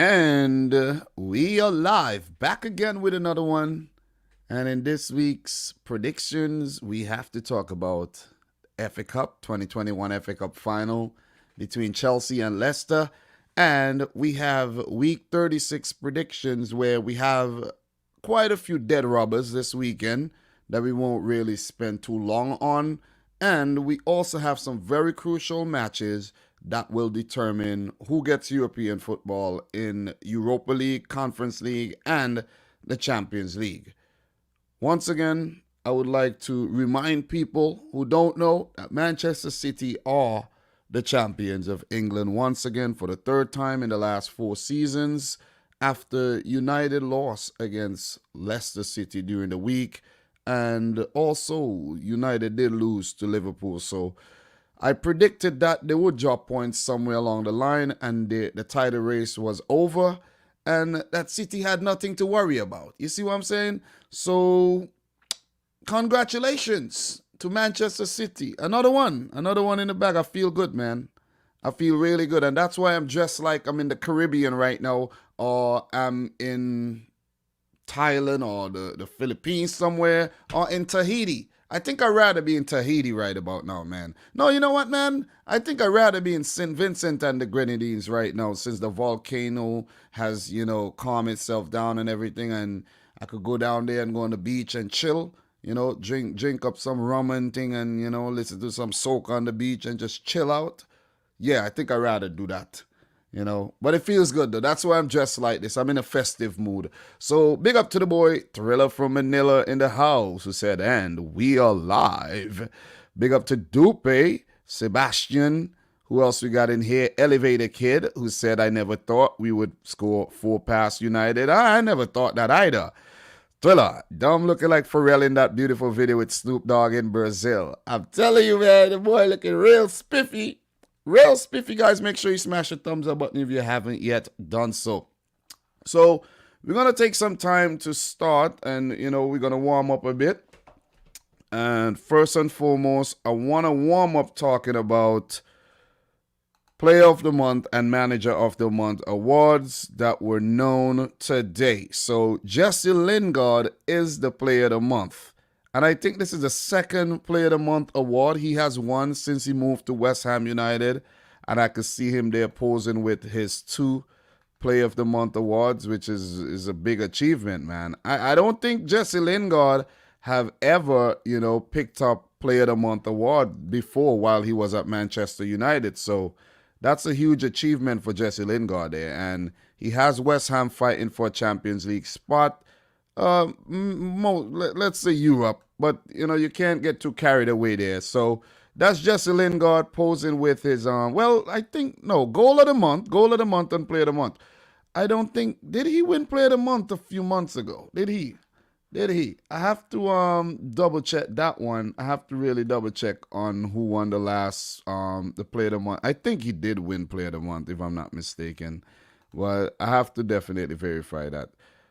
And we are live, back again with another one. And in this week's predictions, we have to talk about FA Cup 2021 FA Cup final between Chelsea and Leicester. And we have week 36 predictions where we have quite a few dead rubbers this weekend that we won't really spend too long on. And we also have some very crucial matches that will determine who gets European football in Europa League, Conference League, and the Champions League. Once again, I would like to remind people who don't know that Manchester City are the champions of England once again for the third time in the last 4 seasons after United lost against Leicester City during the week, and also United did lose to Liverpool. So I predicted that they would drop points somewhere along the line and the title race was over and that City had nothing to worry about. You see what I'm saying? So congratulations to Manchester City. Another one in the bag. I feel good, man. I feel really good. And that's why I'm dressed like I'm in the Caribbean right now, or I'm in Thailand or the Philippines somewhere, or in Tahiti. I think I'd rather be in Tahiti right about now, man. No, you know what, man? I think I'd rather be in St. Vincent and the Grenadines right now, since the volcano has, calmed itself down and everything, and I could go down there and go on the beach and chill, drink up some rum and thing, and, listen to some soak on the beach and just chill out. Yeah, I think I'd rather do that. But it feels good though. That's why I'm dressed like this. I'm in a festive mood. So big up to the boy Thriller from Manila in the house, who said, and we are live. Big up to Dupe, Sebastian. Who else we got in here? Elevator Kid, who said, I never thought we would score 4 past United. I never thought that either. Thriller, dumb looking like Pharrell in that beautiful video with Snoop Dogg in Brazil. I'm telling you, man, the boy looking real spiffy. Real spiffy, guys. Make sure you smash the thumbs up button if you haven't yet done so. So we're going to take some time to start, and, we're going to warm up a bit. And first and foremost, I want to warm up talking about Player of the Month and Manager of the Month awards that were known today. So Jesse Lingard is the Player of the Month. And I think this is the second Player of the Month award he has won since he moved to West Ham United. And I could see him there posing with his 2 Player of the Month awards, which is a big achievement, man. I don't think Jesse Lingard have ever, picked up Player of the Month award before while he was at Manchester United. So that's a huge achievement for Jesse Lingard there. And he has West Ham fighting for a Champions League spot. Let's say Europe, but you can't get too carried away there. So that's Jesse Lingard posing with his goal of the month and Player of the Month. I don't think, did he win Player of the Month a few months ago? Did he? I have to double check that one. I have to really double check on who won the last the Player of the Month. I think he did win Player of the Month, if I'm not mistaken. Well, I have to definitely verify that.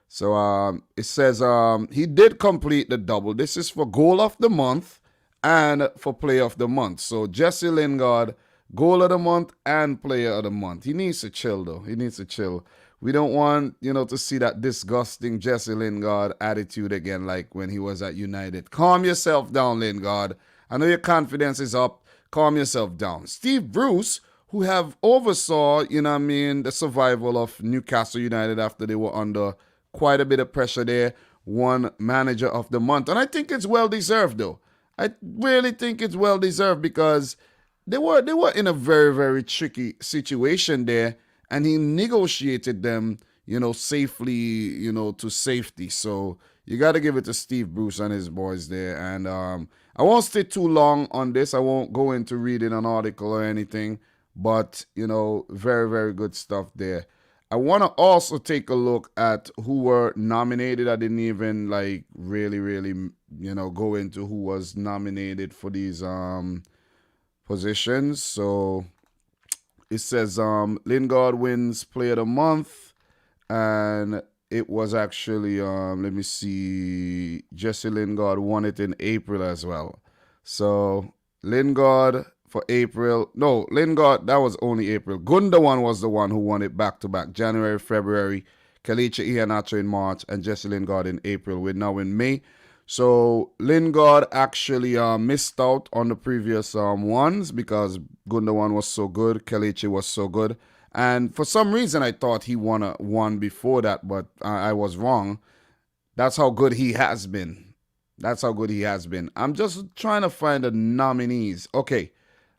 So it says he did complete the double. This is for Goal of the Month and for Player of the Month. So Jesse Lingard, Goal of the Month and Player of the Month. He needs to chill, though. He needs to chill. We don't want, to see that disgusting Jesse Lingard attitude again like when he was at United. Calm yourself down, Lingard. I know your confidence is up. Calm yourself down. Steve Bruce, who have oversaw, the survival of Newcastle United after they were under quite a bit of pressure there, won Manager of the Month. And I think it's well-deserved, though. I really think it's well-deserved because they were in a very, very tricky situation there, and he negotiated them, safely, to safety. So you got to give it to Steve Bruce and his boys there. And I won't stay too long on this. I won't go into reading an article or anything, but, very, very good stuff there. I want to also take a look at who were nominated. I didn't even really, go into who was nominated for these positions. So it says Lingard wins Player of the Month, and it was actually let me see, Jesse Lingard won it in April as well. So Lingard for April. No, Lingard, that was only April. Gundogan was the one who won it back-to-back. January, February, Kelechi Iheanacho in March, and Jesse Lingard in April. We're now in May. So Lingard actually missed out on the previous ones because Gundogan was so good, Kelechi was so good. And for some reason, I thought he won one before that, but I was wrong. That's how good he has been. That's how good he has been. I'm just trying to find the nominees. Okay,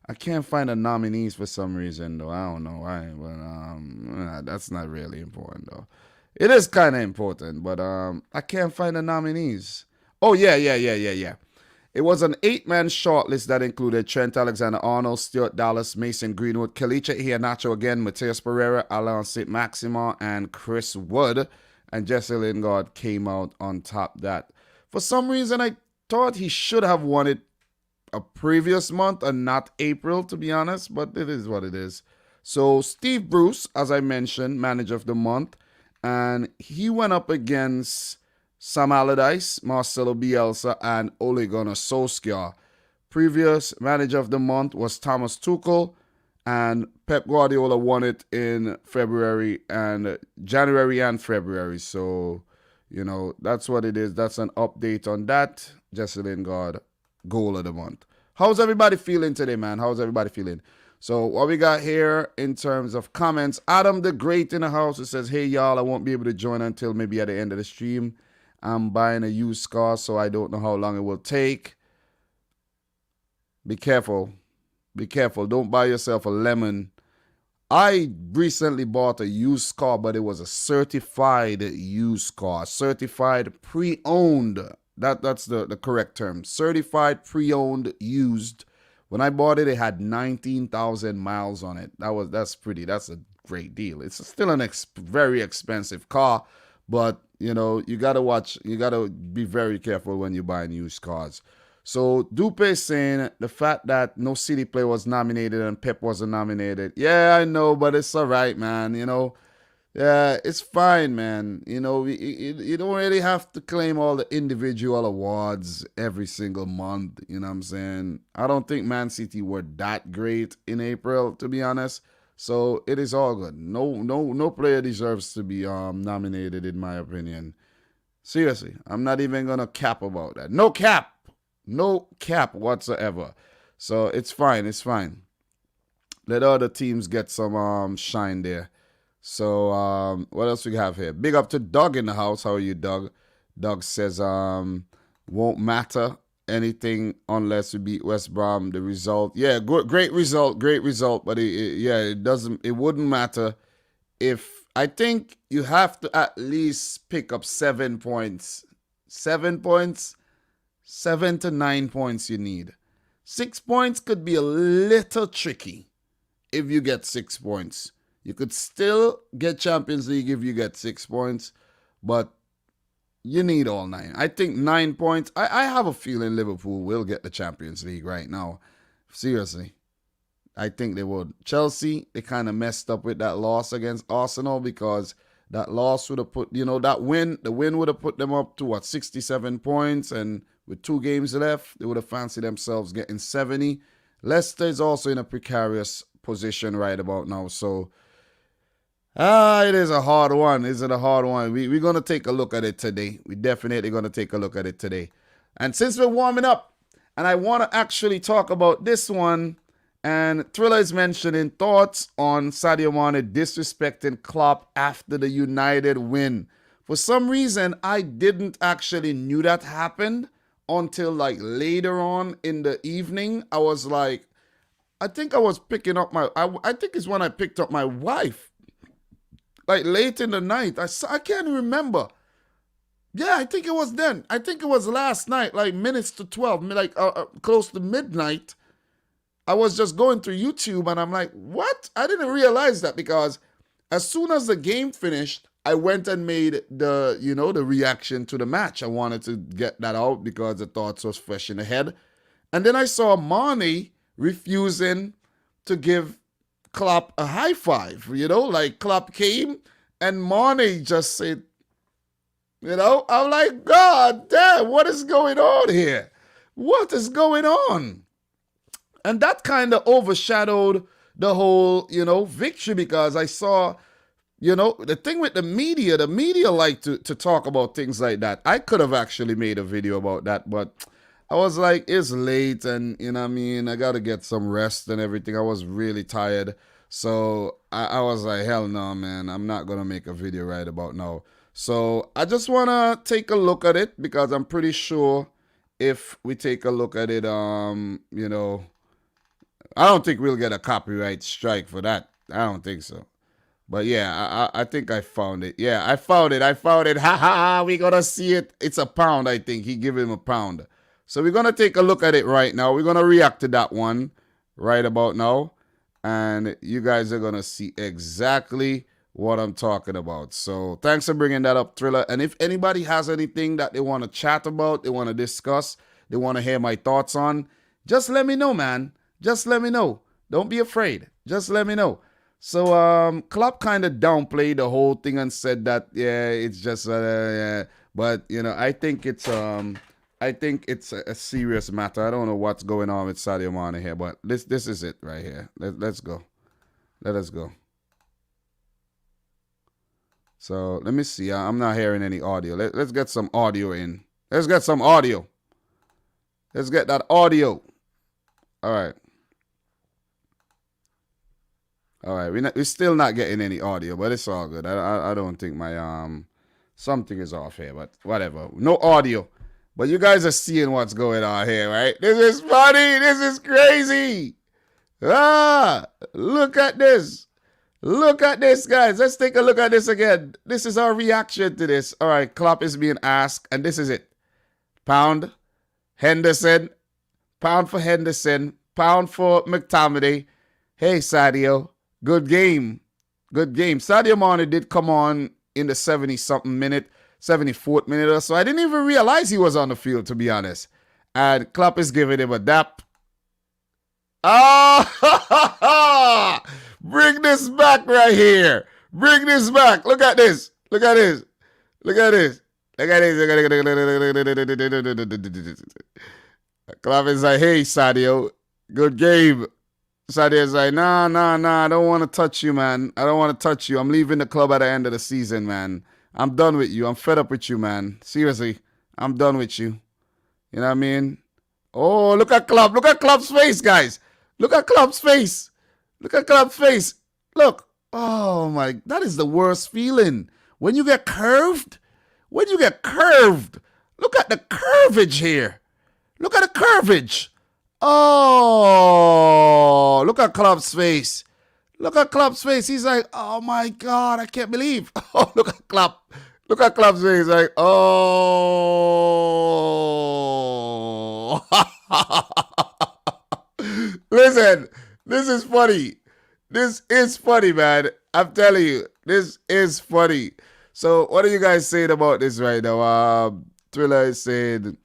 I can't find the nominees for some reason, though. I don't know why, but that's not really important, though. It is kind of important, but I can't find the nominees. Oh, yeah. It was an 8-man shortlist that included Trent Alexander-Arnold, Stuart Dallas, Mason Greenwood, Kelechi Iheanacho again, Mateus Pereira, Alain Saint-Maximin, and Chris Wood. And Jesse Lingard came out on top that. For some reason, I thought he should have won it a previous month and not April, to be honest, but it is what it is. So Steve Bruce, as I mentioned, manager of the month, and he went up against Sam Allardyce, Marcelo Bielsa, and Ole Gunnar Solskjaer. Previous manager of the month was Thomas Tuchel, and Pep Guardiola won it in January and February. So, that's what it is. That's an update on that. Jesse Lingard, goal of the month. How's everybody feeling today, man? How's everybody feeling? So what we got here in terms of comments, Adam the Great in the house, who says, hey, y'all, I won't be able to join until maybe at the end of the stream. I'm buying a used car, so I don't know how long it will take. Be careful. Be careful. Don't buy yourself a lemon. I recently bought a used car, but it was a certified used car. Certified pre-owned. That's the correct term. Certified pre-owned used. When I bought it, it had 19,000 miles on it. That's a great deal. It's still an very expensive car, but you gotta be very careful when you buy used cars. So Dupe is saying the fact that no City player was nominated and Pep wasn't nominated. Yeah, I know, but it's all right, man. Yeah, it's fine, man. You don't really have to claim all the individual awards every single month. You know what I'm saying? I don't think Man City were that great in April, to be honest. So it is all good. No player deserves to be nominated, in my opinion. Seriously, I'm not even gonna cap about that. No cap whatsoever. So it's fine. Let other teams get some shine there. So what else we have here? Big up to Doug in the house. How are you, Doug? Doug says won't matter anything unless we beat West Brom. The result, yeah, great result, but it wouldn't matter if. I think you have to at least pick up 7 points. 7 points, 7 to 9 points you need. 6 points could be a little tricky if you get 6 points. You could still get Champions League if you get 6 points, but you need all 9. I think 9 points. I have a feeling Liverpool will get the Champions League right now. Seriously. I think they would. Chelsea, they kind of messed up with that loss against Arsenal because that loss would have put, the win would have put them up to 67 points, and with 2 games left, they would have fancied themselves getting 70. Leicester is also in a precarious position right about now, so it is a hard one. Is it a hard one? We're going to take a look at it today. We're definitely going to take a look at it today. And since we're warming up, and I want to actually talk about this one, and Thriller is mentioning thoughts on Sadio Mane disrespecting Klopp after the United win. For some reason, I didn't actually knew that happened until later on in the evening. I was I think I was picking up I think it's when I picked up my wife. Late in the night. I can't remember. Yeah, I think it was then. I think it was last night, minutes to 12, close to midnight. I was just going through YouTube and I'm like, what? I didn't realize that because as soon as the game finished, I went and made the reaction to the match. I wanted to get that out because the thoughts was fresh in the head. And then I saw Mane refusing to give Klopp a high five. Klopp came and Mane just said, I'm like, God damn, what is going on here? What is going on? And that kind of overshadowed the whole, victory, because I saw, the thing with the media like to talk about things like that. I could have actually made a video about that, but I was like, it's late and, what I mean, I got to get some rest and everything. I was really tired. So I was like, hell no, man, I'm not going to make a video right about now. So I just want to take a look at it, because I'm pretty sure if we take a look at it, I don't think we'll get a copyright strike for that. I don't think so. But yeah, I think I found it. Yeah, I found it. Ha ha ha. We're going to see it. It's a pound, I think. He gave him a pound. So we're going to take a look at it right now. We're going to react to that one right about now. And you guys are going to see exactly what I'm talking about. So thanks for bringing that up, Thriller. And if anybody has anything that they want to chat about, they want to discuss, they want to hear my thoughts on, just let me know, man. Just let me know. Don't be afraid. Just let me know. So Klopp kind of downplayed the whole thing and said that, yeah, it's just yeah. But I think it's a serious matter. I don't know what's going on with Sadio Mane here, but this is it right here. Let's go. Let us go. So let me see. I'm not hearing any audio. Let's get some audio in. Let's get some audio. Let's get that audio. All right. All right, we're still not getting any audio, but it's all good. I don't think my something is off here, but whatever. No audio, but you guys are seeing what's going on here, right? This is funny. This is crazy. Look at this. Look at this, guys. Let's take a look at this again. This is our reaction to this. All right, Klopp is being asked, and this is it. Pound, Henderson, pound for Henderson, pound for McTominay. Hey, Sadio. Good game. Good game. Sadio Mane did come on in the 70-something minute, 74th minute or so. I didn't even realize he was on the field, to be honest. And Klopp is giving him a dap. Ah! Bring this back right here. Bring this back. Look at this. Look at this. Look at this. Look at this. Klopp is like, hey, Sadio. Good game. Sadio's like, nah, I don't want to touch you, man. I don't want to touch you. I'm leaving the club at the end of the season, man. I'm done with you. I'm fed up with you, man. Seriously, I'm done with you. You know what I mean? Oh, look at Klopp. Look at Klopp's face, guys. Look at Klopp's face. Look at Klopp's face. Look. Oh, my. That is the worst feeling. When you get curved. When you get curved. Look at the curvage here. Look at the curvage. Oh, look at Klopp's face. Look at Klopp's face. He's like, oh my God, I can't believe. Oh, look at Klopp. Look at Klopp's face. Like, oh. Listen, this is funny. This is funny, man. I'm telling you, this is funny. So what are you guys saying about this right now? Thriller is saying,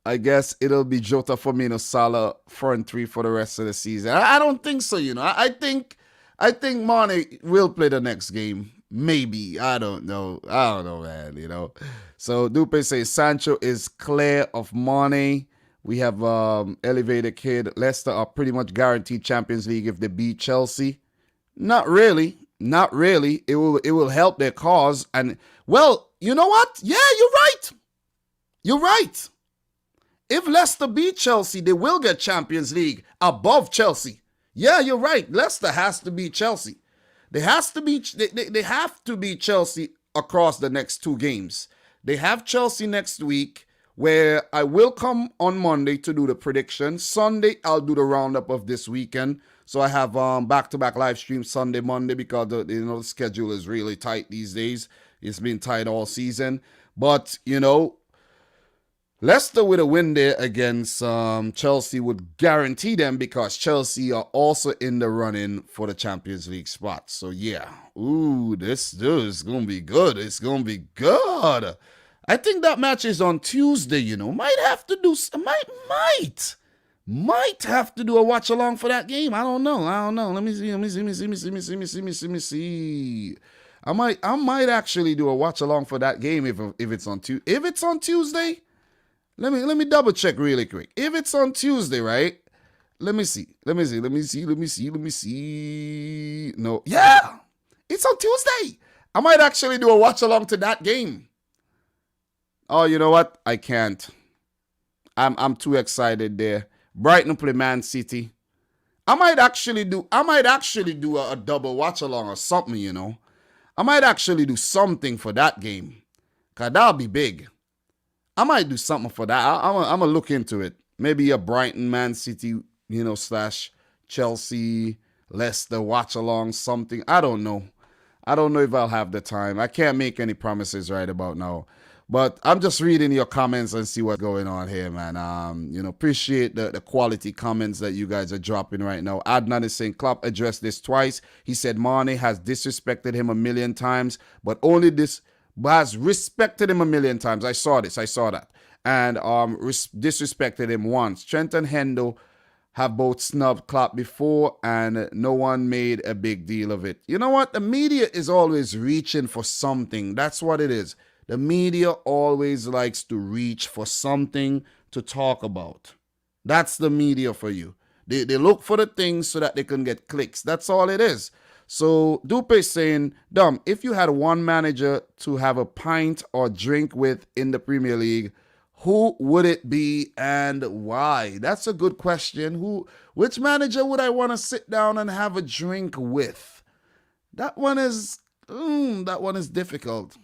I guess it'll be Jota, Firmino, Salah front three for the rest of the season. I don't think so, I think Mane will play the next game. Maybe. I don't know, man, So Dupe says Sancho is clear of Mane. We have elevated kid. Leicester are pretty much guaranteed Champions League if they beat Chelsea. Not really. It will help their cause. And well, you know what? Yeah, you're right. If Leicester beat Chelsea, they will get Champions League above Chelsea. Yeah, you're right. Leicester has to beat Chelsea. They have to beat Chelsea across the next two games. They have Chelsea next week, where I will come on Monday to do the prediction. Sunday, I'll do the roundup of this weekend. So I have back-to-back live streams Sunday, Monday, because the schedule is really tight these days. It's been tight all season. But, Leicester with a win there against Chelsea would guarantee them, because Chelsea are also in the running for the Champions League spot. So, yeah. Ooh, this is going to be good. It's going to be good. I think that match is on Tuesday, Might have to do... Might have to do a watch-along for that game. I don't know. Let me see. I might actually do a watch-along for that game if it's on Tuesday. If it's on Tuesday... Let me double check really quick. If it's on Tuesday, right? Let me see. Let me see. Let me see. Let me see. Let me see. No. Yeah. It's on Tuesday. I might actually do a watch along to that game. Oh, you know what? I can't. I'm too excited there. Brighton play Man City. I might actually do a double watch along or something, you know. I might actually do something for that game. Cause that'll be big. I might do something for that. I'm gonna look into it. Maybe a Brighton, Man City, you know, / Chelsea, Leicester watch along, something. I don't know. I don't know if I'll have the time. I can't make any promises right about now. But I'm just reading your comments and see what's going on here, man. You know, appreciate the quality comments that you guys are dropping right now. Adnan is saying Klopp addressed this twice. He said Mane has disrespected him 1,000,000 times, but has respected him 1,000,000 times. I saw that. And disrespected him once. Trent and Hendo have both snubbed Klopp before, and no one made a big deal of it. You know what? The media is always reaching for something. That's what it is. The media always likes to reach for something to talk about. That's the media for you. They look for the things so that they can get clicks. That's all it is. So Dupe is saying, Dom, if you had one manager to have a pint or drink with in the Premier League, who would it be and why? That's a good question. Which manager would I want to sit down and have a drink with? That one is difficult.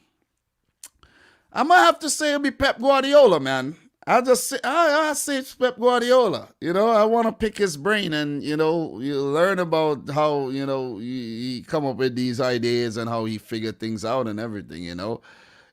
I might have to say it'll be Pep Guardiola, man. I say it's Pep Guardiola. You know, I want to pick his brain and, you know, you learn about how, you know, he come up with these ideas and how he figured things out and everything, you know.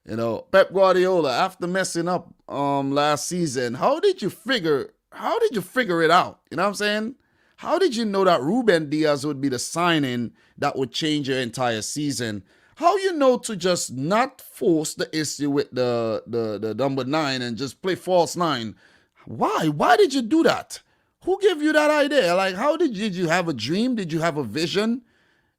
You know, Pep Guardiola, after messing up last season, how did you figure it out? You know what I'm saying? How did you know that Ruben Diaz would be the signing that would change your entire season? How you know to just not force the issue with the number 9 and just play false 9? Why? Why did you do that? Who gave you that idea? Like, did you have a dream? Did you have a vision?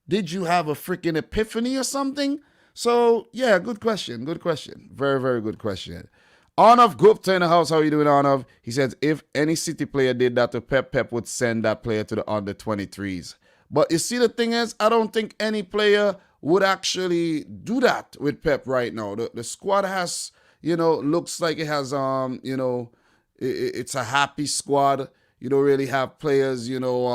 Did you have a freaking epiphany or something? So, yeah, good question. Good question. Very, very good question. Arnav Gupta in the house. How are you doing, Arnav? He says, if any City player did that to Pep would send that player to the under-23s. But you see, the thing is, I don't think any player would actually do that with Pep right now. The squad has, you know, looks like it has, you know, it's a happy squad. You don't really have players, you know,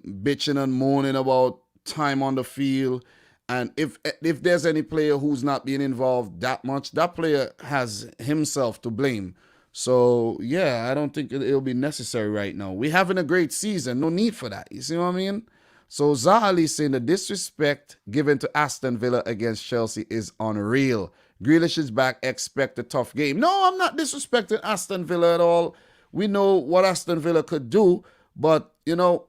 bitching and moaning about time on the field. And if there's any player who's not being involved that much, that player has himself to blame. So, yeah, I don't think it'll be necessary right now. We're having a great season. No need for that. You see what I mean? So Zahali saying the disrespect given to Aston Villa against Chelsea is unreal. Grealish is back. Expect a tough game. No, I'm not disrespecting Aston Villa at all. We know what Aston Villa could do. But, you know,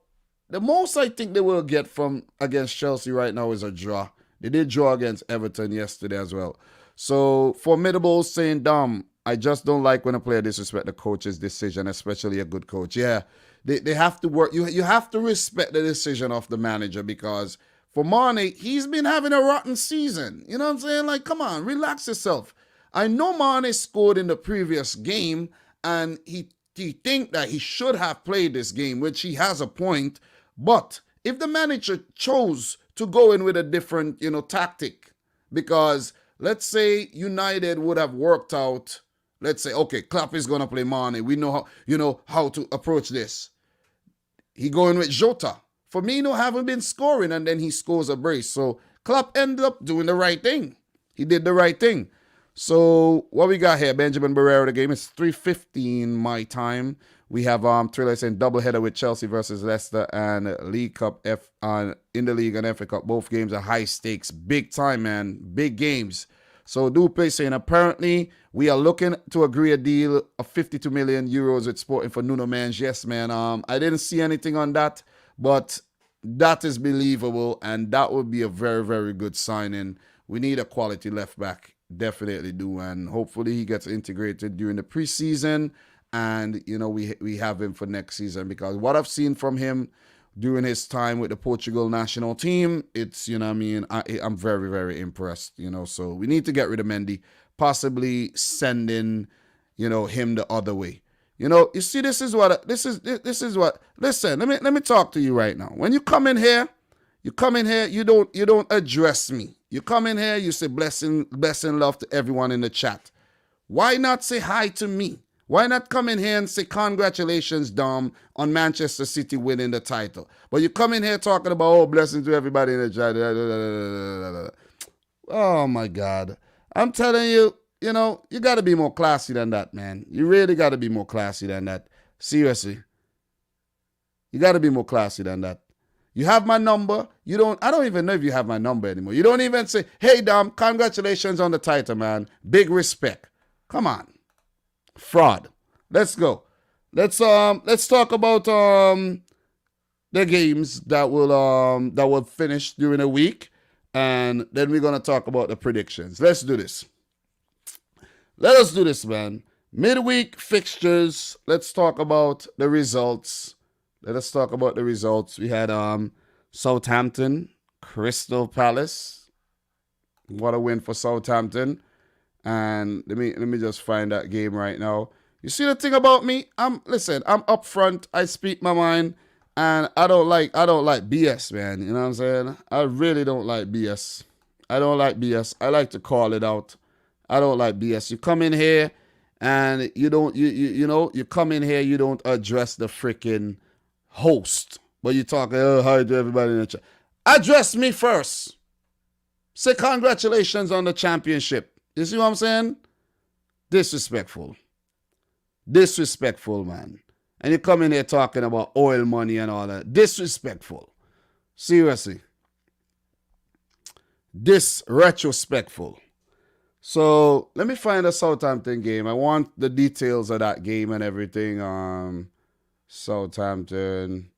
the most I think they will get from against Chelsea right now is a draw. They did draw against Everton yesterday as well. So Formidable saying, Dom, I just don't like when a player disrespect the coach's decision, especially a good coach. Yeah. They have to work. You have to respect the decision of the manager because for Mane, he's been having a rotten season. You know what I'm saying? Like, come on, relax yourself. I know Mane scored in the previous game and he think that he should have played this game, which he has a point. But if the manager chose to go in with a different, you know, tactic, because let's say United would have worked out, let's say, okay, Klopp is going to play Mane. We know how, you know, how to approach this. He going with Jota. Firmino haven't been scoring, and then he scores a brace. So Klopp ended up doing the right thing. He did the right thing. So what we got here, Benjamin Barrera, the game is 3:15 my time. We have Thriller saying doubleheader with Chelsea versus Leicester and League Cup in the league and FA Cup. Both games are high stakes, big time, man, big games. So Dupe saying apparently we are looking to agree a deal of 52 million euros with Sporting for Nuno Mendes. Yes, man. I didn't see anything on that, but that is believable, and that would be a very, very good signing. We need a quality left back, definitely do, and hopefully he gets integrated during the preseason, and you know we have him for next season because what I've seen from him during his time with the Portugal national team, it's, you know what I mean, I'm very, very impressed, you know. So we need to get rid of Mendy, possibly sending, you know, him the other way. You know, you see, this is what. Listen, let me talk to you right now. When you come in here, you don't address me. You come in here, you say blessing, love to everyone in the chat. Why not say hi to me? Why not come in here and say congratulations, Dom, on Manchester City winning the title? But you come in here talking about, oh, blessing to everybody in the chat. Oh my God. I'm telling you, you know, you got to be more classy than that, man. You really got to be more classy than that. Seriously. You got to be more classy than that. You have my number. I don't even know if you have my number anymore. You don't even say, hey, Dom, congratulations on the title, man. Big respect. Come on. Fraud. Let's go. Let's talk about the games that will finish during the week. And then we're going to talk about the predictions. Let's do this. Let us do this, man. Midweek fixtures. Let's talk about the results. We had Southampton, Crystal Palace. What a win for Southampton. And let me just find that game right now. You see the thing about me? I'm upfront. I speak my mind, and I don't like BS, man. You know what I'm saying? I really don't like BS. I don't like BS. I like to call it out. I don't like BS. You come in here and you come in here, you don't address the freaking host, but you talk, oh, hi to everybody in the chat. Address me first. Say congratulations on the championship. You see what I'm saying? Disrespectful, man. And you come in here talking about oil money and all that. Disrespectful. Seriously. Disrespectful. So let me find a Southampton game. I want the details of that game and everything. Southampton.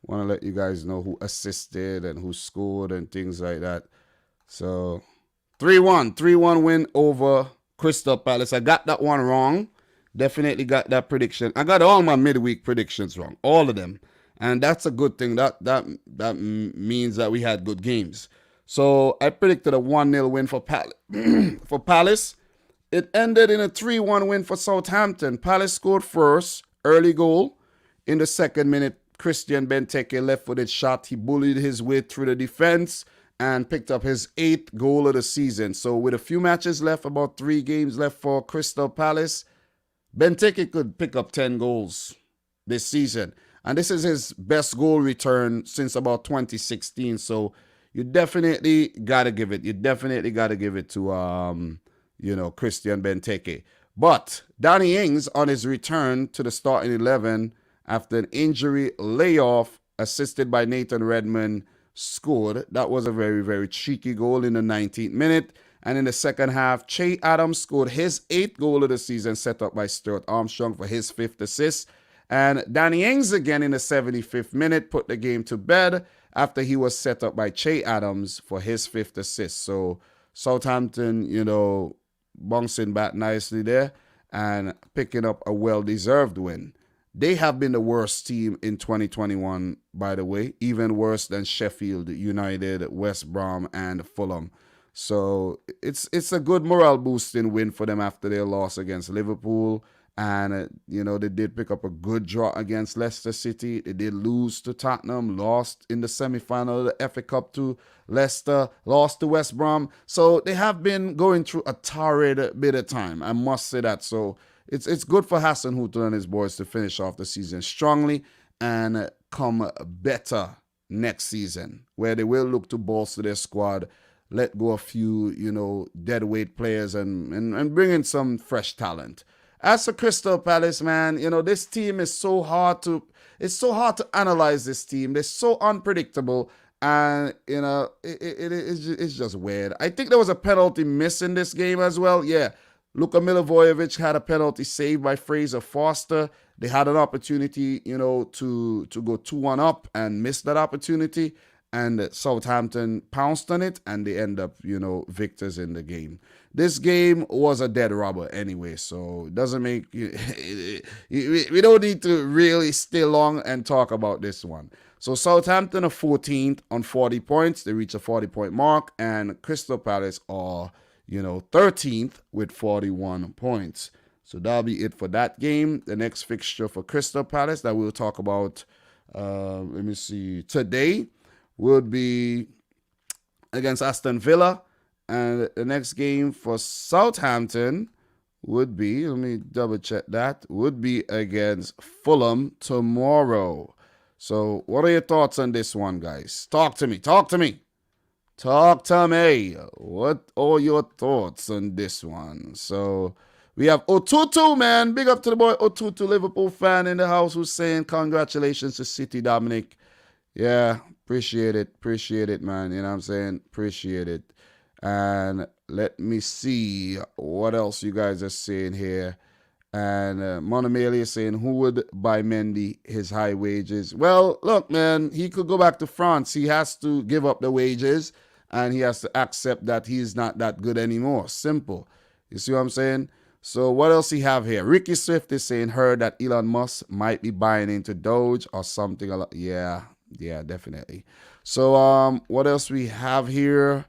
Want to let you guys know who assisted and who scored and things like that. So 3-1 win over Crystal Palace. I got that one wrong. Definitely got that prediction. I got all my midweek predictions wrong, all of them, and that's a good thing. That means that we had good games. So I predicted a 1-0 win for Palace. It ended in a 3-1 win for Southampton. Palace scored first, early goal. In the second minute, Christian Benteke left-footed shot. He bullied his way through the defense and picked up his 8th goal of the season. So with a few matches left, about 3 games left for Crystal Palace, Benteke could pick up 10 goals this season. And this is his best goal return since about 2016. So you definitely got to give it. You definitely got to give it to, Christian Benteke. But Danny Ings, on his return to the starting 11 after an injury layoff, assisted by Nathan Redmond, scored. That was a very, very cheeky goal in the 19th minute. And in the second half, Che Adams scored his 8th goal of the season, set up by Stuart Armstrong for his 5th assist. And Danny Ings again in the 75th minute put the game to bed after he was set up by Che Adams for his 5th assist. So Southampton, bouncing back nicely there and picking up a well-deserved win. They have been the worst team in 2021, by the way, even worse than Sheffield United, West Brom, and Fulham. So it's a good morale boosting win for them after their loss against Liverpool. And, they did pick up a good draw against Leicester City. They did lose to Tottenham, lost in the semi-final of the FA Cup to Leicester, lost to West Brom. So they have been going through a torrid bit of time. I must say that. So it's good for Hasenhüttl and his boys to finish off the season strongly and come better next season, where they will look to bolster their squad, let go a few, deadweight players and bring in some fresh talent. As for Crystal Palace, man, this team is so hard to analyze this team. They're so unpredictable, and it's just weird. I think there was a penalty miss in this game as well. Yeah, Luka Milivojevic had a penalty saved by Fraser Forster. They had an opportunity, to go 2-1 up and missed that opportunity. And Southampton pounced on it, and they end up, victors in the game. This game was a dead rubber anyway, so it doesn't make... we don't need to really stay long and talk about this one. So Southampton are 14th on 40 points. They reach a 40-point mark, and Crystal Palace are, 13th with 41 points. So that'll be it for that game. The next fixture for Crystal Palace that we'll talk about, let me see, today would be against Aston Villa. And the next game for Southampton would be, let me double check that, would be against Fulham tomorrow. So what are your thoughts on this one, guys? Talk to me. Talk to me. What are your thoughts on this one? So we have Otutu, man. Big up to the boy Otutu, Liverpool fan in the house, who's saying congratulations to City, Dominic. Yeah, appreciate it, man. You know what I'm saying? Appreciate it. And let me see what else you guys are saying here. And Monomelia is saying, who would buy Mendy his high wages? Well, look, man, he could go back to France. He has to give up the wages, and he has to accept that he's not that good anymore. Simple. You see what I'm saying? So what else he have here? Ricky Swift is saying, heard that Elon Musk might be buying into Doge or something. Yeah, definitely. So what else we have here?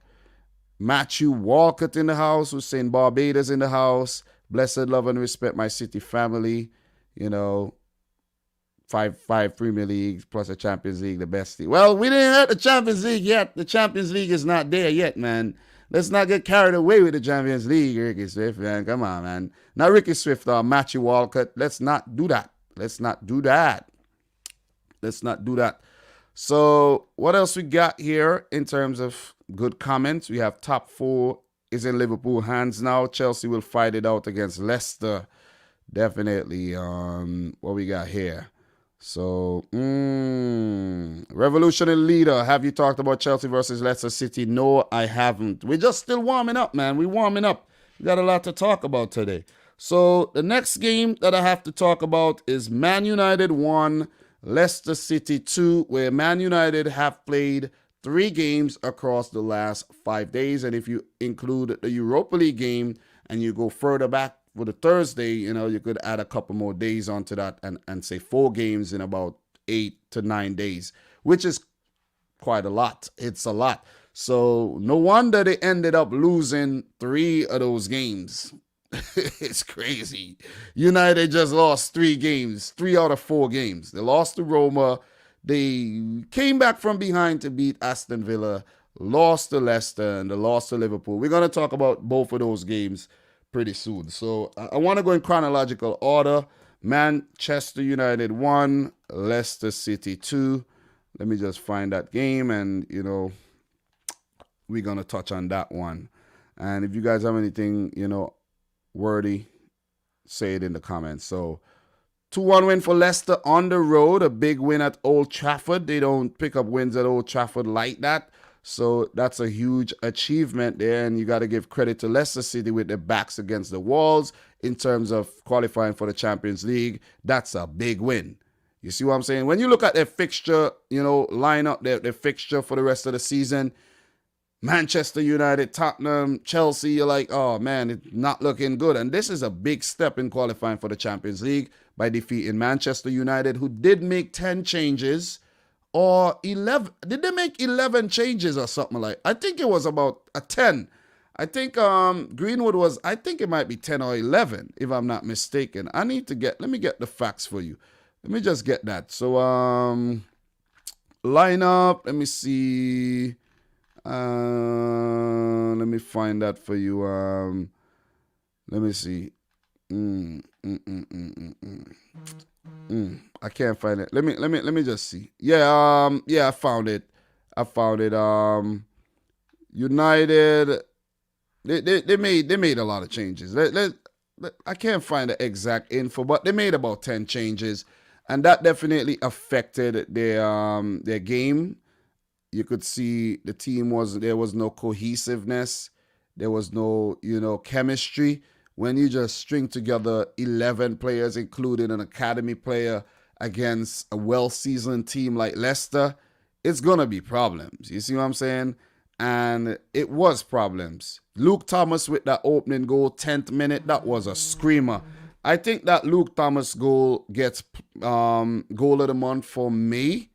Matthew Walcott in the house, who's saying Barbados in the house. Blessed love and respect my City family. You know, five Premier Leagues plus a Champions League, the best league. Well, we didn't have the Champions League yet. The Champions League is not there yet, man. Let's not get carried away with the Champions League, Ricky Swift, man. Come on, man. Not Ricky Swift or Matthew Walcott. Let's not do that. So what else we got here in terms of good comments? We have top 4 is in Liverpool hands now. Chelsea will fight it out against Leicester. Definitely. What we got here? So, Revolutionary Leader, have you talked about Chelsea versus Leicester City? No, I haven't. We're just still warming up, man. We're warming up. We got a lot to talk about today. So, the next game that I have to talk about is Man United 1, Leicester City 2, where Man United have played 3 games across the last 5 days. And if you include the Europa League game and you go further back for the Thursday, you know, you could add a couple more days onto that and say 4 games in about 8 to 9 days, which is quite a lot. It's a lot. So no wonder they ended up losing 3 of those games. It's crazy. United just lost 3 games, 3 out of 4 games. They lost to Roma. They came back from behind to beat Aston Villa, lost to Leicester, and they lost to Liverpool. We're going to talk about both of those games pretty soon. So I want to go in chronological order. Manchester United 1, Leicester City 2. Let me just find that game, and, you know, we're going to touch on that one. And if you guys have anything, you know, worthy, say it in the comments. So 2-1 win for Leicester on the road, a big win at Old Trafford. They don't pick up wins at Old Trafford like that. So that's a huge achievement there, and you got to give credit to Leicester City with their backs against the walls in terms of qualifying for the Champions League. That's a big win. You see what I'm saying? When you look at their fixture, you know, line up their fixture for the rest of the season, Manchester United, Tottenham, Chelsea, you're like, oh man, it's not looking good. And this is a big step in qualifying for the Champions League by defeating Manchester United, who did make 10 changes or 11. Did they make 11 changes or something like? I think it was about a 10. I think Greenwood was, I think it might be 10 or 11, if I'm not mistaken. Let me get the facts for you. Let me just get that. So, lineup, let me see. Let me find that for you. Let me see. I can't find it. Let me just see. Yeah, I found it. United, they made a lot of changes. I can't find the exact info, but they made about 10 changes, and that definitely affected their game. You could see the team there was no cohesiveness. There was no, chemistry. When you just string together 11 players, including an academy player, against a well-seasoned team like Leicester, it's going to be problems. You see what I'm saying? And it was problems. Luke Thomas with that opening goal, 10th minute, that was a screamer. I think that Luke Thomas goal gets goal of the month for me.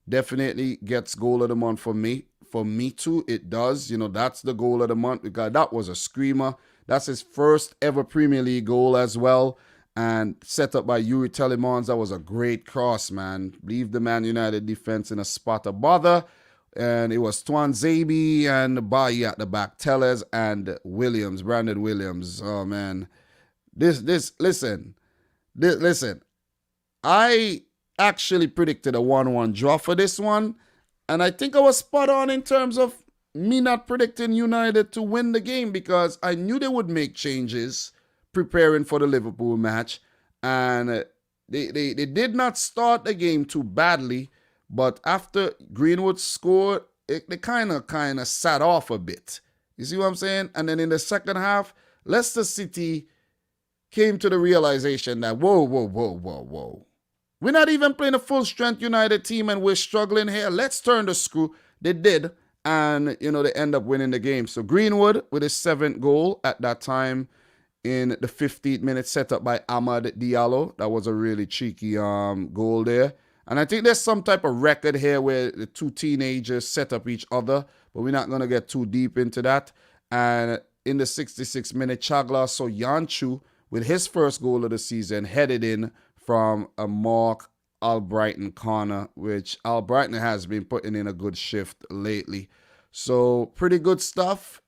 Definitely gets goal of the month for me for me too. It does. That's the goal of the month because that was a screamer. That's his first ever Premier League goal as well. And set up by Yuri Telemans. That was a great cross, man. Leave the Man United defense in a spot of bother. And it was Twanzebe and Bayi at the back. Tellez and Williams, Brandon Williams. Oh, man. Listen. I actually predicted a 1-1 draw for this one. And I think I was spot on in terms of me not predicting United to win the game because I knew they would make changes preparing for the Liverpool match. And they did not start the game too badly. But after Greenwood scored, they kind of sat off a bit. You see what I'm saying? And then in the second half, Leicester City came to the realization that, whoa. We're not even playing a full-strength United team and we're struggling here. Let's turn the screw. They did. And, they end up winning the game. So Greenwood with his 7th goal at that time in the 15th minute set up by Amad Diallo. That was a really cheeky goal there. And I think there's some type of record here where the two teenagers set up each other, but we're not going to get too deep into that. And in the 66th minute, Chagla Soyuncu, with his first goal of the season, headed in from a Mark Albrighton corner, which Albrighton has been putting in a good shift lately. So pretty good stuff.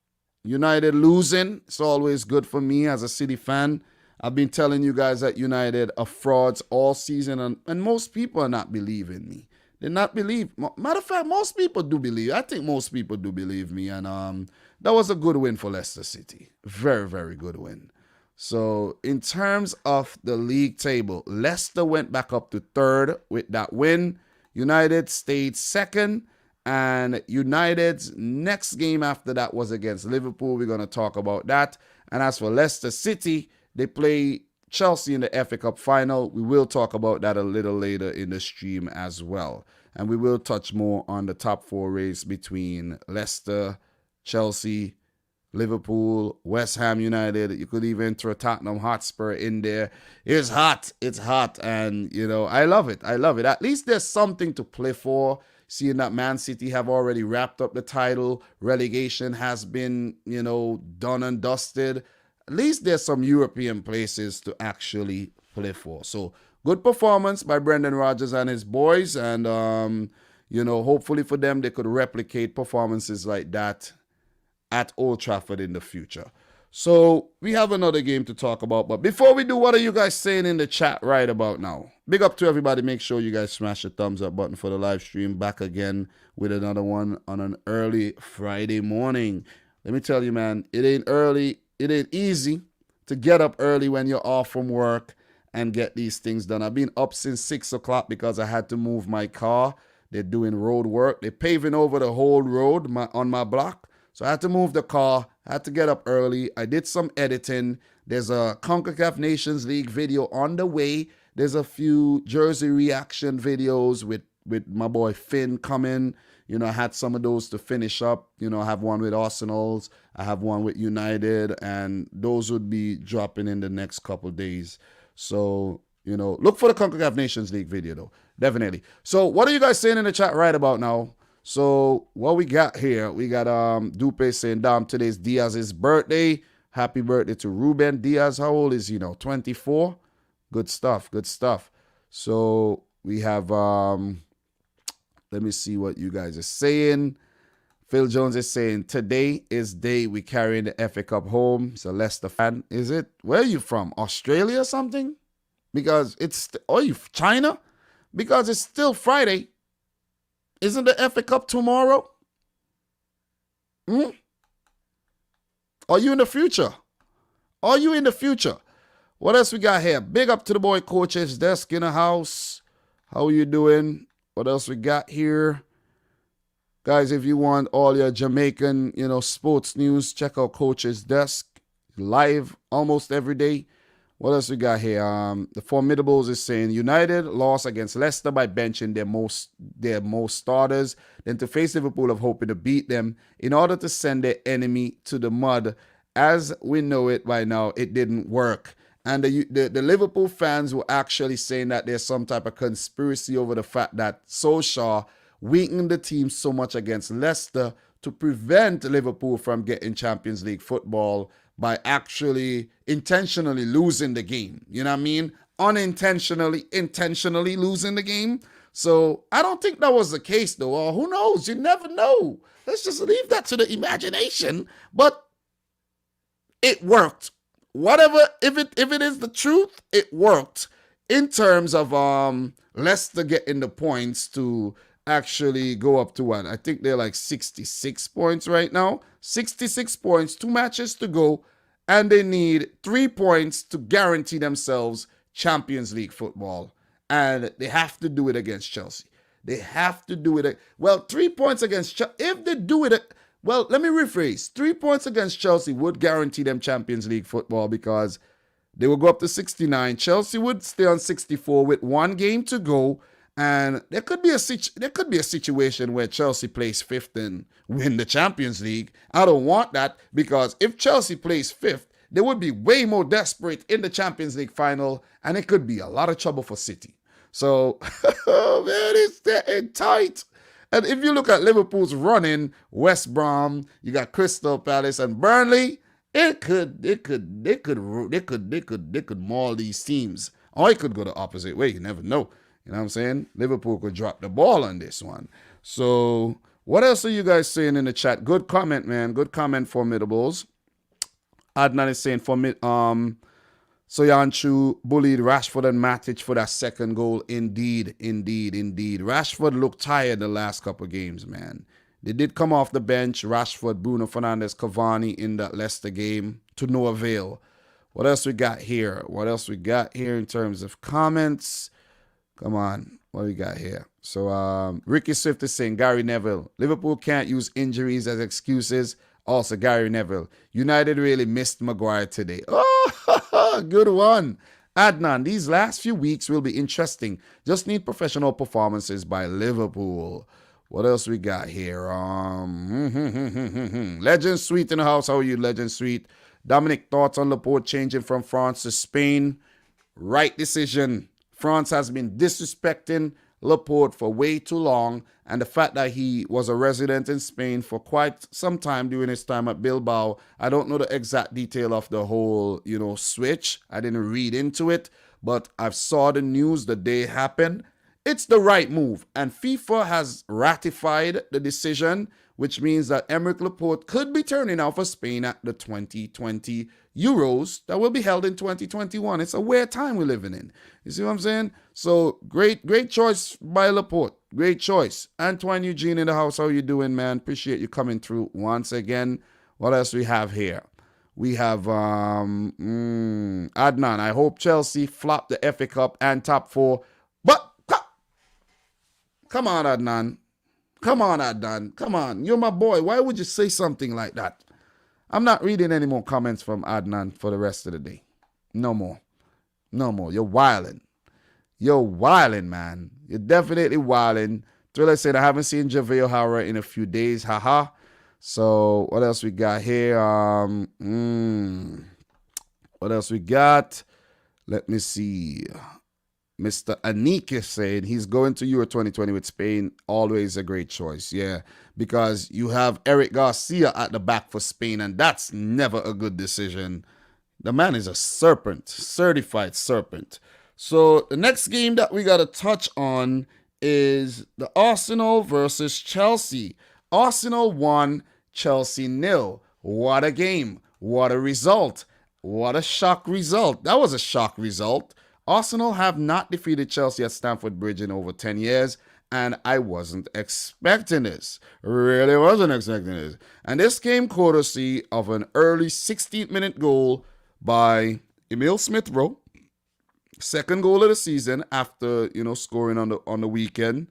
United losing, it's always good for me as a City fan. I've been telling you guys that United are frauds all season, and most people are not believing me. They not believe. Matter of fact, most people do believe. I think most people do believe me, and that was a good win for Leicester City. Very, very good win. So in terms of the league table, Leicester went back up to 3rd with that win. United stayed 2nd, and United's next game after that was against Liverpool. We're going to talk about that. And as for Leicester City, they play Chelsea in the FA Cup final. We will talk about that a little later in the stream as well. And we will touch more on the top 4 race between Leicester, Chelsea, Liverpool, West Ham United. You could even throw Tottenham Hotspur in there. It's hot. And, I love it. At least there's something to play for. Seeing that Man City have already wrapped up the title. Relegation has been, done and dusted. At least there's some European places to actually play for. So good performance by Brendan Rodgers and his boys. And, hopefully for them, they could replicate performances like that at Old Trafford in the future. So we have another game to talk about. But before we do, what are you guys saying in the chat right about now? Big up to everybody. Make sure you guys smash the thumbs up button for the live stream. Back again with another one on an early Friday morning. Let me tell you, man, it ain't early. It ain't easy to get up early when you're off from work and get these things done. I've been up since 6 o'clock because I had to move my car. They're doing road work. They're paving over the whole road on my block. So I had to move the car. I had to get up early. I did some editing. There's a CONCACAF Nations League video on the way. There's a few jersey reaction videos with my boy Finn coming. I had some of those to finish up. I have one with Arsenal's. I have one with United. And those would be dropping in the next couple days. So, look for the CONCACAF Nations League video, though. Definitely. So, what are you guys saying in the chat right about now? So, what we got here, we got Dupe saying, Dom, today's Diaz's birthday. Happy birthday to Ruben Diaz. How old is he now? 24? Good stuff. So, we have... let me see what you guys are saying. Phil Jones is saying, today is day we carrying the FA Cup home. He's a Leicester fan. Is it? Where are you from? Australia or something? Because it's... Are you China? Because it's still Friday. Isn't the FA Cup tomorrow? Are you in the future? What else we got here? Big up to the boy Coach's Desk in the house. How are you doing? What else we got here? Guys, if you want all your Jamaican, sports news, check out Coach's Desk. Live almost every day. What else we got here? The Formidables is saying United lost against Leicester by benching their most starters. Then to face Liverpool of hoping to beat them in order to send their enemy to the mud. As we know it by now, it didn't work. And the Liverpool fans were actually saying that there's some type of conspiracy over the fact that Solskjaer weakened the team so much against Leicester to prevent Liverpool from getting Champions League football by actually intentionally losing the game. You know what I mean? Intentionally losing the game. So I don't think that was the case, though. Or who knows? You never know. Let's just leave that to the imagination. But it worked. Whatever, if it is the truth, it worked in terms of Leicester getting the points to actually go up to what? I think they're like 66 points right now. 66 points, 2 matches to go, and they need 3 points to guarantee themselves Champions League football. And they have to do it against Chelsea. They have to do it. Well, 3 points against Chelsea. If they do it, well, let me rephrase. 3 points against Chelsea would guarantee them Champions League football because they will go up to 69. Chelsea would stay on 64 with 1 game to go. And there could be a situation where Chelsea plays 5th and win the Champions League. I don't want that because if Chelsea plays 5th, they would be way more desperate in the Champions League final, and it could be a lot of trouble for City. So, man, it's getting tight. And if you look at Liverpool's running, West Brom, you got Crystal Palace and Burnley, they could maul these teams. Or it could go the opposite way. You never know. You know what I'm saying? Liverpool could drop the ball on this one. So, what else are you guys saying in the chat? Good comment, man. Good comment, Formidables. Adnan is saying, Soyuncu bullied Rashford and Matic for that second goal. Indeed. Rashford looked tired the last couple of games, man. They did come off the bench. Rashford, Bruno Fernandes, Cavani in that Leicester game to no avail. What else we got here? In terms of comments? Come on. What do we got here? So Ricky Swift is saying, Gary Neville, Liverpool can't use injuries as excuses. Also, Gary Neville, United really missed Maguire today. Oh, good one. Adnan, these last few weeks will be interesting. Just need professional performances by Liverpool. What else we got here? Legend Sweet in the house. How are you, Legend Sweet? Dominic, thoughts on Laporte changing from France to Spain? Right decision. France has been disrespecting Laporte for way too long, and the fact that he was a resident in Spain for quite some time during his time at Bilbao, I don't know the exact detail of the whole, switch. I didn't read into it, but I saw the news the day it happened. It's the right move, and FIFA has ratified the decision, which means that Aymeric Laporte could be turning out for Spain at the 2020 Euros that will be held in 2021. It's a weird time we're living in. You see what I'm saying? So great choice by Laporte. Great choice. Antoine Eugene in the house. How you doing, man? Appreciate you coming through once again. What else we have here? We have Adnan. I hope Chelsea flop the FA Cup and top 4. But come on, Adnan. Come on. You're my boy. Why would you say something like that? I'm not reading any more comments from Adnan for the rest of the day. No more. You're wildin', man. You're definitely wildin'. Thriller said, I haven't seen JaVale Howard in a few days. Haha. So, what else we got here? What else we got? Let me see. Mr. Anik is saying he's going to Euro 2020 with Spain. Always a great choice. Yeah, because you have Eric Garcia at the back for Spain, and that's never a good decision. The man is a serpent, certified serpent. So the next game that we got to touch on is the Arsenal versus Chelsea. Arsenal 1, Chelsea 0. What a game. What a result. What a shock result. That was a shock result. Arsenal have not defeated Chelsea at Stamford Bridge in over 10 years, and I wasn't expecting this. Really wasn't expecting this. And this came courtesy of an early 16th minute goal by Emile Smith-Rowe. Second goal of the season after, scoring on the weekend.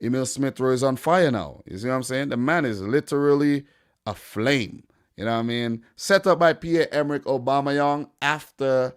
Emile Smith-Rowe is on fire now. You see what I'm saying? The man is literally a flame. You know what I mean? Set up by Pierre-Emerick Aubameyang after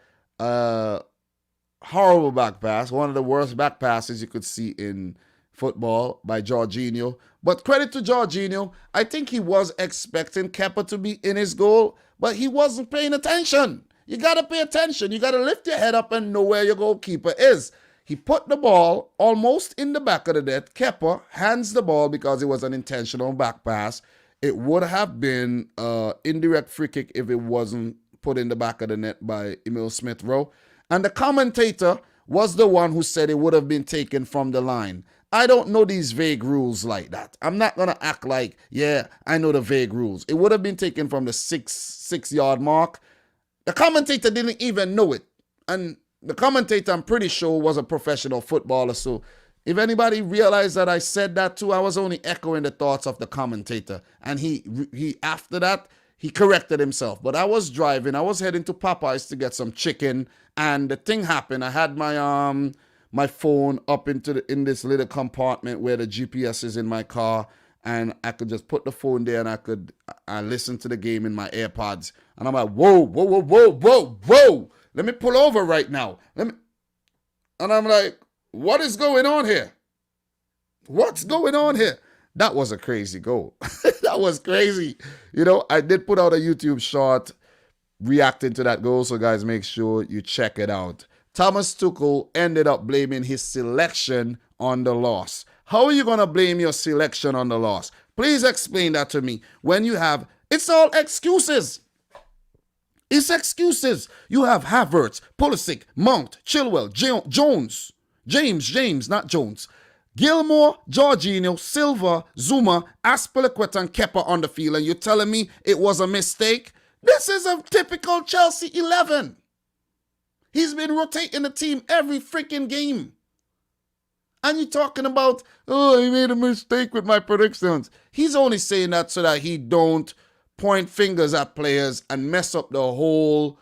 horrible back pass, one of the worst back passes you could see in football by Jorginho. But credit to Jorginho, I think he was expecting Kepa to be in his goal, but he wasn't paying attention. You got to pay attention. You got to lift your head up and know where your goalkeeper is. He put the ball almost in the back of the net. Kepa hands the ball because it was an intentional back pass. It would have been an indirect free kick if it wasn't put in the back of the net by Emil Smith-Rowe. And the commentator was the one who said it would have been taken from the line. I don't know these vague rules like that. I'm not going to act like, yeah, I know the vague rules. It would have been taken from the six-yard mark. The commentator didn't even know it. And the commentator, I'm pretty sure, was a professional footballer. So if anybody realized that I said that too, I was only echoing the thoughts of the commentator. And he after that, he corrected himself. But I was driving. I was heading to Popeyes to get some chicken. And the thing happened. I had my phone up in this little compartment where the GPS is in my car. And I could just put the phone there and I listen to the game in my AirPods. And I'm like, whoa, whoa, whoa, whoa, whoa, whoa. Let me pull over right now. And I'm like, what is going on here? What's going on here? That was a crazy goal. That was crazy. You know, I did put out a YouTube short reacting to that goal. So guys, make sure you check it out. Thomas Tuchel ended up blaming his selection on the loss. How are you going to blame your selection on the loss? Please explain that to me. When you have, it's all excuses. It's excuses. You have Havertz, Pulisic, Mount, Chilwell, James, not Jones, Gilmore, Jorginho, Silva, Zuma, Aspilicueta, and Kepa on the field, and you're telling me it was a mistake? This is a typical Chelsea 11. He's been rotating the team every freaking game. And you're talking about, oh, he made a mistake with my predictions. He's only saying that so that he don't point fingers at players and mess up the whole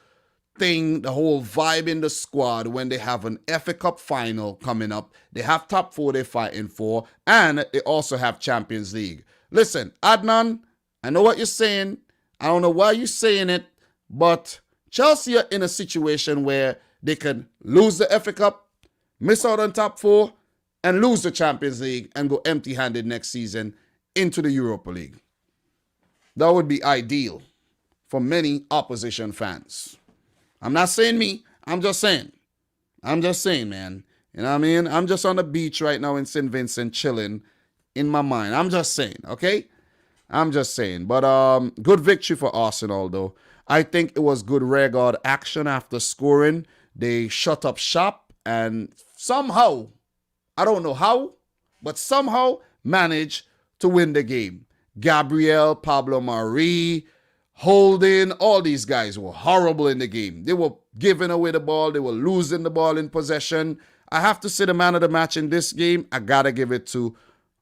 thing, the whole vibe in the squad when they have an FA Cup final coming up. They have top 4 they're fighting for, and they also have Champions League. Listen, Adnan, I know what you're saying. I don't know why you're saying it, but Chelsea are in a situation where they can lose the FA Cup, miss out on top 4, and lose the Champions League and go empty-handed next season into the Europa League. That would be ideal for many opposition fans. I'm not saying me. I'm just saying, man. You know what I mean? I'm just on the beach right now in St. Vincent chilling in my mind. I'm just saying, okay? I'm just saying. But good victory for Arsenal, though. I think it was good rearguard action after scoring. They shut up shop and somehow, I don't know how, but somehow managed to win the game. Gabriel, Pablo Mari, Holding, all these guys were horrible in the game. They were giving away the ball. They were losing the ball in possession. I have to say the man of the match in this game, I got to give it to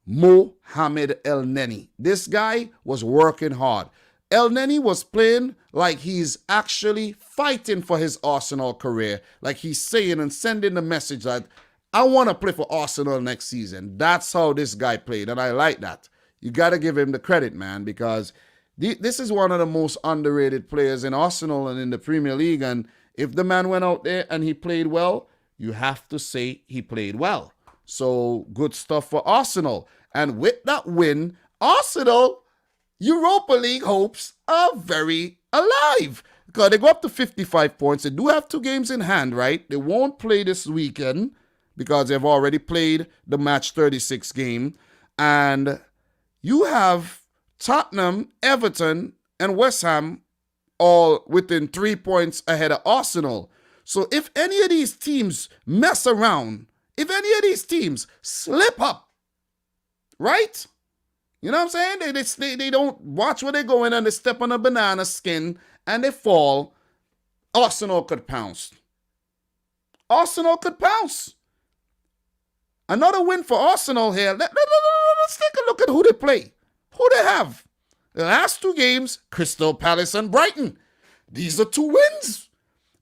Mohamed El Neni. This guy was working hard. El Neni was playing like he's actually fighting for his Arsenal career. Like he's saying and sending the message that I want to play for Arsenal next season. That's how this guy played, and I like that. You got to give him the credit, man, because this is one of the most underrated players in Arsenal and in the Premier League. And if the man went out there and he played well, you have to say he played well. So good stuff for Arsenal. And with that win, Arsenal Europa League hopes are very alive. Because they go up to 55 points. They do have 2 games in hand, right? They won't play this weekend because they've already played the match 36 game. And you have Tottenham, Everton, and West Ham all within 3 points ahead of Arsenal. So if any of these teams mess around, if any of these teams slip up, right? You know what I'm saying? They don't watch where they're going and they step on a banana skin and they fall. Arsenal could pounce. Arsenal could pounce. Another win for Arsenal here. Let's take a look at who they play. Who they have. The last 2 games, Crystal Palace and Brighton. These are 2 wins.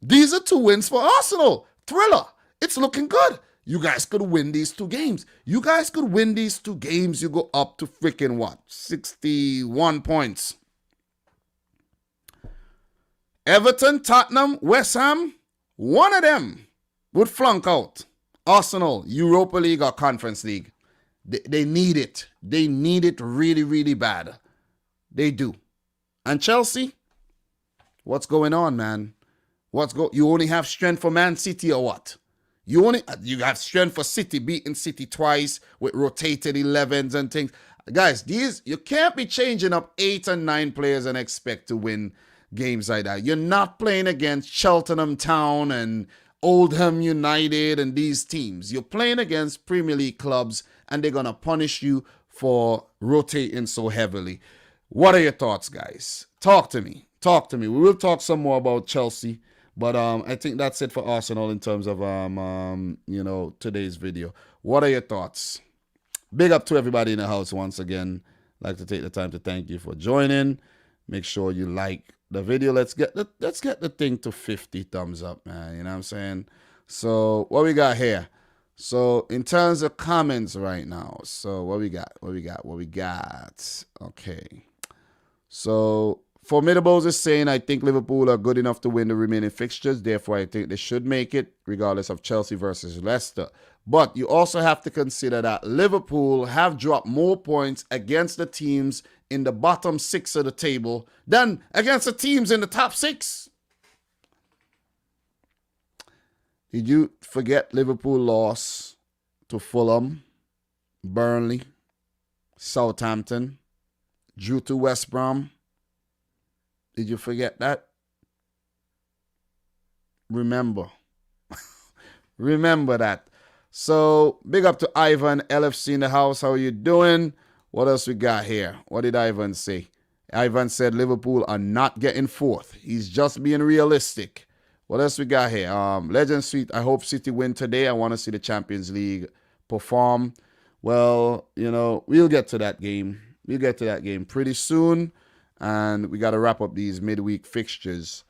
These are 2 wins for Arsenal. Thriller. It's looking good. You guys could win these 2 games. You guys could win these 2 games. You go up to freaking what? 61 points. Everton, Tottenham, West Ham, one of them would flunk out. Arsenal, Europa League or Conference League. They need it. They need it really, really bad. They do. And Chelsea, what's going on, man? You only have strength for Man City or what? You have strength for City, beating City twice with rotated 11s and things. Guys, you can't be changing up 8 and 9 players and expect to win games like that. You're not playing against Cheltenham Town and Oldham United and these teams. You're playing against Premier League clubs, and they're going to punish you for rotating so heavily. What are your thoughts, guys? Talk to me. We will talk some more about Chelsea, but I think that's it for Arsenal in terms of today's video. What are your thoughts? Big up to everybody in the house once again. I'd like to take the time to thank you for joining. Make sure you like the video. Let's get the thing to 50 thumbs up, man. You know what I'm saying? So what we got here? So in terms of comments right now, so what we got? Okay. So Formidables is saying, I think Liverpool are good enough to win the remaining fixtures. Therefore, I think they should make it, regardless of Chelsea versus Leicester. But you also have to consider that Liverpool have dropped more points against the teams in the bottom 6 of the table than against the teams in the top 6. Did you forget Liverpool lost to Fulham, Burnley, Southampton, drew to West Brom? Did you forget that? Remember. Remember that. So, big up to Ivan, LFC in the house. How are you doing? What else we got here? What did Ivan say? Ivan said Liverpool are not getting fourth. He's just being realistic. What else we got here? Legend Suite, I hope City win today. I want to see the Champions League perform. Well, we'll get to that game. We'll get to that game pretty soon. And we got to wrap up these midweek fixtures.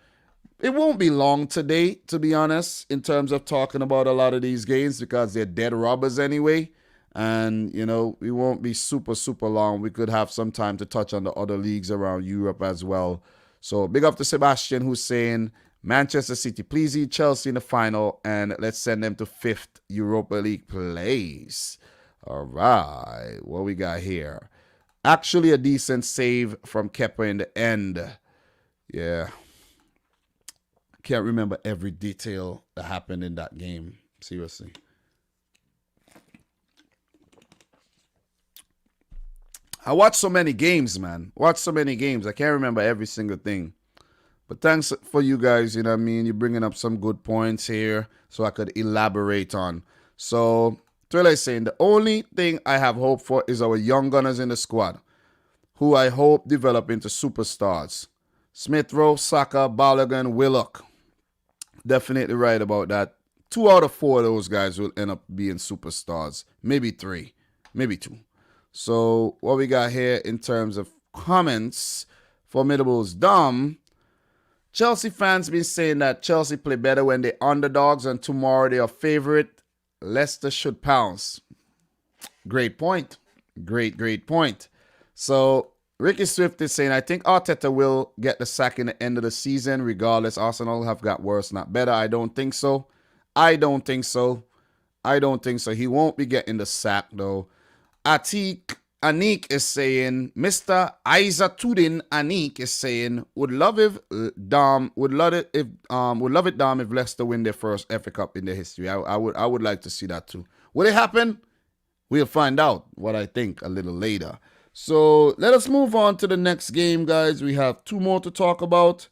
It won't be long today, to be honest, in terms of talking about a lot of these games because they're dead rubbers anyway. And, we won't be super, super long. We could have some time to touch on the other leagues around Europe as well. So big up to Sebastian, who's saying, Manchester City, please eat Chelsea in the final and let's send them to 5th Europa League place. All right, what we got here? Actually a decent save from Kepa in the end. Yeah. Can't remember every detail that happened in that game. Seriously. I watched so many games, man. I can't remember every single thing. But thanks for you guys, you know what I mean? You're bringing up some good points here so I could elaborate on. So, Thriller is saying, the only thing I have hope for is our young gunners in the squad, who I hope develop into superstars. Smith Rowe, Saka, Balogun, Willock. Definitely right about that. 2 out of 4 of those guys will end up being superstars. Maybe 3, maybe 2. So what we got here in terms of comments, Formidable's Dom. Chelsea fans been saying that Chelsea play better when they're underdogs and tomorrow they are favorite. Leicester should pounce. Great point. Great point. So Ricky Swift is saying, I think Arteta will get the sack in the end of the season. Regardless, Arsenal have got worse, not better. I don't think so. He won't be getting the sack, though. Anik is saying, Mr. Aizatudin Anik is saying, would love it, Dom, if Leicester win their first FA Cup in their history. I would like to see that too. Will it happen? We'll find out what I think a little later. So let us move on to the next game, guys. We have 2 more to talk about.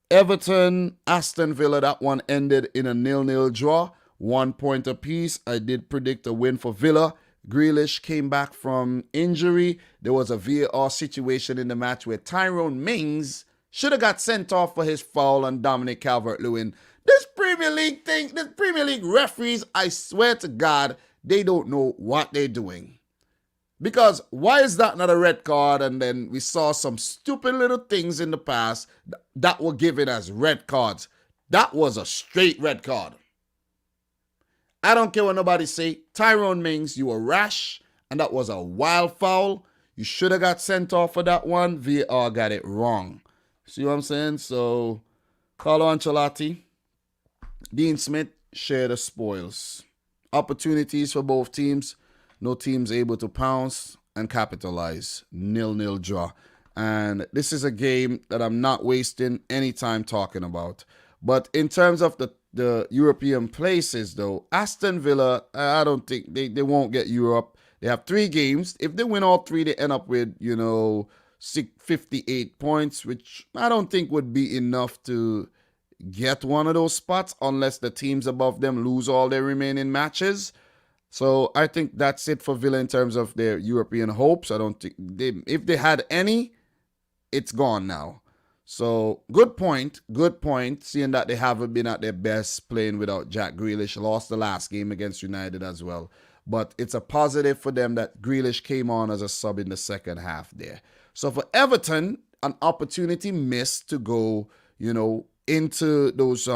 Everton, Aston Villa. That one ended in a 0-0 draw. 1 point apiece. I did predict a win for Villa. Grealish came back from injury. There was a VAR situation in the match where Tyrone Mings should have got sent off for his foul on Dominic Calvert-Lewin. This Premier League referees, I swear to God, they don't know what they're doing. Because why is that not a red card? And then we saw some stupid little things in the past that were given as red cards. That was a straight red card. I don't care what nobody say. Tyrone Mings, you were rash, and that was a wild foul. You should have got sent off for that one. VAR got it wrong. See what I'm saying? So, Carlo Ancelotti, Dean Smith, share the spoils. Opportunities for both teams. No team's able to pounce and capitalize. 0-0 draw. And this is a game that I'm not wasting any time talking about. But in terms of the the European places, though, Aston Villa, I don't think they won't get Europe. They have 3 games. If they win all 3, they end up with, 58 points, which I don't think would be enough to get one of those spots unless the teams above them lose all their remaining matches. So I think that's it for Villa in terms of their European hopes. I don't think if they had any, it's gone now. So good point, seeing that they haven't been at their best playing without Jack Grealish. Lost the last game against United as well. But it's a positive for them that Grealish came on as a sub in the second half there. So for Everton, an opportunity missed to go, into those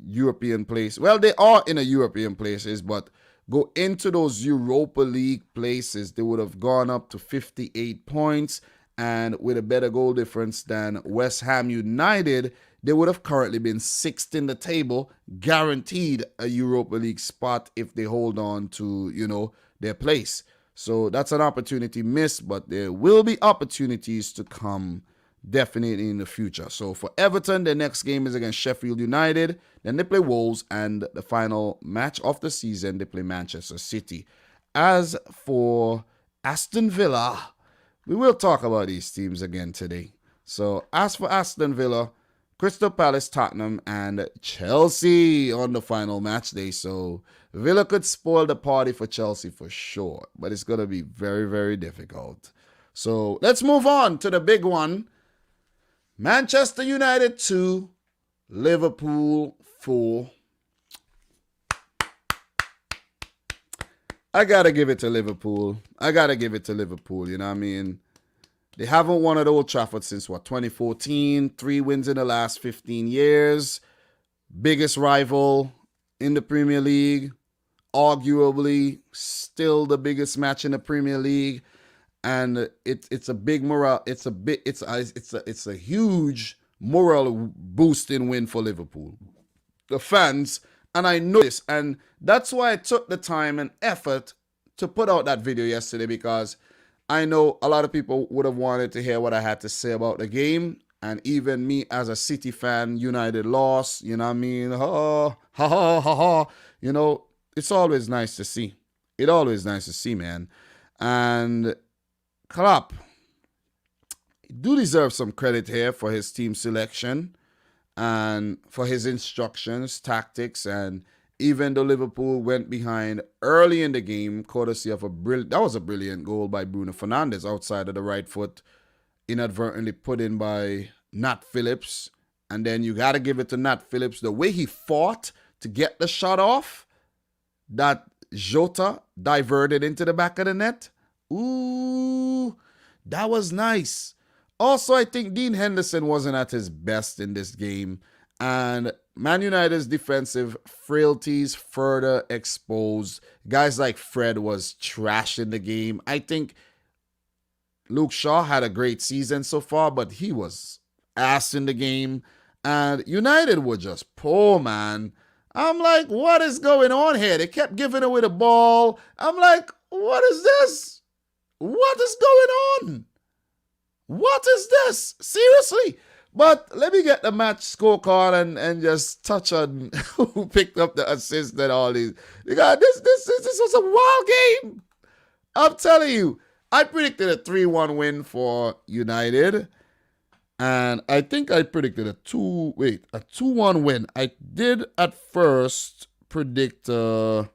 European places. Well, they are in a European places, but go into those Europa League places, they would have gone up to 58 points. And with a better goal difference than West Ham United, they would have currently been 6th in the table, guaranteed a Europa League spot if they hold on to, their place. So that's an opportunity missed, but there will be opportunities to come definitely in the future. So for Everton, their next game is against Sheffield United. Then they play Wolves, and the final match of the season, they play Manchester City. As for Aston Villa, we will talk about these teams again today. So as for Aston Villa, Crystal Palace, Tottenham, and Chelsea on the final match day. So Villa could spoil the party for Chelsea for sure, but it's going to be very, very difficult. So let's move on to the big one. Manchester United 2, Liverpool 4. I got to give it to Liverpool. You know what I mean? They haven't won at Old Trafford since, 2014. 3 wins in the last 15 years. Biggest rival in the Premier League. Arguably still the biggest match in the Premier League. And it's a big morale. It's a huge moral boosting win for Liverpool. The fans, and I know this, and that's why I took the time and effort to put out that video yesterday, because I know a lot of people would have wanted to hear what I had to say about the game. And even me as a City fan, United lost, you know what I mean? Ha, ha, ha, ha, ha. It's always nice to see. Man. And Klopp do deserve some credit here for his team selection and for his instructions, tactics, and even though Liverpool went behind early in the game, courtesy of that was a brilliant goal by Bruno Fernandes outside of the right foot, inadvertently put in by Nat Phillips. And then you got to give it to Nat Phillips, the way he fought to get the shot off that Jota diverted into the back of the net. Ooh, that was nice. Also, I think Dean Henderson wasn't at his best in this game. And Man United's defensive frailties further exposed. Guys like Fred was trash in the game. I think Luke Shaw had a great season so far, but he was ass in the game. And United were just poor, man. I'm like, what is going on here? They kept giving away the ball. I'm like, what is this? What is going on? What is this? Seriously? But let me get the match scorecard and just touch on who picked up the assist and all these. Because this was a wild game. I'm telling you. I predicted a 3-1 win for United. And I think I predicted a 2-1 win. I did at first predict 3-1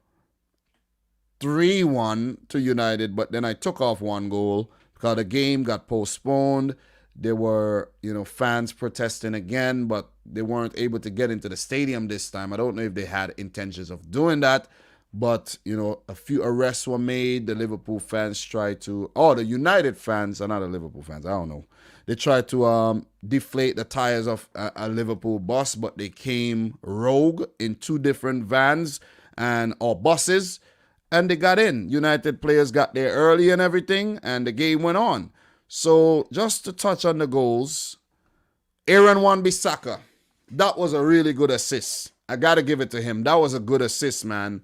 to United, but then I took off 1 goal because the game got postponed. There were, fans protesting again, but they weren't able to get into the stadium this time. I don't know if they had intentions of doing that, but, a few arrests were made. The Liverpool fans tried to, the United fans are not the Liverpool fans. I don't know. They tried to deflate the tires of a Liverpool bus, but they came rogue in 2 different vans or buses, and they got in. United players got there early and everything, and the game went on. So just to touch on the goals, Aaron Wan-Bissaka, that was a really good assist. I got to give it to him. That was a good assist, man.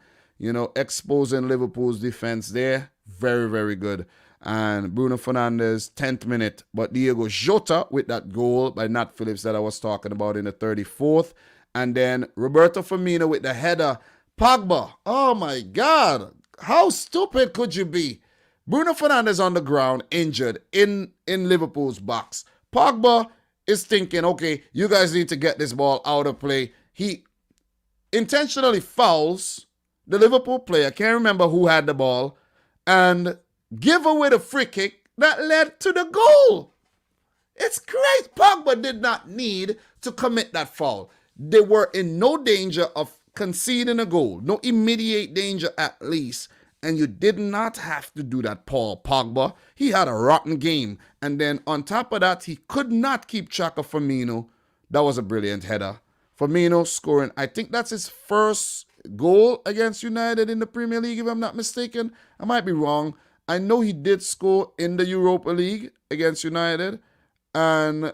Exposing Liverpool's defense there. Very, very good. And Bruno Fernandes, 10th minute. But Diego Jota with that goal by Nat Phillips that I was talking about in the 34th. And then Roberto Firmino with the header. Pogba, oh my God, how stupid could you be? Bruno Fernandes on the ground, injured in Liverpool's box. Pogba is thinking, okay, you guys need to get this ball out of play. He intentionally fouls the Liverpool player, can't remember who had the ball, and give away the free kick that led to the goal. It's great. Pogba did not need to commit that foul. They were in no danger of conceding a goal. No immediate danger at least. And you did not have to do that, Paul Pogba. He had a rotten game. And then on top of that, he could not keep track of Firmino. That was a brilliant header. Firmino scoring, I think that's his first goal against United in the Premier League, if I'm not mistaken. I might be wrong. I know he did score in the Europa League against United. And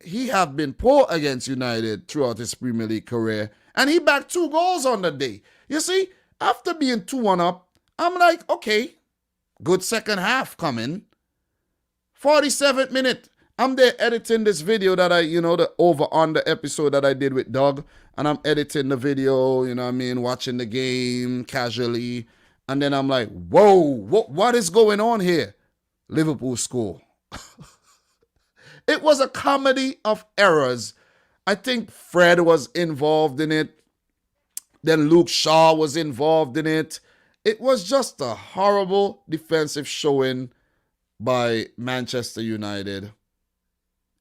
he have been poor against United throughout his Premier League career. And he backed 2 goals on the day. You see, after being 2-1 up, I'm like, okay, good second half coming. 47th minute. I'm there editing this video that the over-under episode that I did with Doug. And I'm editing the video, watching the game casually. And then I'm like, whoa, what is going on here? Liverpool score. It was a comedy of errors. I think Fred was involved in it. Then Luke Shaw was involved in it. It was just a horrible defensive showing by Manchester United.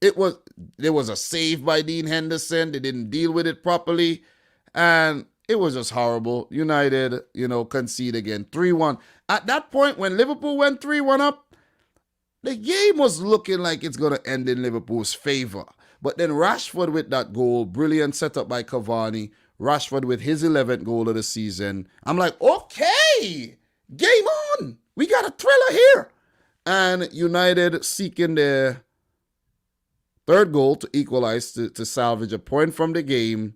There was a save by Dean Henderson. They didn't deal with it properly. And it was just horrible. United, concede again. 3-1. At that point, when Liverpool went 3-1 up, the game was looking like it's going to end in Liverpool's favor. But then Rashford with that goal, brilliant setup by Cavani. Rashford with his 11th goal of the season. I'm like, okay, game on. We got a thriller here. And United seeking their 3rd goal to equalize, to salvage a point from the game.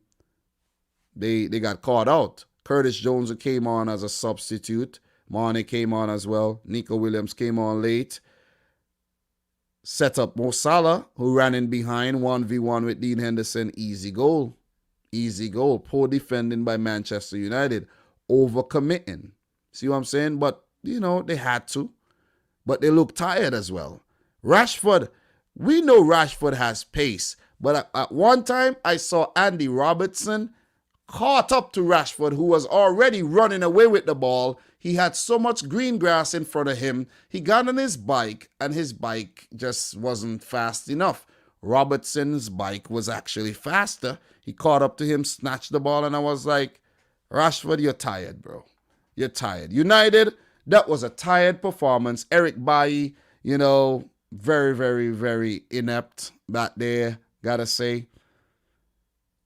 They got caught out. Curtis Jones, who came on as a substitute. Mane came on as well. Nico Williams came on late. Set up Mo Salah, who ran in behind 1v1 with Dean Henderson. Easy goal. Easy goal. Poor defending by Manchester United. Overcommitting. See what I'm saying? But, they had to. But they look tired as well. Rashford, we know Rashford has pace. But at one time, I saw Andy Robertson caught up to Rashford, who was already running away with the ball. He had so much green grass in front of him. He got on his bike, and his bike just wasn't fast enough. Robertson's bike was actually faster. He caught up to him, snatched the ball, and I was like, Rashford, you're tired, bro. You're tired. United, that was a tired performance. Eric Bailly, very, very, very inept back there, gotta say.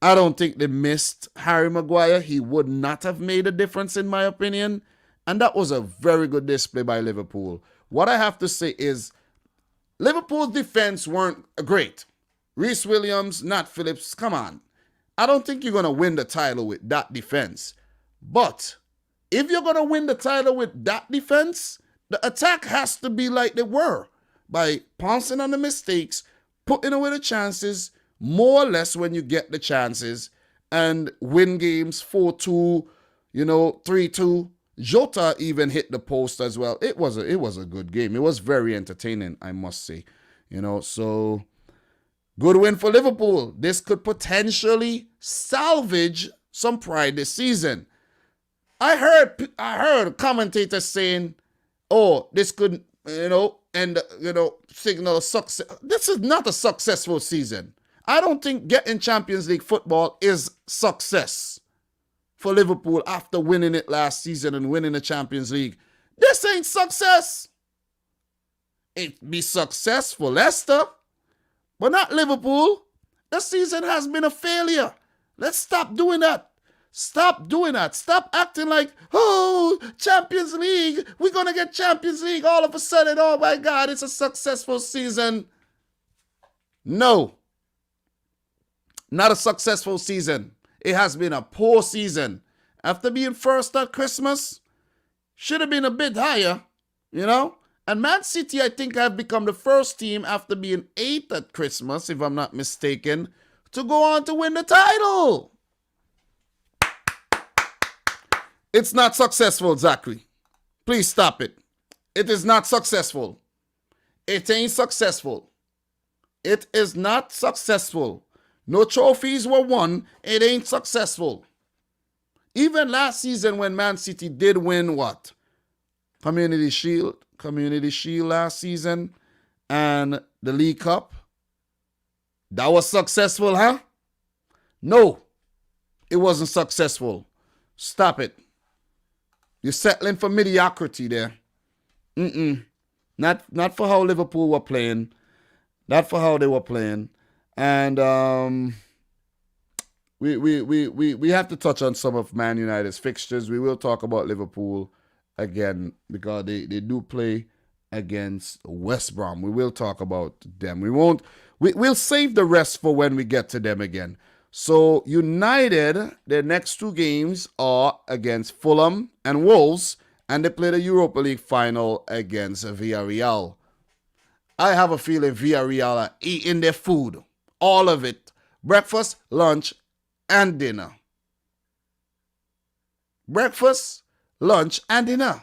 I don't think they missed Harry Maguire. He would not have made a difference, in my opinion. And that was a very good display by Liverpool. What I have to say is Liverpool's defense weren't great. Reece Williams, Nat Phillips, come on. I don't think you're going to win the title with that defense. But if you're going to win the title with that defense, the attack has to be like they were. By pouncing on the mistakes, putting away the chances, more or less when you get the chances, and win games 4-2, 3-2. Jota even hit the post as well. It was a good game. It was very entertaining, I must say. So good win for Liverpool. This could potentially salvage some pride this season. I heard commentators saying, "Oh, this could, signal success." This is not a successful season. I don't think getting Champions League football is success for Liverpool after winning it last season and winning the Champions League. This ain't success. It be success for Leicester, but not Liverpool. The season has been a failure. Let's stop doing that. Stop doing that. Stop acting like, oh, Champions League. We're going to get Champions League all of a sudden. Oh my God, it's a successful season. No. Not a successful season. It has been a poor season. After being first at Christmas, should have been a bit higher, And Man City, I think, have become the first team after being 8th at Christmas, if I'm not mistaken, to go on to win the title. It's not successful, Zachary. Please stop it. It is not successful. It ain't successful. It is not successful. No trophies were won. It ain't successful. Even last season when Man City did win what? Community Shield last season and the League Cup. That was successful, huh? No, it wasn't successful. Stop it. You're settling for mediocrity there. Not for how Liverpool were playing. Not for how they were playing. And we have to touch on some of Man United's fixtures. We will talk about Liverpool again because they do play against West Brom. We will talk about them. We'll save the rest for when we get to them again. So United, their next two games are against Fulham and Wolves, and they play the Europa League final against Villarreal. I have a feeling Villarreal are eating their food, all of it, breakfast, lunch, and dinner. Breakfast, lunch, and dinner.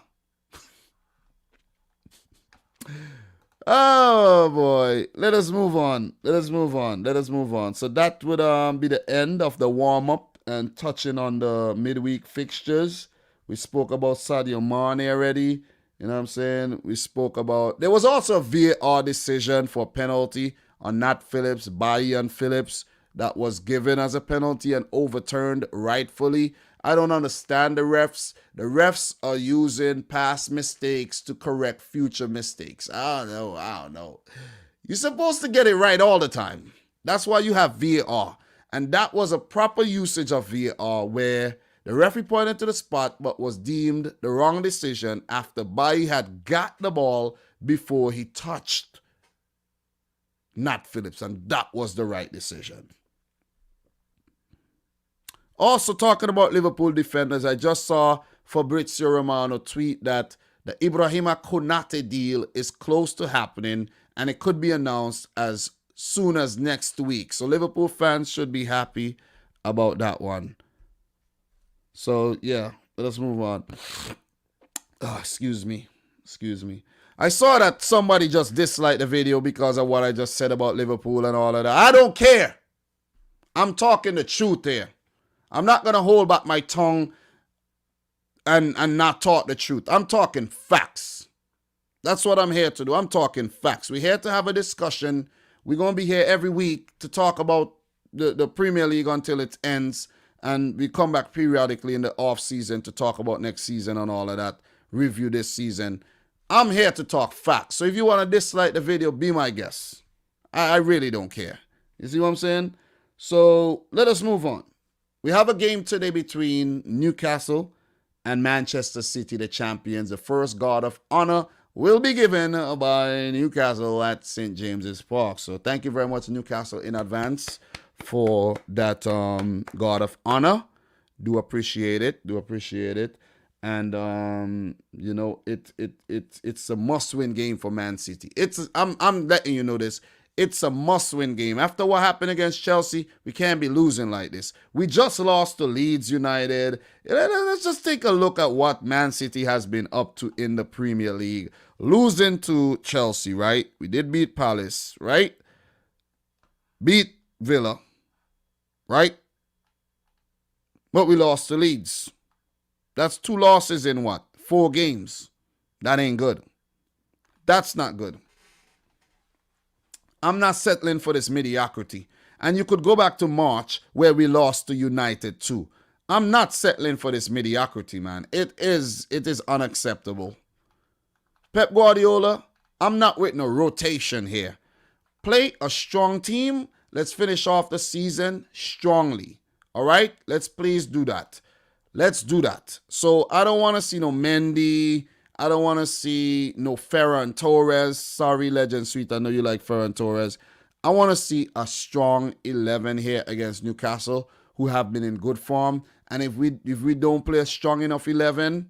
Oh boy, let us move on. So that would be the end of the warm-up and touching on the midweek fixtures. We spoke about Sadio Mane already. You know what I'm saying? We spoke about... There was also a VAR decision for penalty on Nat Phillips, Bailly and Phillips that was given as a penalty and overturned rightfully. I don't understand the refs. The refs are using past mistakes to correct future mistakes. I don't know. You're supposed to get it right all the time. That's why you have VAR. And that was a proper usage of VAR where the referee pointed to the spot but was deemed the wrong decision after Bailly had got the ball before he touched Nat Phillips. And that was the right decision. Also talking about Liverpool defenders, I just saw Fabrizio Romano tweet that the Ibrahima Konate deal is close to happening and it could be announced as soon as next week. So Liverpool fans should be happy about that one. So yeah, let us move on. Oh, excuse me. I saw that somebody just disliked the video because of what I just said about Liverpool and all of that. I don't care. I'm talking the truth here. I'm not going to hold back my tongue and not talk the truth. I'm talking facts. That's what I'm here to do. I'm talking facts. We're here to have a discussion. We're going to be here every week to talk about the Premier League until it ends. And we come back periodically in the off season to talk about next season and all of that. Review this season. I'm here to talk facts. So if you want to dislike the video, be my guest. I really don't care. You see what I'm saying? So let us move on. We have a game today between Newcastle and Manchester City, the champions. The first guard of honor will be given by Newcastle at St. James's Park. So thank you very much, Newcastle, in advance for that guard of honor. Do appreciate it. And you know, it's a must-win game for Man City. I'm letting you know this. It's a must-win game. After what happened against Chelsea, we can't be losing like this. We just lost to Leeds United. Let's just take a look at what Man City has been up to in the Premier League. Losing to Chelsea, right? We did beat Palace, right? Beat Villa, right? But we lost to Leeds. That's 2 losses in what? 4 games. That ain't good. That's not good. I'm not settling for this mediocrity. And you could go back to March where we lost to United too. I'm not settling for this mediocrity, man. It is unacceptable. Pep Guardiola, I'm not with no rotation here. Play a strong team. Let's finish off the season strongly. All right? Let's please do that. Let's do that. So I don't want to see no Mendy. I don't want to see no Ferran Torres. Sorry, Legend Sweet. I know you like Ferran Torres. I want to see a strong 11 here against Newcastle, who have been in good form. And if we don't play a strong enough 11,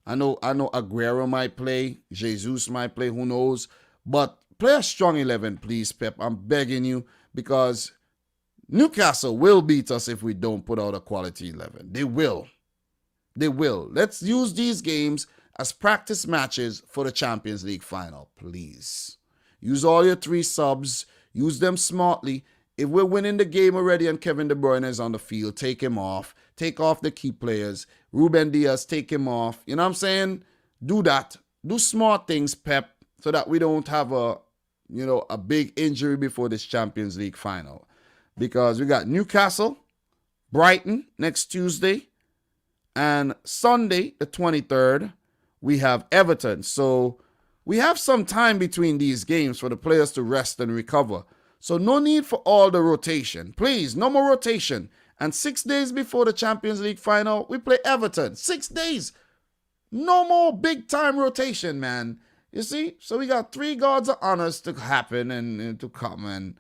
I know Aguero might play, Jesus might play, who knows. But play a strong 11, please, Pep. I'm begging you, because Newcastle will beat us if we don't put out a quality 11. They will. They will. Let's use these games as practice matches for the Champions League final, please. Use all your 3 subs. Use them smartly. If we're winning the game already and Kevin De Bruyne is on the field, take him off. Take off the key players. Ruben Diaz, take him off. You know what I'm saying? Do that. Do smart things, Pep, so that we don't have a big injury before this Champions League final. Because we got Newcastle, Brighton next Tuesday, and Sunday, the 23rd, we have Everton. So we have some time between these games for the players to rest and recover. So no need for all the rotation. Please, no more rotation. And 6 days before the Champions League final, we play Everton. 6 days. No more big-time rotation, man. You see? So we got 3 guards of honors to happen and to come. And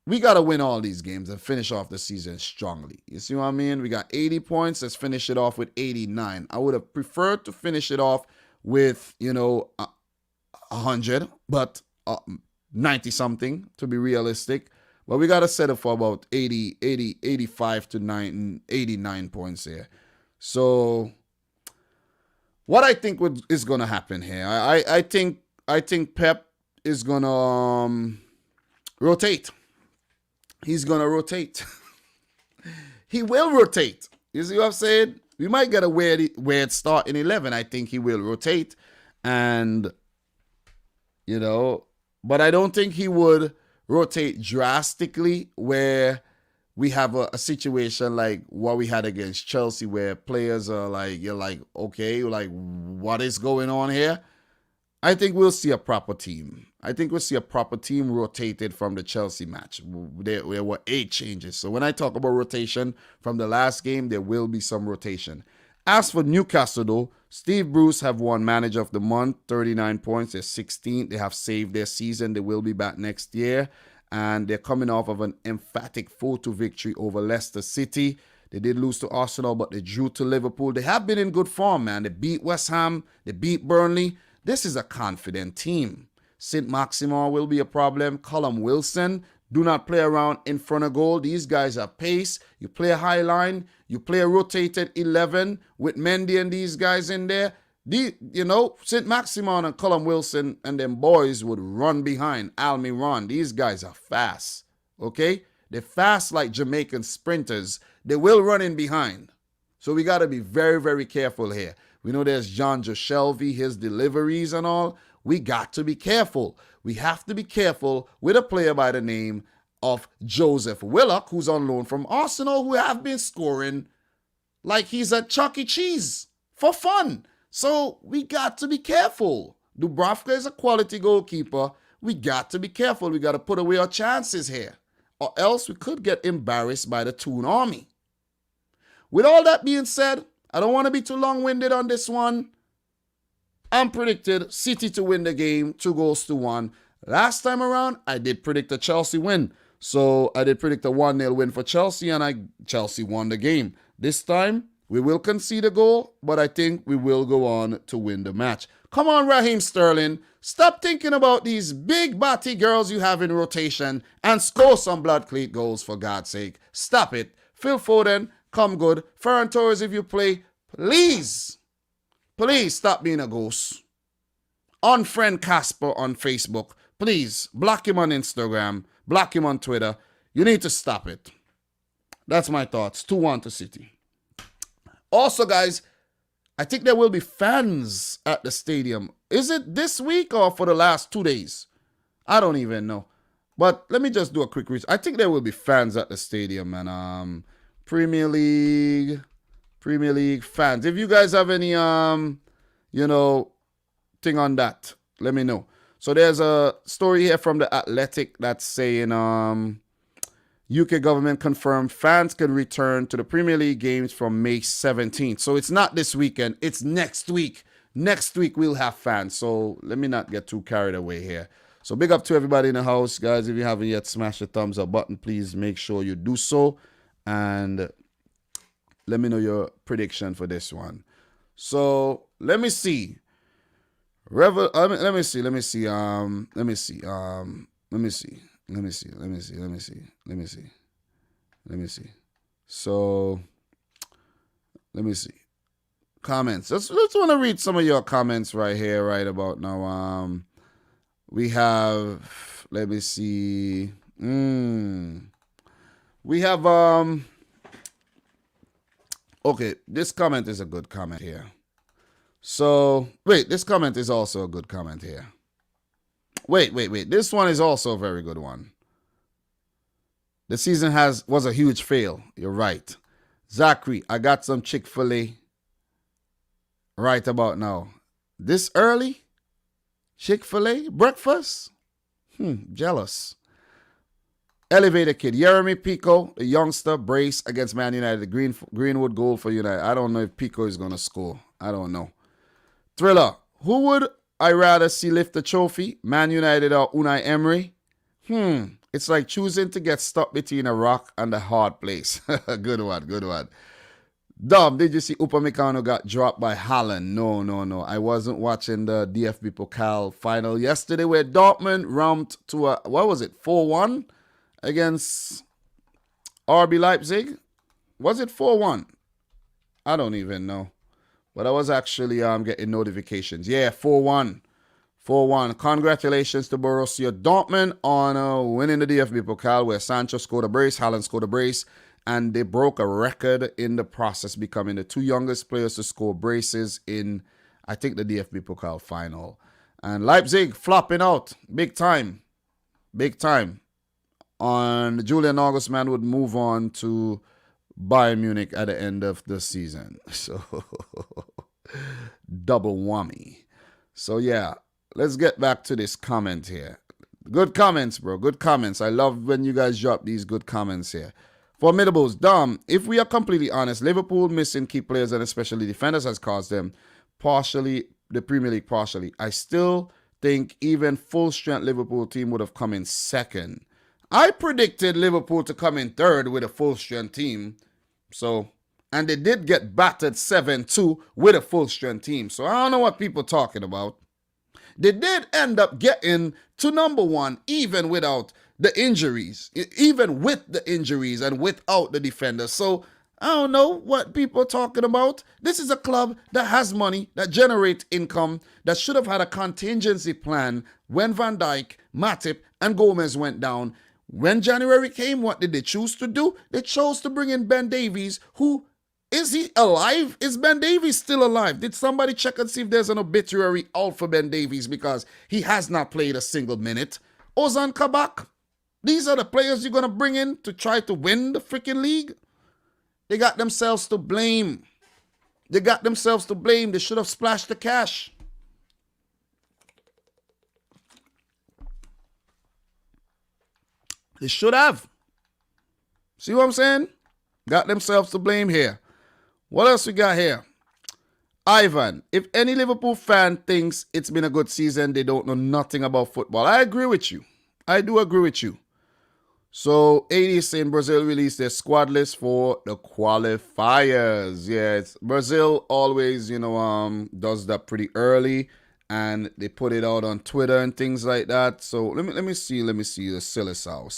we got to win all these games and finish off the season strongly. You see what I mean? We got 80 points. Let's finish it off with 89. I would have preferred to finish it off with, 100, but 90-something to be realistic. But we got to settle for about 85 to 89 points here. So what I think is going to happen here, I think Pep is going to rotate. He's going to rotate. He will rotate. You see what I'm saying? We might get a weird start in 11. I think he will rotate. And, but I don't think he would rotate drastically where we have a situation like what we had against Chelsea where players are like, you're like, okay, like what is going on here? I think we'll see a proper team. I think we'll see a proper team rotated from the Chelsea match. There were 8 changes. So when I talk about rotation from the last game, there will be some rotation. As for Newcastle, though, Steve Bruce have won Manager of the Month, 39 points. They're 16th. They have saved their season. They will be back next year. And they're coming off of an emphatic 4-2 victory over Leicester City. They did lose to Arsenal, but they drew to Liverpool. They have been in good form, man. They beat West Ham. They beat Burnley. This is a confident team. St. Maximin will be a problem. Callum Wilson, do not play around in front of goal. These guys have pace. You play a high line. You play a rotated 11 with Mendy and these guys in there. St. Maximin and Callum Wilson and them boys would run behind Almiron. These guys are fast, okay? They're fast like Jamaican sprinters. They will run in behind. So we got to be very, very careful here. We know there's John Joshelvi, his deliveries and all. We got to be careful. We have to be careful with a player by the name of Joseph Willock, who's on loan from Arsenal, who have been scoring like he's at Chuck E. Cheese for fun. So we got to be careful. Dubravka is a quality goalkeeper. We got to be careful. We got to put away our chances here, or else we could get embarrassed by the Toon Army. With all that being said, I don't want to be too long-winded on this one. I'm predicted City to win the game, 2-1. Last time around, I did predict a Chelsea win. So I did predict a 1-0 win for Chelsea, and Chelsea won the game. This time, we will concede a goal, but I think we will go on to win the match. Come on, Raheem Sterling. Stop thinking about these big batty girls you have in rotation and score some blood cleat goals, for God's sake. Stop it. Phil Foden, come good. Ferran Torres, if you play, please stop being a ghost. Unfriend Casper on Facebook. Please, block him on Instagram. Block him on Twitter. You need to stop it. That's my thoughts. 2-1 to City. Also, guys, I think there will be fans at the stadium. Is it this week or for the last 2 days? I don't even know. But let me just do a quick research. I think there will be fans at the stadium, and Premier League fans. If you guys have any thing on that, let me know. So there's a story here from The Athletic that's saying UK government confirmed fans can return to the Premier League games from May 17th. So it's not this weekend, it's next week. Next week we'll have fans. So let me not get too carried away here. So big up to everybody in the house, guys. If you haven't yet smashed the thumbs up button, please make sure you do so. And let me know your prediction for this one. So let me see. Let me see. Let me see. Let me see. Let me see. Let me see. Let me see. So, let me see. Comments. Let's want to read some of your comments right here, right about now. We have. Let me see. We have. Okay, this comment is a good comment here. So, wait, this comment is also a good comment here. Wait. This one is also a very good one. The season was a huge fail. You're right. Zachary, I got some Chick-fil-A right about now. This early? Chick-fil-A? Breakfast? Jealous. Elevator Kid. Jeremy Pico, the youngster, brace against Man United. The Greenwood goal for United. I don't know if Pico is going to score. I don't know. Thriller. Who would I rather see lift the trophy? Man United or Unai Emery? It's like choosing to get stuck between a rock and a hard place. Good one. Dom, did you see Upamecano got dropped by Haaland? No. I wasn't watching the DFB Pokal final yesterday where Dortmund ramped to a, 4-1 against RB Leipzig? Was it 4-1? I don't even know. But I was actually getting notifications. Yeah, 4-1. 4-1. Congratulations to Borussia Dortmund on winning the DFB Pokal where Sancho scored a brace, Haaland scored a brace, and they broke a record in the process, becoming the two youngest players to score braces in, I think, the DFB Pokal final. And Leipzig flopping out big time. On Julian Nagelsmann would move on to Bayern Munich at the end of the season. So, double whammy. So, yeah. Let's get back to this comment here. Good comments, bro. Good comments. I love when you guys drop these good comments here. Formidables, Dom, if we are completely honest, Liverpool missing key players and especially defenders has caused them the Premier League partially. I still think even full-strength Liverpool team would have come in second. I predicted Liverpool to come in third with a full-strength team. So, and they did get battered 7-2 with a full-strength team. So I don't know what people are talking about. They did end up getting to number one even without the injuries, even with the injuries and without the defenders. So I don't know what people are talking about. This is a club that has money, that generates income, that should have had a contingency plan when Van Dijk, Matip, and Gomez went down. When January came, what did they choose to do? They chose to bring in Ben Davies, who... Is he alive? Is Ben Davies still alive? Did somebody check and see if there's an obituary out for Ben Davies because he has not played a single minute? Ozan Kabak? These are the players you're going to bring in to try to win the freaking league? They got themselves to blame. They should have splashed the cash. They should have. See what I'm saying? Got themselves to blame here. What else we got here? Ivan, if any Liverpool fan thinks it's been a good season, they don't know nothing about football. I agree with you. I do agree with you. So, 80 is saying Brazil released their squad list for the qualifiers. Yeah, Brazil always, does that pretty early. And they put it out on Twitter and things like that. So, let me see the Seleção.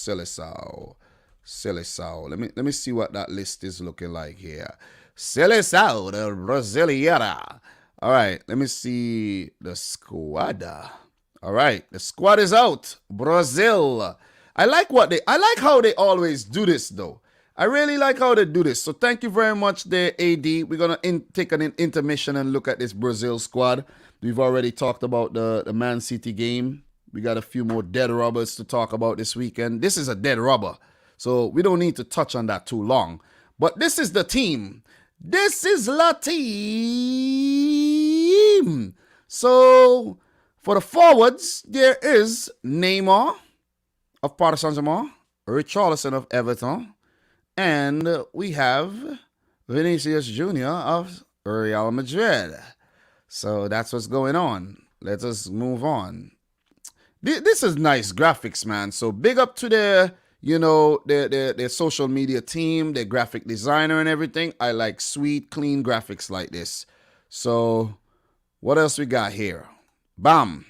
Let me see what that list is looking like here. Seleção de Brasileira. All right, let me see the squad. All right, the squad is out. Brazil. I like how they always do this though. I really like how they do this. So thank you very much there, AD. We're going to take an intermission and look at this Brazil squad. We've already talked about the Man City game. We got a few more dead rubbers to talk about this weekend. This is a dead rubber, so we don't need to touch on that too long. But this is the team. This is La Team. So, for the forwards, there is Neymar of Paris Saint-Germain, Richarlison of Everton, and we have Vinicius Jr. of Real Madrid. So, that's what's going on. Let us move on. This is nice graphics, man. So, big up to their social media team, their graphic designer and everything. I like sweet, clean graphics like this. So, what else we got here? Bam.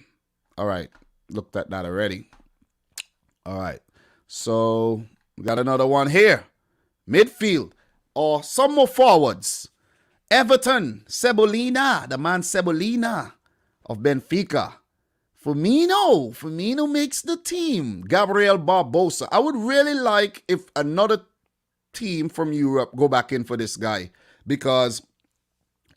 All right. Looked at that already. All right. So we got another one here. Midfield or some more forwards. Everton, Cebolina, the man Cebolina of Benfica. Firmino makes the team. Gabriel Barbosa. I would really like if another team from Europe go back in for this guy, because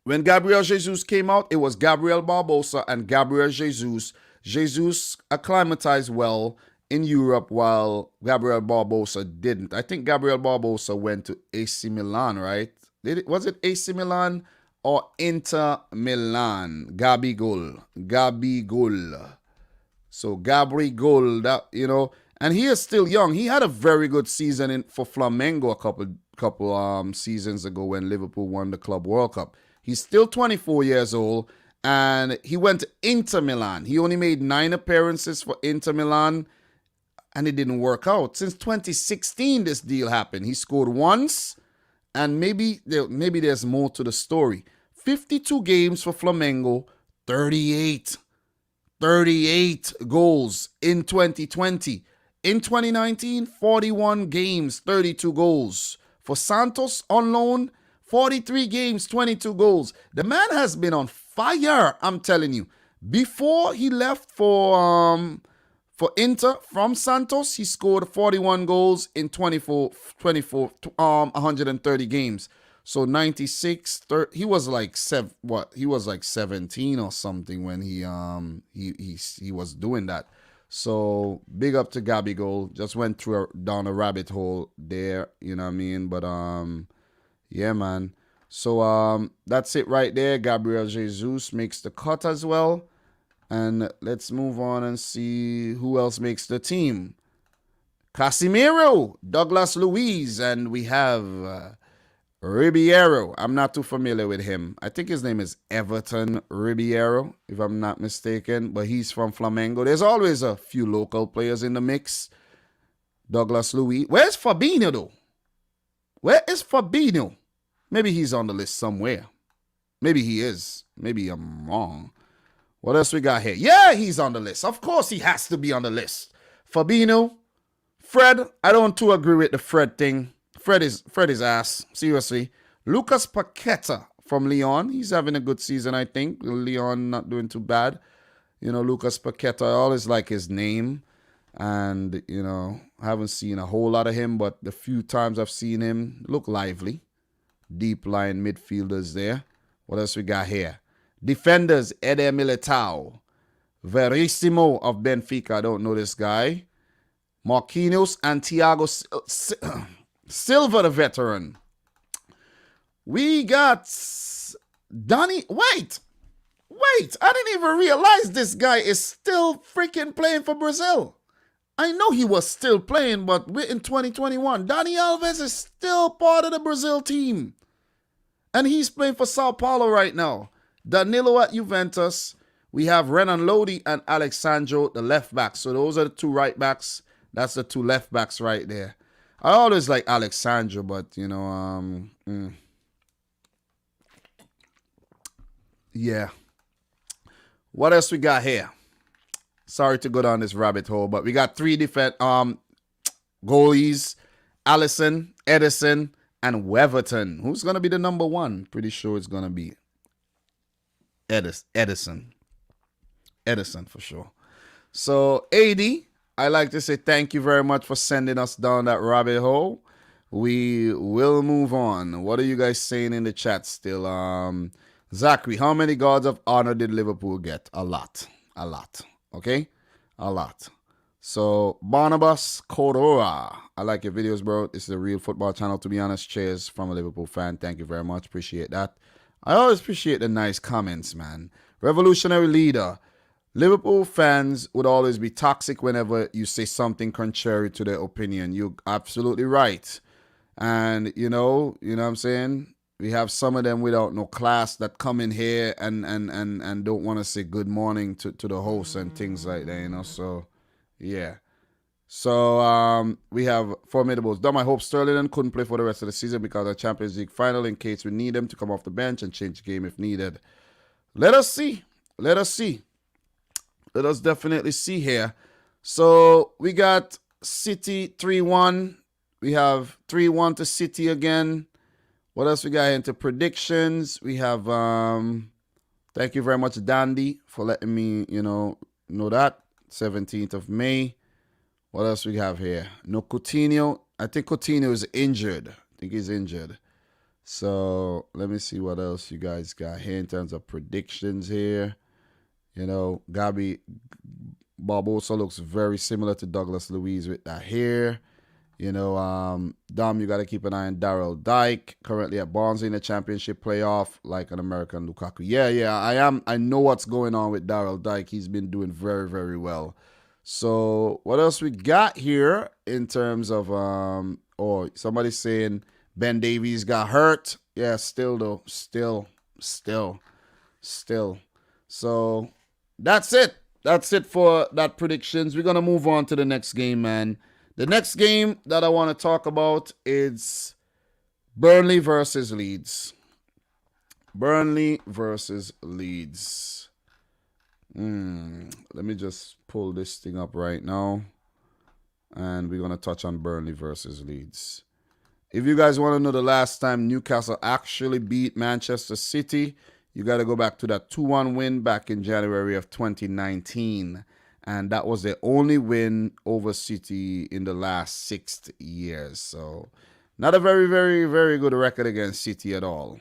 when Gabriel Jesus came out, it was Gabriel Barbosa and Gabriel Jesus. Jesus acclimatized well in Europe while Gabriel Barbosa didn't. I think Gabriel Barbosa went to AC Milan, right? Was it AC Milan or Inter Milan? Gabigol. So Gabigol, that, you know, and he is still young. He had a very good season for Flamengo a couple seasons ago when Liverpool won the Club World Cup. He's still 24 years old, and he went to Inter Milan. He only made 9 appearances for Inter Milan, and it didn't work out. Since 2016, this deal happened. He scored once, and maybe there's more to the story. 52 games for Flamengo, 38 goals in 2020. In 2019, 41 games, 32 goals. For Santos on loan, 43 games, 22 goals. The man has been on fire, I'm telling you. Before he left for Inter from Santos, he scored 41 goals in 130 games. So 96, 30, he was like he was like 17 or something when he was doing that. So big up to Gabigol. Just went down a rabbit hole there, you know what I mean? But yeah, man. So that's it right there. Gabriel Jesus makes the cut as well. And let's move on and see who else makes the team. Casemiro, Douglas Luiz, and we have Ribeiro. I'm not too familiar with him. I think his name is Everton Ribeiro, if I'm not mistaken. But he's from Flamengo. There's always a few local players in the mix. Douglas Luiz. Where's Fabinho, though? Where is Fabinho? Maybe he's on the list somewhere. Maybe he is. Maybe I'm wrong. What else we got here? Yeah, he's on the list. Of course he has to be on the list. Fabinho. Fred. I don't too agree with the Fred thing. Fred is ass. Seriously. Lucas Paqueta from Lyon. He's having a good season, I think. Lyon not doing too bad. You know, Lucas Paqueta, I always like his name. And, you know, I haven't seen a whole lot of him, but the few times I've seen him, look lively. Deep line midfielders there. What else we got here? Defenders, Eder Militao. Verissimo of Benfica. I don't know this guy. Marquinhos and Thiago Silva, the veteran. We got Donny. Wait. I didn't even realize this guy is still freaking playing for Brazil. I know he was still playing, but we're in 2021. Dani Alves is still part of the Brazil team. And he's playing for Sao Paulo right now. Danilo at Juventus. We have Renan Lodi and Alexandro, the left backs. So those are the 2 right backs. That's the 2 left backs right there. I always like Alexandro, but, you know, yeah. What else we got here? Sorry to go down this rabbit hole, but we got 3 different goalies. Alisson, Edison, and Weverton. Who's going to be the number 1? Pretty sure it's going to be Edison. Edison for sure. So, AD, I like to say thank you very much for sending us down that rabbit hole. We will move on. What are you guys saying in the chat still? Zachary, how many guards of honor did Liverpool get? A lot. Okay? A lot. So, Barnabas Cordora. I like your videos, bro. This is a real football channel, to be honest. Cheers from a Liverpool fan. Thank you very much. Appreciate that. I always appreciate the nice comments, man. Revolutionary leader. Liverpool fans would always be toxic whenever you say something contrary to their opinion. You're absolutely right. And, you know what I'm saying? We have some of them without no class that come in here and don't want to say good morning to the host and things like that, you know? So, yeah. So, we have formidables. Dom, I hope Sterling couldn't play for the rest of the season because of the Champions League final in case we need him to come off the bench and change the game if needed. Let us see. Let us definitely see here. So, we got City 3-1. We have 3-1 to City again. What else we got into predictions? We have thank you very much, Dandy, for letting me, know that. 17th of May. What else we have here? No Coutinho. I think Coutinho is injured. I think he's injured. So let me see what else you guys got here in terms of predictions here. Gabi Barbosa looks very similar to Douglas Luiz with that hair. Dom, you got to keep an eye on Daryl Dike, currently at Barnsley in the championship playoff, like an American Lukaku. Yeah, I am. I know what's going on with Daryl Dike. He's been doing very, very well. So what else we got here in terms of, somebody's saying Ben Davies got hurt. Yeah, still though. Still. So that's it. That's it for that predictions. We're going to move on to the next game, man. The next game that I want to talk about is Burnley versus Leeds. Burnley versus Leeds. Let me just pull this thing up right now. And we're going to touch on Burnley versus Leeds. If you guys want to know the last time Newcastle actually beat Manchester City, you got to go back to that 2-1 win back in January of 2019. And that was the only win over City in the last 6 years. So not a very, very, very good record against City at all.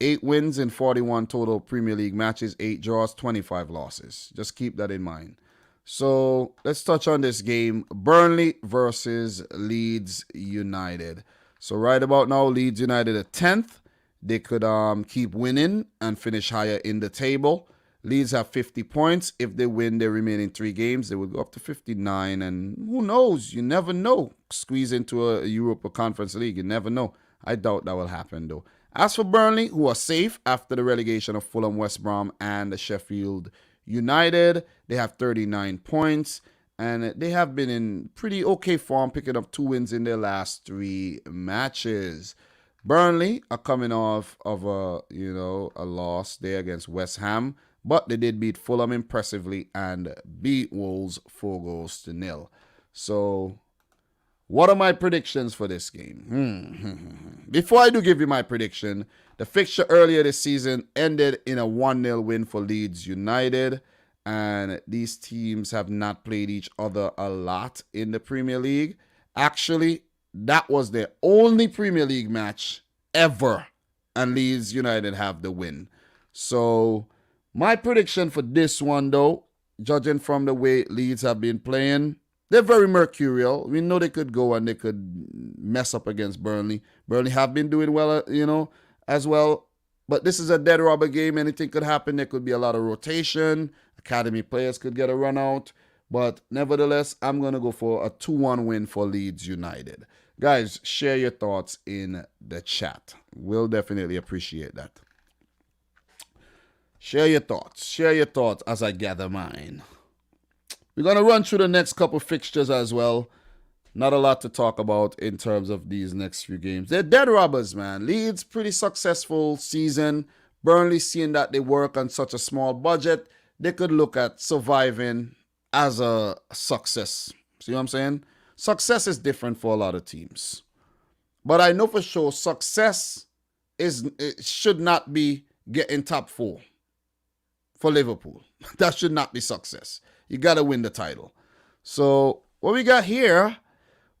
8 wins in 41 total Premier League matches, 8 draws, 25 losses. Just keep that in mind. So let's touch on this game. Burnley versus Leeds United. So right about now, Leeds United at 10th. They could keep winning and finish higher in the table. Leeds have 50 points. If they win their remaining 3 games, they will go up to 59. And who knows? You never know. Squeeze into a Europa Conference League. You never know. I doubt that will happen, though. As for Burnley, who are safe after the relegation of Fulham, West Brom, and the Sheffield United, they have 39 points. And they have been in pretty okay form, picking up 2 wins in their last 3 matches. Burnley are coming off of a loss there against West Ham. But they did beat Fulham impressively and beat Wolves 4-0. So, what are my predictions for this game? Before I do give you my prediction, the fixture earlier this season ended in a 1-0 win for Leeds United. And these teams have not played each other a lot in the Premier League. Actually, that was their only Premier League match ever. And Leeds United have the win. So my prediction for this one, though, judging from the way Leeds have been playing, they're very mercurial. We know they could go and they could mess up against Burnley. Burnley have been doing well, as well. But this is a dead rubber game. Anything could happen. There could be a lot of rotation. Academy players could get a run out. But nevertheless, I'm going to go for a 2-1 win for Leeds United. Guys, share your thoughts in the chat. We'll definitely appreciate that. Share your thoughts as I gather mine. We're going to run through the next couple fixtures as well. Not a lot to talk about in terms of these next few games. They're dead robbers, man. Leeds, pretty successful season. Burnley, seeing that they work on such a small budget, they could look at surviving as a success. See what I'm saying? Success is different for a lot of teams. But I know for sure success it should not be getting top 4 for Liverpool. That should not be success. You got to win the title. So what we got here,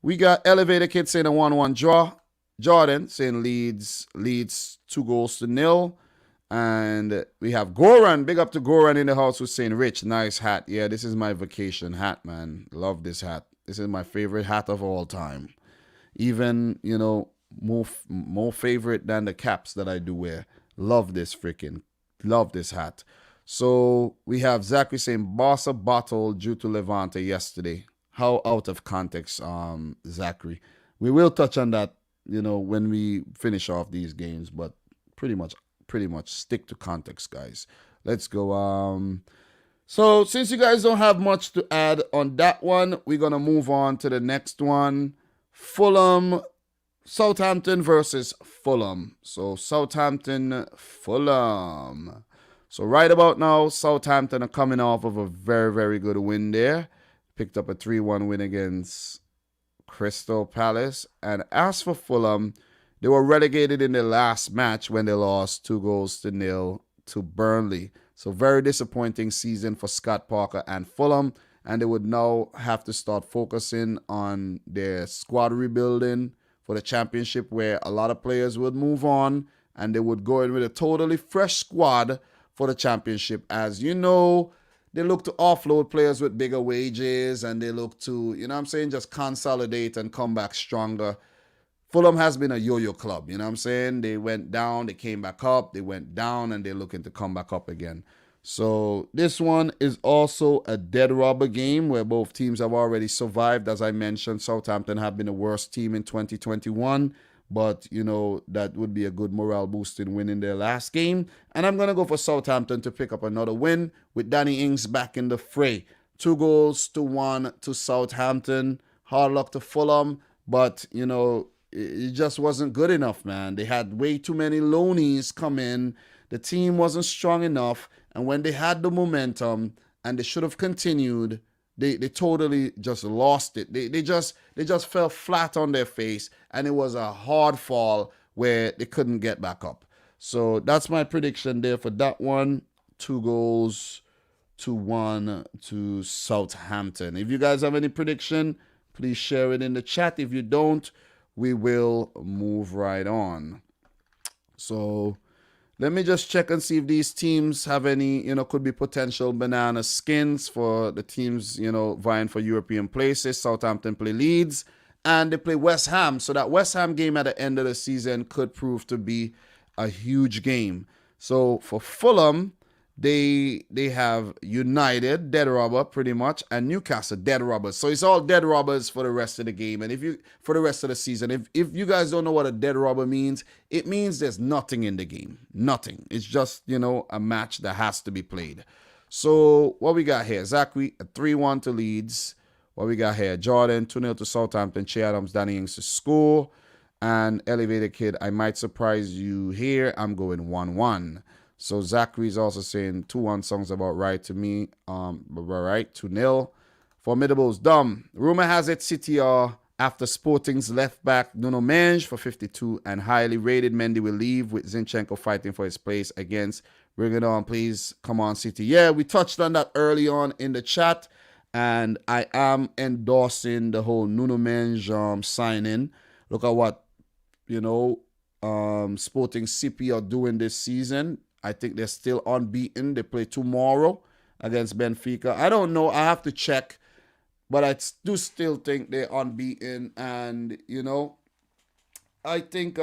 we got Elevator Kid saying a 1-1 draw. Jordan saying Leeds 2-0. And we have Goran, big up to Goran in the house, who's saying, Rich, nice hat. Yeah, this is my vacation hat, man. Love this hat. This is my favorite hat of all time. Even, more favorite than the caps that I do wear. Love this hat. So we have Zachary saying Barca bottled due to Levante yesterday. How out of context, Zachary. We will touch on that, when we finish off these games, but pretty much stick to context, guys. Let's go. So since you guys don't have much to add on that one, we're gonna move on to the next one. Southampton versus Fulham. So Fulham. So right about now, Southampton are coming off of a very, very good win there. Picked up a 3-1 win against Crystal Palace. And as for Fulham, they were relegated in their last match when they lost 2-0 to Burnley. So very disappointing season for Scott Parker and Fulham. And they would now have to start focusing on their squad rebuilding for the championship, where a lot of players would move on and they would go in with a totally fresh squad for the championship. As you know, they look to offload players with bigger wages, and they look to, just consolidate and come back stronger. Fulham has been a yo-yo club, They went down, they came back up, they went down, and they're looking to come back up again. So this one is also a dead rubber game where both teams have already survived. As I mentioned, Southampton have been the worst team in 2021. But, that would be a good morale boosting win in their last game. And I'm going to go for Southampton to pick up another win with Danny Ings back in the fray. 2-1 to Southampton. Hard luck to Fulham. But, it just wasn't good enough, man. They had way too many loanies come in. The team wasn't strong enough. And when they had the momentum and they should have continued, they totally just lost it. They just fell flat on their face, and it was a hard fall where they couldn't get back up. So that's my prediction there for that one. 2-1 to Southampton. If you guys have any prediction, please share it in the chat. If you don't, we will move right on. So let me just check and see if these teams have any, could be potential banana skins for the teams, vying for European places. Southampton play Leeds and they play West Ham. So that West Ham game at the end of the season could prove to be a huge game. So for Fulham, they have United, dead rubber pretty much, and Newcastle, dead rubbers. So it's all dead rubbers for the rest of the game. And for the rest of the season, if you guys don't know what a dead rubber means, it means there's nothing in the game. Nothing. It's just, a match that has to be played. So what we got here? Zachary, 3-1 to Leeds. What we got here? Jordan, 2-0 to Southampton. Che Adams, Danny Ings to score. And Elevated Kid, I might surprise you here. I'm going 1-1. So Zachary's also saying 2-1 sounds about right to me. Right, 2-0. Formidable's dumb. Rumor has it City are after Sporting's left back Nuno Mendes for 52, and highly rated Mendy will leave with Zinchenko fighting for his place against. Bring it on, please. Come on, City. Yeah, we touched on that early on in the chat, and I am endorsing the whole Nuno Mendes signing. Look at what Sporting CP are doing this season. I think they're still unbeaten. They play tomorrow against Benfica. I don't know. I have to check. But I do still think they're unbeaten. And, I think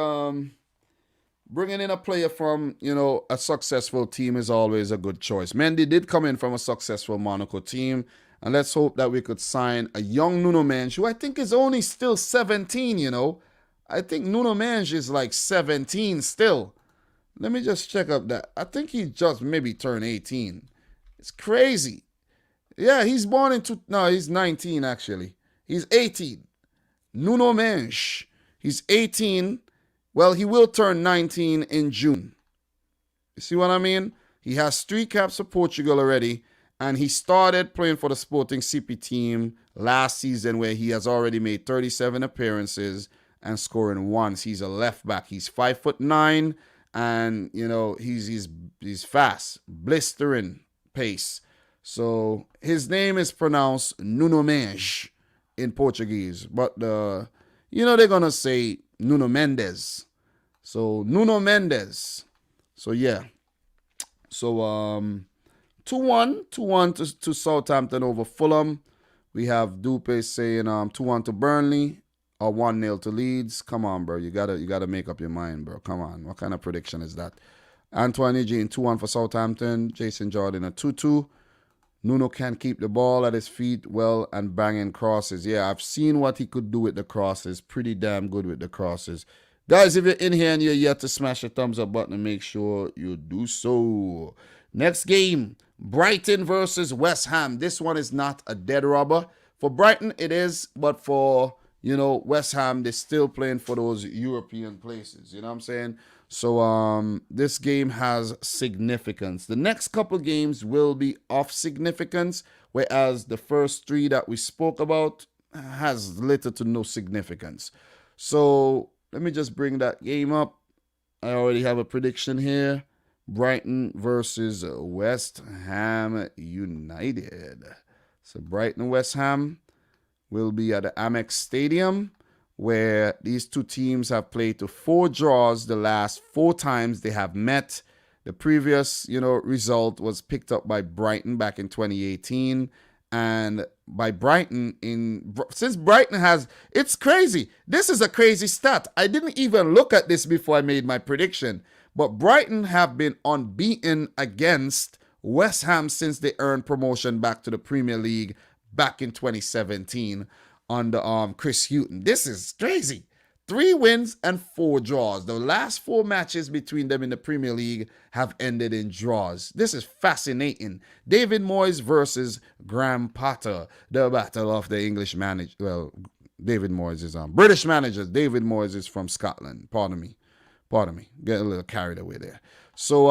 bringing in a player from, a successful team is always a good choice. Mendy did come in from a successful Monaco team. And let's hope that we could sign a young Nuno Mendes, who I think is only still 17, I think Nuno Mendes is like 17 still. Let me just check up that. I think he just maybe turned 18. It's crazy. Yeah, he's born he's 19 actually. He's 18. Nuno Mendes. He's 18. Well, he will turn 19 in June. You see what I mean? He has 3 caps for Portugal already, and he started playing for the Sporting CP team last season, where he has already made 37 appearances and scoring once. He's a left back. He's 5'9". And, he's fast, blistering pace. So his name is pronounced Nuno Mendes in Portuguese. But, they're going to say Nuno Mendes. So Nuno Mendes. So, yeah. So, 2-1 to Southampton over Fulham. We have Dupe saying 2-1 to Burnley. Or 1-0 to Leeds. Come on, bro. You gotta make up your mind, bro. Come on. What kind of prediction is that? Antoine Jean, 2-1 for Southampton. Jason Jordan, a 2-2. Nuno can't keep the ball at his feet well and banging crosses. Yeah, I've seen what he could do with the crosses. Pretty damn good with the crosses. Guys, if you're in here and you're yet to smash the thumbs up button, make sure you do so. Next game, Brighton versus West Ham. This one is not a dead rubber. For Brighton, it is, but for West Ham, they're still playing for those European places. You know what I'm saying? So this game has significance. The next couple games will be of significance, whereas the first 3 that we spoke about has little to no significance. So let me just bring that game up. I already have a prediction here. Brighton versus West Ham United. So Brighton West Ham will be at the Amex Stadium, where these two teams have played to 4 draws the last 4 times they have met. The previous, result was picked up by Brighton back in 2018. And by Brighton, since Brighton has, it's crazy. This is a crazy stat. I didn't even look at this before I made my prediction. But Brighton have been unbeaten against West Ham since they earned promotion back to the Premier League back in 2017 under Chris Hughton. This is crazy. 3 wins and 4 draws. The last 4 matches between them in the Premier League have ended in draws. This is fascinating. David Moyes versus Graham Potter. The battle of the English manager. Well, David Moyes is British managers. David Moyes is from Scotland. Pardon me. Get a little carried away there. So,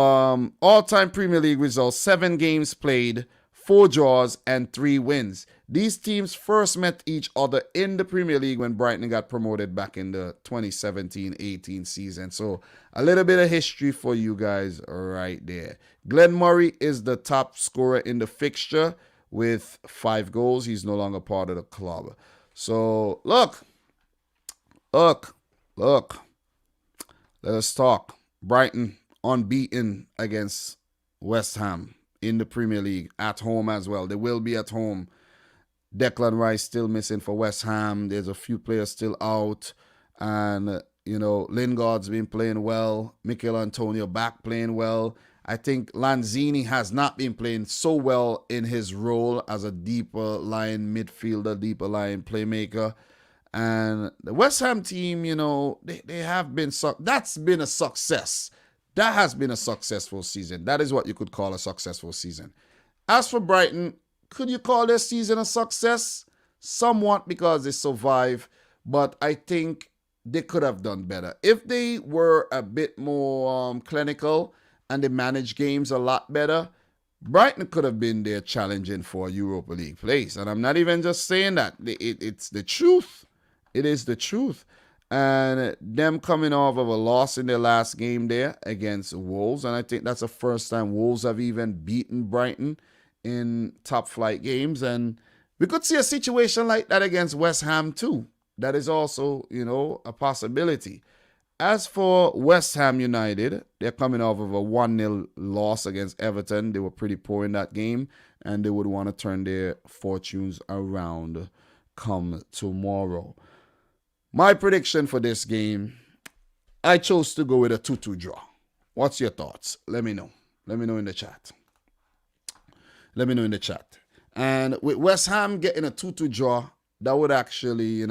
all-time Premier League results, 7 games played, 4 draws, and 3 wins. These teams first met each other in the Premier League when Brighton got promoted back in the 2017-18 season. So, a little bit of history for you guys right there. Glenn Murray is the top scorer in the fixture with 5 goals. He's no longer part of the club. So, look. Let us talk. Brighton unbeaten against West Ham in the Premier League, at home as well. They will be at home. Declan Rice still missing for West Ham. There's a few players still out. And, Lingard's been playing well. Mikel Antonio back playing well. I think Lanzini has not been playing so well in his role as a deeper line midfielder, deeper line playmaker. And the West Ham team, they have been, that's been a success. That has been a successful season. That is what you could call a successful season. As for Brighton, could you call their season a success? Somewhat, because they survived, but I think they could have done better. If they were a bit more clinical and they managed games a lot better, Brighton could have been there challenging for a Europa League place. And I'm not even just saying that. It's the truth. It is the truth. And them coming off of a loss in their last game there against Wolves. And I think that's the first time Wolves have even beaten Brighton in top flight games. And we could see a situation like that against West Ham too. That is also, a possibility. As for West Ham United, they're coming off of a 1-0 loss against Everton. They were pretty poor in that game, and they would want to turn their fortunes around come tomorrow. My prediction for this game, I chose to go with a 2-2 draw. What's your thoughts? Let me know. Let me know in the chat. And with West Ham getting a 2-2 draw, that would actually,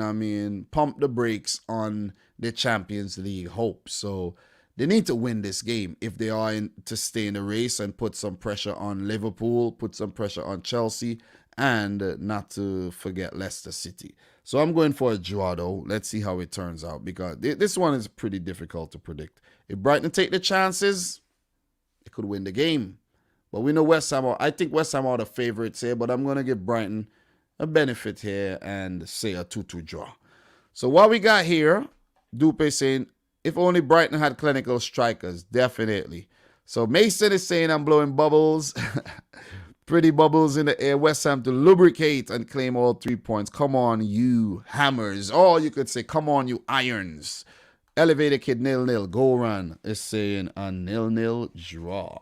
pump the brakes on the Champions League hope. So they need to win this game if they are to stay in the race and put some pressure on Liverpool, put some pressure on Chelsea, and not to forget Leicester City. So I'm going for a draw, though. Let's see how it turns out, because this one is pretty difficult to predict. If Brighton take the chances, they could win the game. But we know West Ham, I think West Ham are the favorites here, but I'm going to give Brighton a benefit here and say a 2-2 draw. So what we got here, Dupe saying, if only Brighton had clinical strikers, definitely. So Mason is saying I'm blowing bubbles. Pretty bubbles in the air. West Ham to lubricate and claim all 3 points. Come on, you hammers. Or you could say, come on, you irons. Elevator Kid 0-0. Go run is saying a 0-0 draw.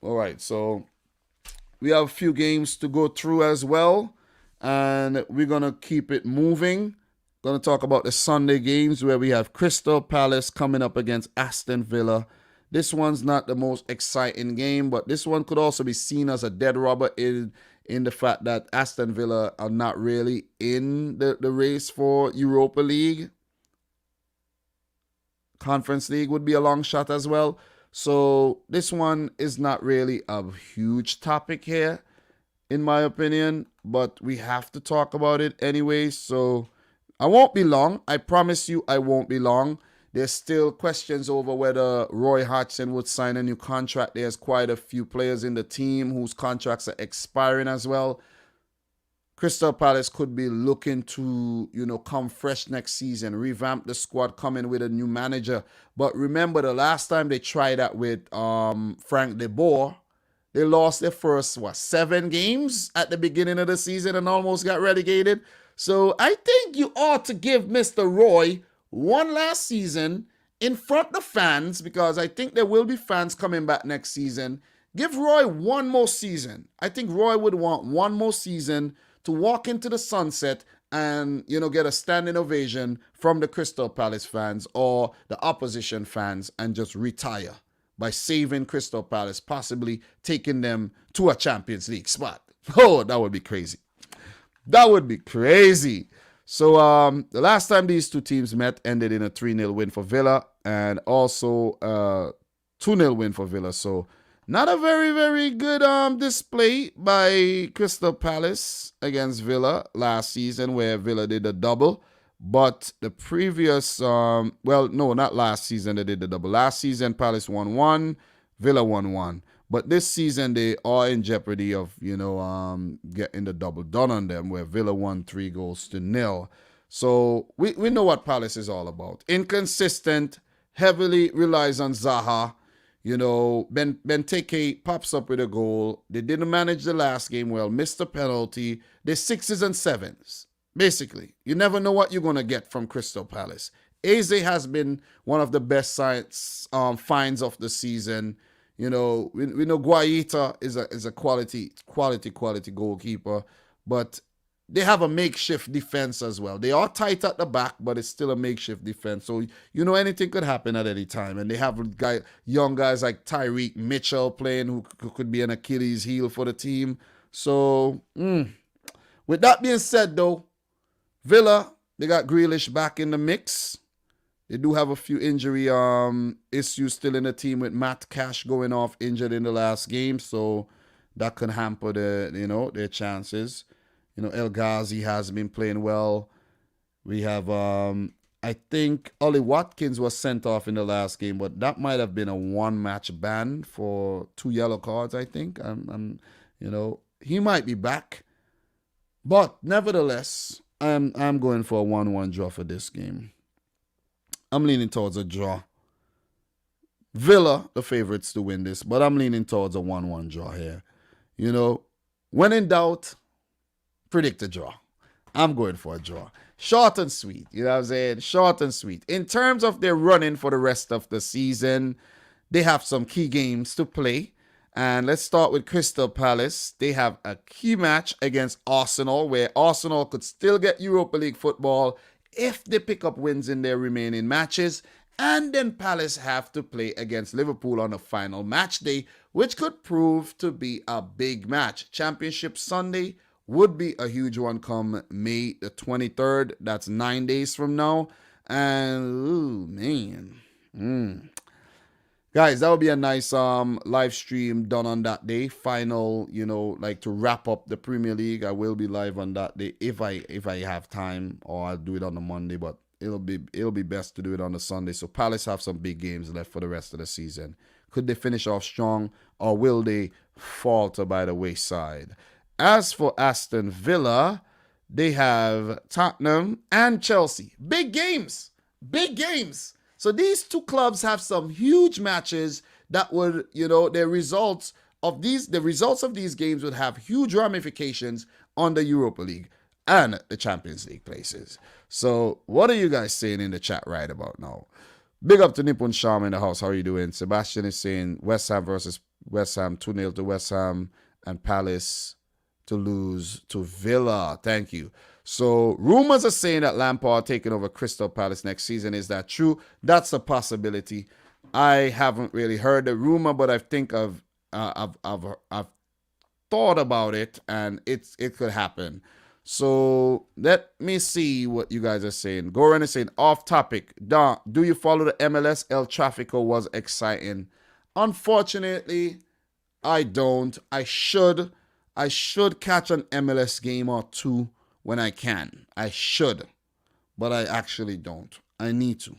All right, so we have a few games to go through as well. And we're going to keep it moving. Going to talk about the Sunday games where we have Crystal Palace coming up against Aston Villa. This one's not the most exciting game, but this one could also be seen as a dead rubber in the fact that Aston Villa are not really in the race for Europa League. Conference League would be a long shot as well. So this one is not really a huge topic here, in my opinion, but we have to talk about it anyway. So I won't be long. I promise you I won't be long. There's still questions over whether Roy Hodgson would sign a new contract. There's quite a few players in the team whose contracts are expiring as well. Crystal Palace could be looking to, come fresh next season, revamp the squad, come in with a new manager. But remember, the last time they tried that with Frank de Boer, they lost their first, 7 games at the beginning of the season and almost got relegated. So I think you ought to give Mr. Roy one last season in front of the fans, because I think there will be fans coming back next season. Give Roy one more season. I think Roy would want one more season to walk into the sunset and, get a standing ovation from the Crystal Palace fans or the opposition fans and just retire by saving Crystal Palace, possibly taking them to a Champions League spot. Oh, that would be crazy. That would be crazy. So the last time these two teams met ended in a 3-0 win for Villa and also a 2-0 win for Villa. So not a very, very good display by Crystal Palace against Villa last season, where Villa did a double. But the previous, not last season they did the double. Last season, Palace won 1, Villa won 1. But this season, they are in jeopardy of, getting the double done on them, where Villa won 3-0. So we know what Palace is all about. Inconsistent, heavily relies on Zaha. Benteke pops up with a goal. They didn't manage the last game well, missed a penalty. They're 6s and 7s. Basically, you never know what you're going to get from Crystal Palace. Eze has been one of the best finds of the season. We know Guaita is a quality goalkeeper, but they have a makeshift defense as well. They are tight at the back, but it's still a makeshift defense. So, anything could happen at any time. And they have young guys like Tyreek Mitchell playing who could be an Achilles heel for the team. So, with that being said, though, Villa, they got Grealish back in the mix. They do have a few injury issues still in the team, with Matt Cash going off injured in the last game. So that could hamper their chances. El Ghazi has been playing well. We have, I think Ollie Watkins was sent off in the last game, but that might have been a 1-match ban for 2 yellow cards, I think. He might be back. But nevertheless, I'm going for a 1-1 draw for this game. I'm leaning towards a draw. Villa, the favorites to win this, but I'm leaning towards a 1-1 draw here. When in doubt, predict a draw. I'm going for a draw. Short and sweet. You know what I'm saying? Short and sweet. In terms of their running for the rest of the season, they have some key games to play. And let's start with Crystal Palace. They have a key match against Arsenal, where Arsenal could still get Europa League football if they pick up wins in their remaining matches. And then Palace have to play against Liverpool on the final match day, which could prove to be a big match. Championship Sunday would be a huge one come May the 23rd. That's 9 days from now. And, guys, that would be a nice live stream done on that day. Final, to wrap up the Premier League. I will be live on that day if I have time, or I'll do it on the Monday, but it'll be best to do it on the Sunday. So Palace have some big games left for the rest of the season. Could they finish off strong, or will they falter by the wayside? As for Aston Villa, they have Tottenham and Chelsea. Big games. Big games. So these two clubs have some huge matches that would, the results of these games would have huge ramifications on the Europa League and the Champions League places. So what are you guys saying in the chat right about now? Big up to Nippon Sharma in the house. How are you doing? Sebastian is saying West Ham versus West Ham, 2-0 to West Ham, and Palace to lose to Villa. Thank you. So rumors are saying that Lampard taking over Crystal Palace next season. Is that true? That's a possibility. I haven't really heard the rumor, but I think I've thought about it, and it could happen. So let me see what you guys are saying. Goran is saying, off topic. Do you follow the MLS? El Tráfico was exciting. Unfortunately, I don't. I should catch an MLS game or two when I can. I should. But I actually don't. I need to.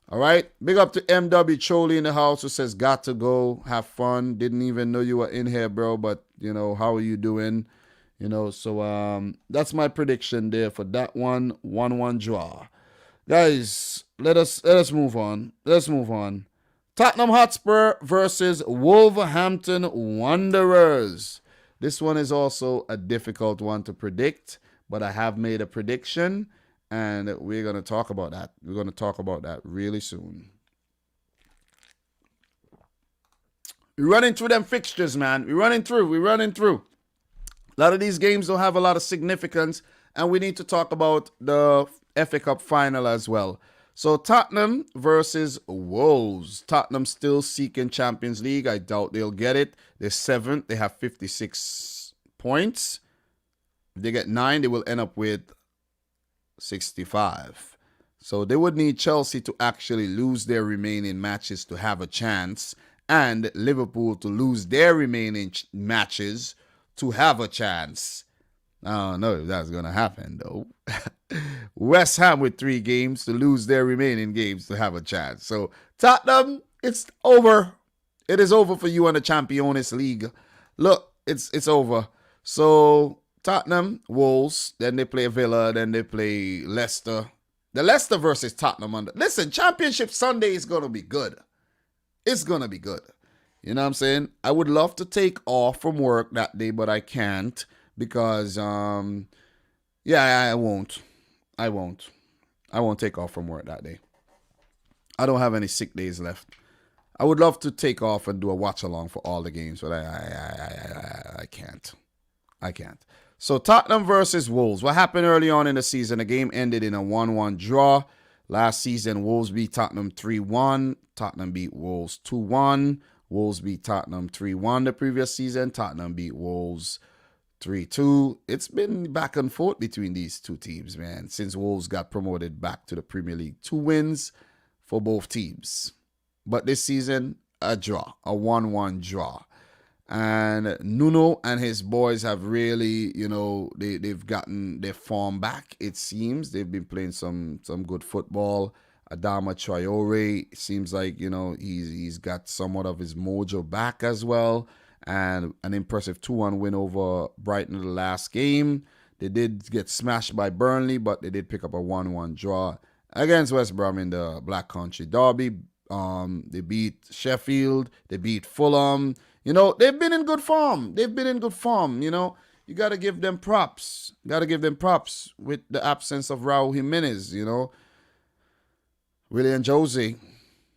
All right. Big up to MW Choli in the house who says, got to go. Have fun. Didn't even know you were in here, bro. But, how are you doing? So that's my prediction there for that one. 1-1 draw. Guys, let us move on. Let's move on. Tottenham Hotspur versus Wolverhampton Wanderers. This one is also a difficult one to predict, but I have made a prediction, and we're going to talk about that. We're going to talk about that really soon. We're running through them fixtures, man. We're running through. A lot of these games don't have a lot of significance, and we need to talk about the FA Cup final as well. So Tottenham versus Wolves. Tottenham still seeking Champions League. I doubt they'll get it. They're 7th. They have 56 points. If they get 9, they will end up with 65. So they would need Chelsea to actually lose their remaining matches to have a chance, and Liverpool to lose their remaining matches to have a chance. I don't know if that's going to happen, though. West Ham with 3 games to lose their remaining games to have a chance. So, Tottenham, it's over. It is over for you in the Champions League. Look, it's over. So, Tottenham, Wolves, then they play Villa, then they play Leicester. The Leicester versus Tottenham. Listen, Championship Sunday is going to be good. It's going to be good. You know what I'm saying? I would love to take off from work that day, but I can't because, I won't. I won't take off from work that day. I don't have any sick days left. I would love to take off and do a watch along for all the games, but I can't. I can't. So Tottenham versus Wolves. What happened early on in the season? The game ended in a 1-1 draw. Last season, Wolves beat Tottenham 3-1. Tottenham beat Wolves 2-1. Wolves beat Tottenham 3-1 the previous season. Tottenham beat Wolves 3-2. It's been back and forth between these two teams, man, since Wolves got promoted back to the Premier League. 2 wins for both teams. But this season, a draw, a 1-1 draw. And Nuno and his boys have really, they've gotten their form back, it seems. They've been playing some good football. Adama Traore, seems like, he's got somewhat of his mojo back as well. And an impressive 2-1 win over Brighton in the last game. They did get smashed by Burnley, but they did pick up a 1-1 draw against West Brom in the Black Country Derby. They beat Sheffield. They beat Fulham. They've been in good form. You got to give them props. With the absence of Raul Jimenez, Willian Jose,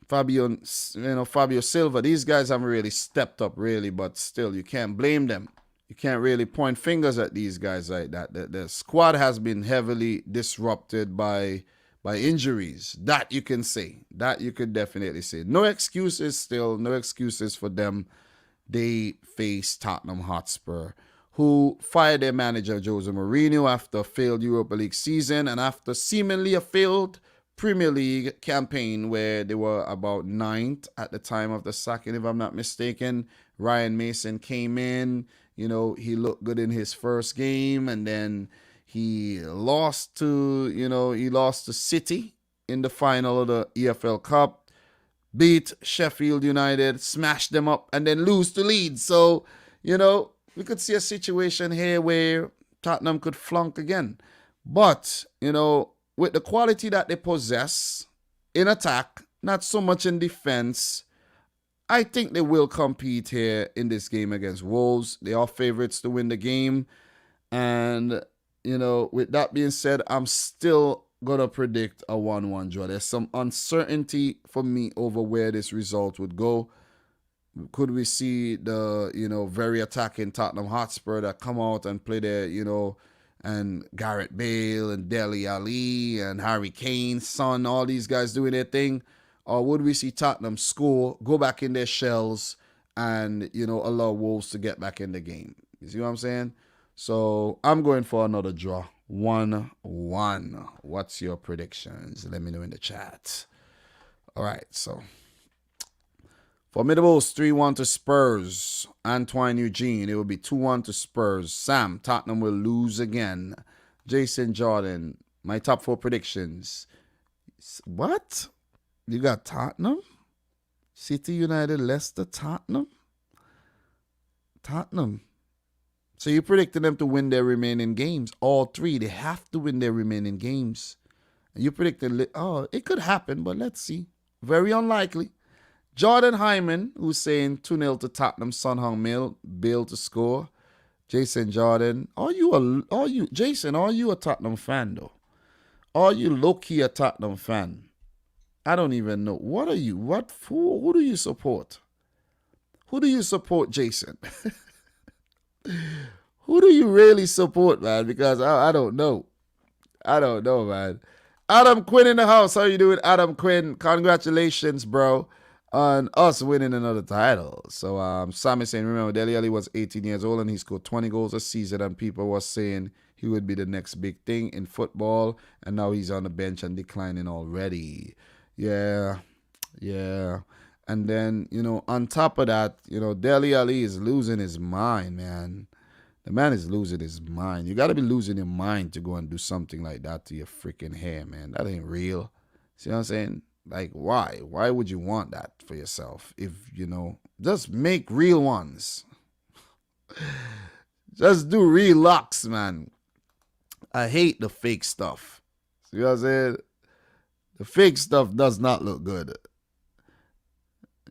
Fabio Silva. These guys haven't really stepped up, really, but still, you can't blame them. You can't really point fingers at these guys like that. The squad has been heavily disrupted by injuries. That you can say. That you could definitely say. No excuses still. No excuses for them. They face Tottenham Hotspur, who fired their manager Jose Mourinho after a failed Europa League season and after seemingly a failed Premier League campaign where they were about 9th at the time of the sacking, if I'm not mistaken. Ryan Mason came in. He looked good in his first game, and then he lost to City in the final of the EFL Cup. Beat Sheffield United, smash them up, and then lose to Leeds. So, we could see a situation here where Tottenham could flunk again. But, with the quality that they possess in attack, not so much in defense, I think they will compete here in this game against Wolves. They are favorites to win the game. And, with that being said, I'm still gonna predict a 1-1 draw. There's some uncertainty for me over where this result would go. Could we see the very attacking Tottenham Hotspur that come out and play their and Gareth Bale and Dele Alli and Harry Kane's son, all these guys doing their thing, or would we see Tottenham score, go back in their shells, and allow Wolves to get back in the game? You see what I'm saying? So I'm going for another draw. 1-1. What's your predictions? Let me know in the chat. All right, so Formidables 3-1 to Spurs. Antoine Eugene, it will be 2-1 to Spurs. Sam, Tottenham will lose again. Jason Jordan, my top 4 predictions. What? You got Tottenham? City, United, Leicester, Tottenham? So you predicted them to win their remaining games. All three. They have to win their remaining games. You predicted, oh, it could happen, but let's see. Very unlikely. Jordan Hyman, who's saying 2-0 to Tottenham, Son Heung-min, Bale to score. Jason Jordan, Jason, are you a Tottenham fan though? Are you low-key a Tottenham fan? I don't even know. What are you? Who do you support? Who do you support, Jason? Who do you really support, man? Because I don't know. I don't know, man. Adam Quinn in the house. How you doing, Adam Quinn? Congratulations, bro, on us winning another title. So Sam is saying, remember, Dele Alli was 18 years old and he scored 20 goals a season, and people were saying he would be the next big thing in football, and now he's on the bench and declining already. Yeah. And then, on top of that, Dele Alli is losing his mind, man. The man is losing his mind. You got to be losing your mind to go and do something like that to your freaking hair, man. That ain't real. See what I'm saying? Like, why? Why would you want that for yourself? If, just make real ones. Just do real locks, man. I hate the fake stuff. See what I'm saying? The fake stuff does not look good.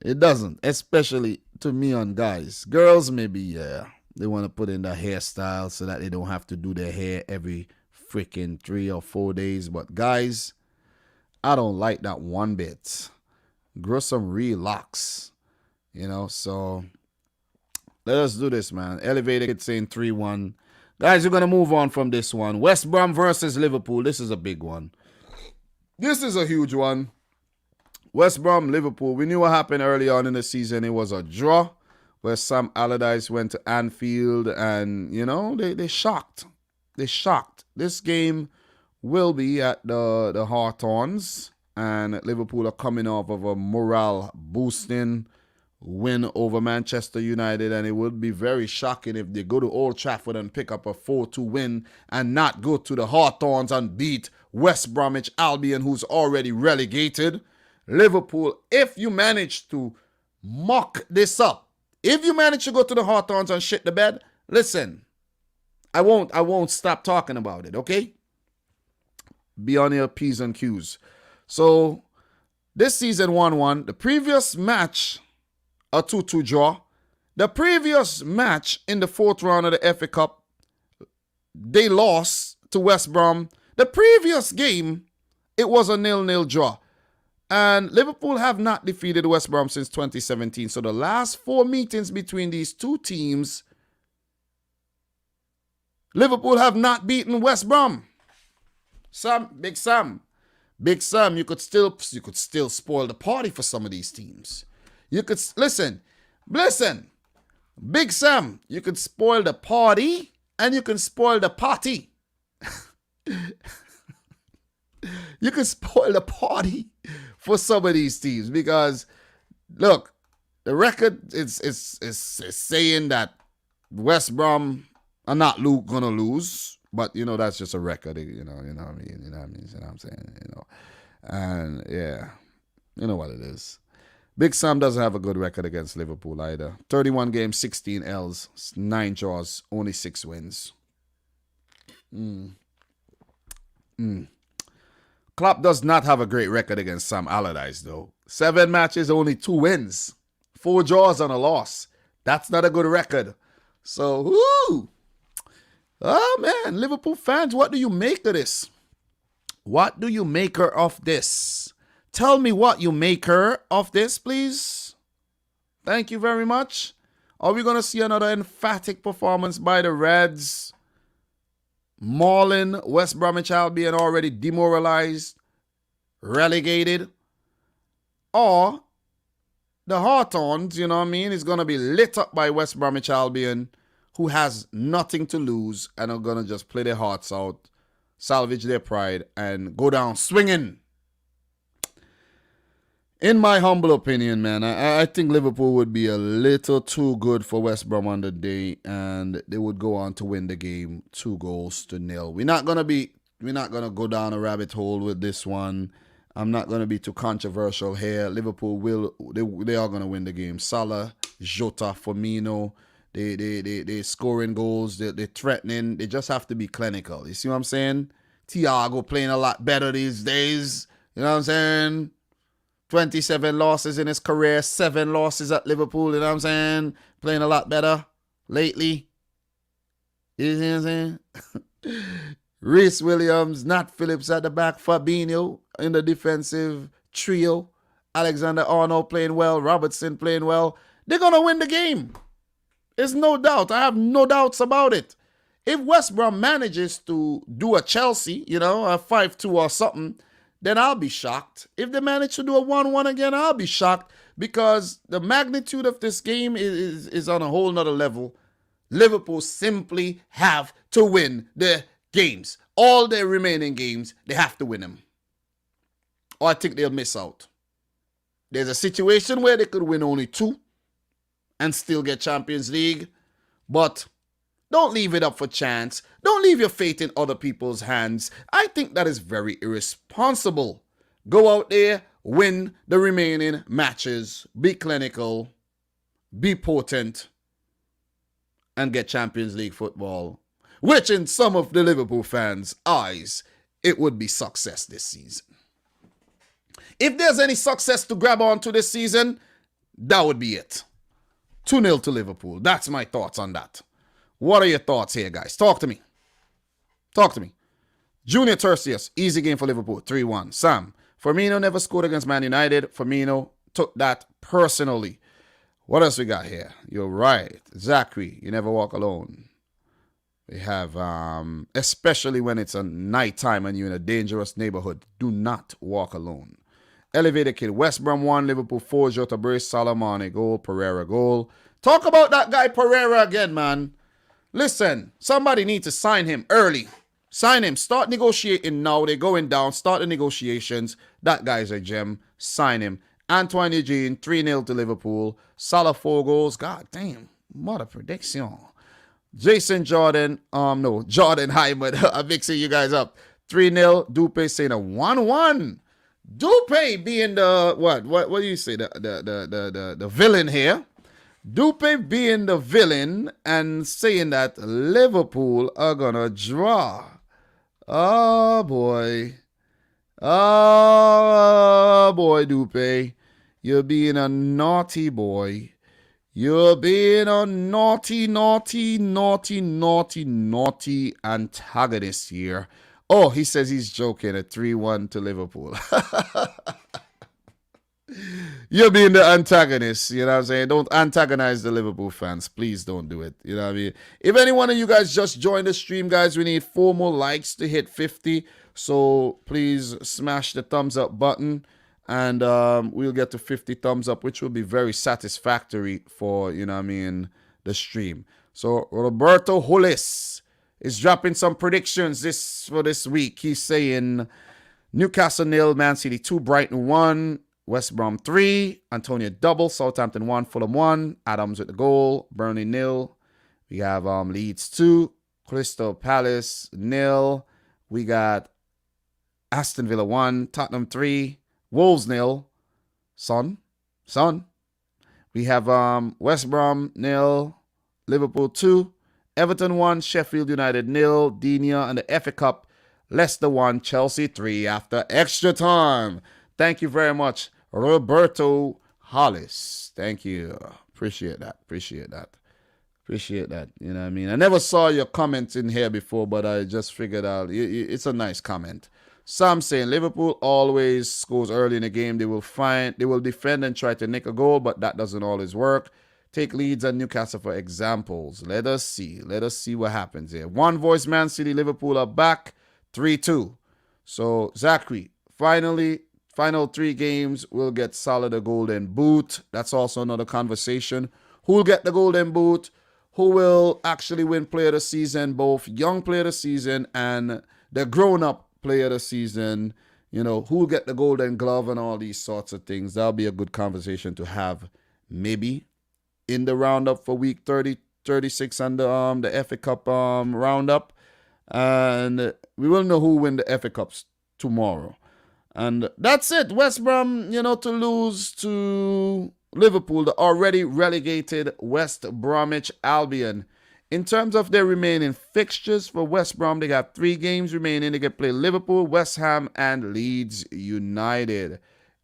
It doesn't, especially to me on guys. Girls, maybe, yeah. They want to put in the hairstyle so that they don't have to do their hair every freaking 3 or 4 days. But guys, I don't like that one bit. Grow some real locks, So let us do this, man. Elevated Kid saying 3-1. Guys, we're going to move on from this one. West Brom versus Liverpool. This is a big one. This is a huge one. West Brom, Liverpool. We knew what happened early on in the season. It was a draw where Sam Allardyce went to Anfield and, they shocked. They shocked. This game will be at the Hawthorns, and Liverpool are coming off of a morale-boosting win over Manchester United, and it would be very shocking if they go to Old Trafford and pick up a 4-2 win and not go to the Hawthorns and beat West Bromwich Albion, who's already relegated. Liverpool, if you manage to muck this up, if you manage to go to the Hawthorns and shit the bed, listen, I won't stop talking about it, okay? Be on your P's and Q's. So, this season 1-1. The previous match, a 2-2 draw. The previous match in the 4th round of the FA Cup, they lost to West Brom. The previous game, it was a 0-0 draw. And Liverpool have not defeated West Brom since 2017. So the last 4 meetings between these two teams, Liverpool have not beaten West Brom. Big Sam, you could still spoil the party for some of these teams. You could listen, Big Sam, you could spoil the party and you can spoil the party. You can spoil the party for some of these teams because, look, the record is saying that West Brom are not gonna lose, but that's just a record. You know what I mean. You know what I'm saying. And yeah, you know what it is. Big Sam doesn't have a good record against Liverpool either. 31 games, 16 L's, 9 draws, only 6 wins. Klopp does not have a great record against Sam Allardyce, though. 7 matches, only 2 wins. 4 draws and a loss. That's not a good record. So, whoo! Oh, man. Liverpool fans, what do you make of this? What do you make her of this? Tell me what you make her of this, please. Thank you very much. Are we going to see another emphatic performance by the Reds? Mauling West Bromwich Albion, already demoralized, relegated, or the Hawthorns, is going to be lit up by West Bromwich Albion, who has nothing to lose and are going to just play their hearts out, salvage their pride, and go down swinging. In my humble opinion, man, I think Liverpool would be a little too good for West Brom on the day, and they would go on to win the game 2-0. We're not gonna go down a rabbit hole with this one. I'm not gonna be too controversial here. Liverpool they are gonna win the game. Salah, Jota, Firmino, They scoring goals, they're threatening. They just have to be clinical. You see what I'm saying? Thiago playing a lot better these days. You know what I'm saying? 27 losses in his career, 7 losses at Liverpool. You know what I'm saying? Playing a lot better lately. You see what I'm saying? Reece Williams, Nat Phillips at the back, Fabinho in the defensive trio, Alexander-Arnold playing well, Robertson playing well. They're going to win the game. There's no doubt. I have no doubts about it. If West Brom manages to do a Chelsea, a 5-2 or something, then I'll be shocked. If they manage to do a 1-1 again, I'll be shocked because the magnitude of this game is on a whole nother level. Liverpool simply have to win the games. All their remaining games, they have to win them. Or I think they'll miss out. There's a situation where they could win only 2 and still get Champions League. But don't leave it up for chance. Don't leave your fate in other people's hands. I think that is very irresponsible. Go out there, win the remaining matches, be clinical, be potent, and get Champions League football, which in some of the Liverpool fans' eyes, it would be success this season. If there's any success to grab onto this season, that would be it. 2-0 to Liverpool. That's my thoughts on that. What are your thoughts here, guys? Talk to me. Junior Tertius, easy game for Liverpool, 3-1. Sam, Firmino never scored against Man United. Firmino took that personally. What else we got here? You're right. Zachary, you never walk alone. We have, especially when it's a nighttime and you're in a dangerous neighborhood, do not walk alone. Elevator Kid, West Brom 1, Liverpool 4, Jota Brace, Salamane goal, Pereira goal. Talk about that guy Pereira again, man. Listen, somebody needs to sign him early. Sign him. Start negotiating now. They're going down. Start the negotiations. That guy's a gem. Sign him. Antoine Eugene, 3-0 to Liverpool. Salah 4 goals. God damn. What a prediction. Jason Jordan. Jordan Hyman. I'm mixing you guys up. 3-0. Dupe saying a 1-1. Dupe being the what do you say? The villain here. Dupe being the villain and saying that Liverpool are gonna draw. Oh boy. Oh boy, Dupe. You're being a naughty boy. You're being a naughty antagonist here. Oh, he says he's joking. A 3-1 to Liverpool. You're being the antagonist. You know what I'm saying? Don't antagonize the Liverpool fans. Please don't do it. You know what I mean? If any one of you guys just joined the stream, guys, we need 4 more likes to hit 50. So please smash the thumbs up button. And we'll get to 50 thumbs up, which will be very satisfactory for, the stream. So Roberto Hollis is dropping some predictions for this week. He's saying Newcastle 0, Man City 2, Brighton 1, West Brom 3, Antonio double, Southampton 1, Fulham 1, Adams with the goal, Burnley 0. We have Leeds 2, Crystal Palace 0. We got Aston Villa 1, Tottenham 3, Wolves 0, Son. We have West Brom 0, Liverpool 2, Everton 1, Sheffield United 0, Dina and the FA Cup, Leicester 1, Chelsea 3 after extra time. Thank you very much, Roberto Hollis. Thank you. Appreciate that. You know what I mean? I never saw your comments in here before, but I just figured out it's a nice comment. Sam saying Liverpool always scores early in the game. They will defend and try to nick a goal, but that doesn't always work. Take Leeds and Newcastle for examples. Let us see what happens here. One voice, Man City, Liverpool are back 3-2. So Zachary, final 3 games will get Salah the Golden Boot. That's also another conversation. Who will get the Golden Boot? Who will actually win Player of the Season? Both Young Player of the Season and the grown-up Player of the Season. Who will get the Golden Glove and all these sorts of things. That'll be a good conversation to have maybe in the roundup for week 30, 36 and the FA Cup roundup. And we will know who win the FA Cups tomorrow. And that's it. West Brom, to lose to Liverpool, the already relegated West Bromwich Albion. In terms of their remaining fixtures for West Brom, they got 3 games remaining. They can play Liverpool, West Ham, and Leeds United.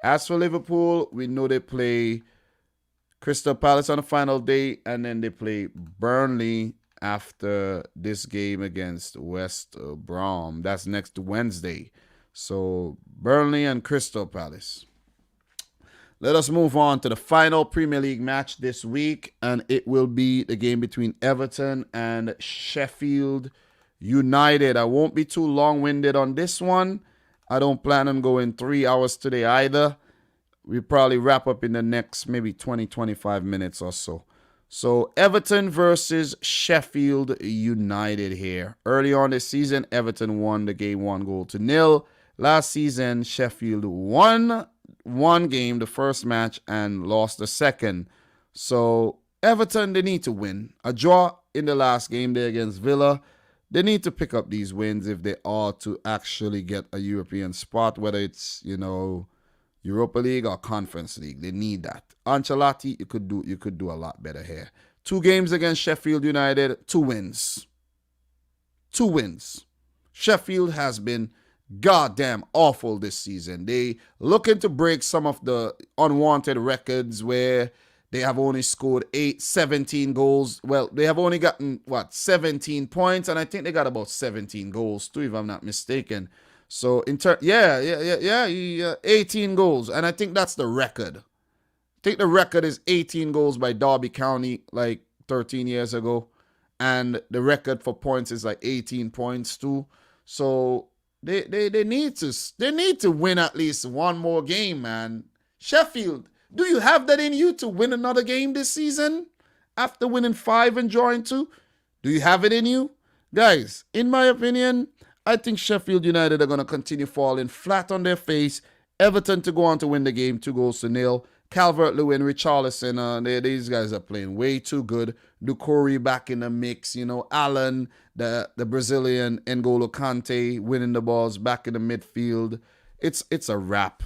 As for Liverpool, we know they play Crystal Palace on the final day, and then they play Burnley after this game against West Brom. That's next Wednesday. So Burnley and Crystal Palace. Let us move on to the final Premier League match this week, and it will be the game between Everton and Sheffield United. I won't be too long-winded on this one. I don't plan on going 3 hours today either. We'll probably wrap up in the next maybe 20-25 minutes or so. So Everton versus Sheffield United here. Early on this season, Everton won the game 1-0. Last season, Sheffield won one game, the first match, and lost the second. So Everton, they need to win. A draw in the last game there against Villa. They need to pick up these wins if they are to actually get a European spot, whether it's, Europa League or Conference League. They need that. Ancelotti, you could do a lot better here. 2 games against Sheffield United, 2 wins. 2 wins. Sheffield has been goddamn awful this season. They looking to break some of the unwanted records where they have only scored 17 goals. Well, they have only gotten 17 points, and I think they got about 17 goals too, if I'm not mistaken. So 18 goals, and I think that's the record. I think the record is 18 goals by Derby County like 13 years ago, and the record for points is like 18 points too. So They need to win at least one more game, man. Sheffield, do you have that in you to win another game this season? After winning 5 and drawing 2? Do you have it in you? Guys, in my opinion, I think Sheffield United are going to continue falling flat on their face. Everton to go on to win the game 2-0. Calvert-Lewin, Richarlison, these guys are playing way too good. Doucouré back in the mix. Allen, the Brazilian, N'Golo Kante winning the balls back in the midfield. It's a wrap.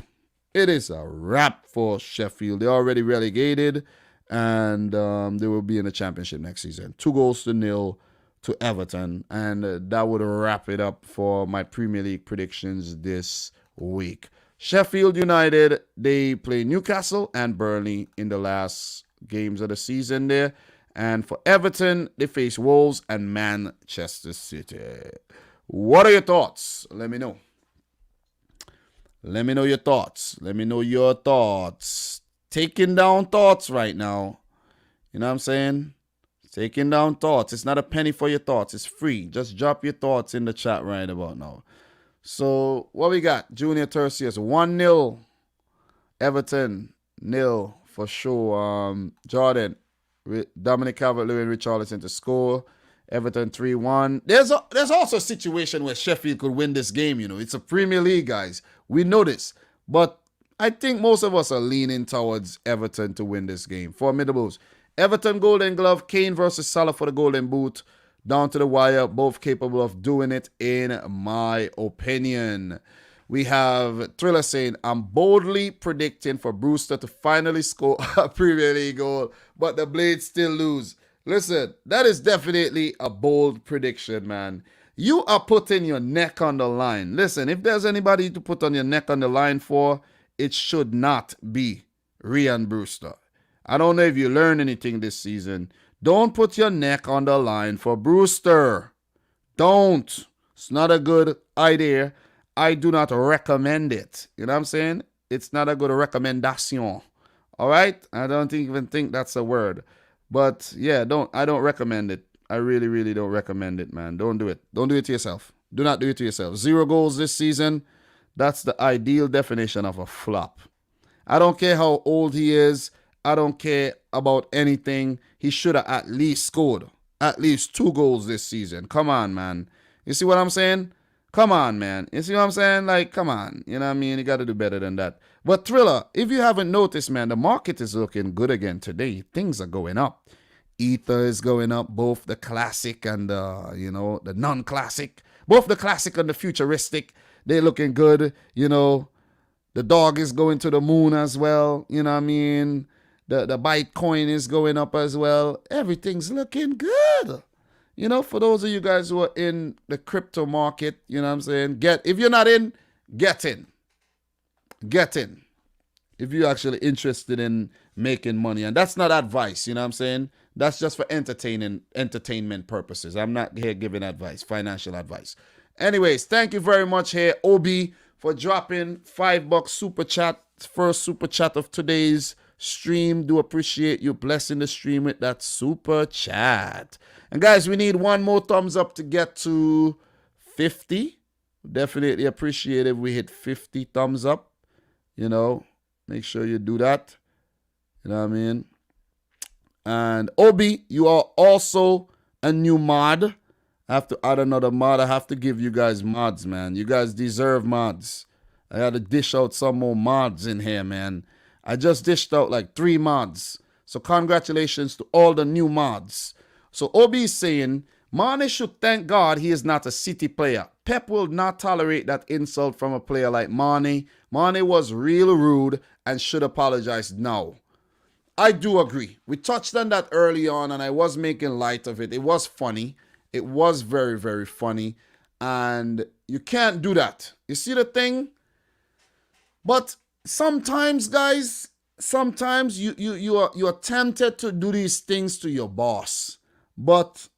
It is a wrap for Sheffield. They're already relegated, and they will be in the championship next season. 2-0 to Everton, and that would wrap it up for my Premier League predictions this week. Sheffield United, they play Newcastle and Burnley in the last games of the season there. And for Everton, they face Wolves and Manchester City. What are your thoughts? Let me know. Let me know your thoughts. Let me know your thoughts. Taking down thoughts right now. You know what I'm saying? Taking down thoughts. It's not a penny for your thoughts. It's free. Just drop your thoughts in the chat right about now. So, what we got? Junior Tertius, 1-0. Everton, 0 for sure. Jordan, Dominic Calvert-Lewin, Richarlison to score. Everton 3-1. There's also a situation where Sheffield could win this game, It's a Premier League, guys. We know this. But I think most of us are leaning towards Everton to win this game. Formidables. Everton Golden Glove, Kane versus Salah for the Golden Boot. Down to the wire, both capable of doing it, in my opinion. We have Thriller saying, I'm boldly predicting for Brewster to finally score a Premier League goal, but the Blades still lose. Listen, that is definitely a bold prediction, man. You are putting your neck on the line. Listen, if there's anybody to put on your neck on the line for, it should not be Ryan Brewster. I don't know if you learned anything this season. Don't put your neck on the line for Brewster. Don't. It's not a good idea. I do not recommend it. You know what I'm saying? It's not a good recommendation. All right? I don't even think that's a word. But yeah, I don't recommend it. I really, really don't recommend it, man. Don't do it. Don't do it to yourself. Do not do it to yourself. 0 goals this season. That's the ideal definition of a flop. I don't care how old he is. I don't care about anything. He should have at least scored at least 2 goals this season. Come on, man. You see what I'm saying? Come on, man. You see what I'm saying? Like, come on. You know what I mean? You got to do better than that. But Thriller, if you haven't noticed, man, the market is looking good again today. Things are going up. Ether is going up, both the classic and the non-classic. Both the classic and the futuristic. They're looking good. The dog is going to the moon as well. You know what I mean? The Bitcoin is going up as well. Everything's looking good. You know, for those of you guys who are in the crypto market, you know what I'm saying? If you're not in, get in. Get in. If you're actually interested in making money. And that's not advice, you know what I'm saying? That's just for entertainment purposes. I'm not here giving advice, financial advice. Anyways, thank you very much here, Obi, for dropping $5 super chat. First super chat of today's stream. Do appreciate you blessing the stream with that super chat. And guys, we need one more thumbs up to get to 50. Definitely appreciate it if we hit 50 thumbs up. You know, make sure you do that. You know what I mean? And Obi, you are also a new mod. I have to add another mod. I have to give you guys mods, man. You guys deserve mods. I got to dish out some more mods in here, man. I just dished out like 3 mods. So congratulations to all the new mods. So Obi is saying, Mane should thank God he is not a City player. Pep will not tolerate that insult from a player like Mane. Mane was real rude and should apologize now. I do agree. We touched on that early on and I was making light of it. It was funny. It was very, very funny. And you can't do that. You see the thing? But sometimes, guys, sometimes you are tempted to do these things to your boss. But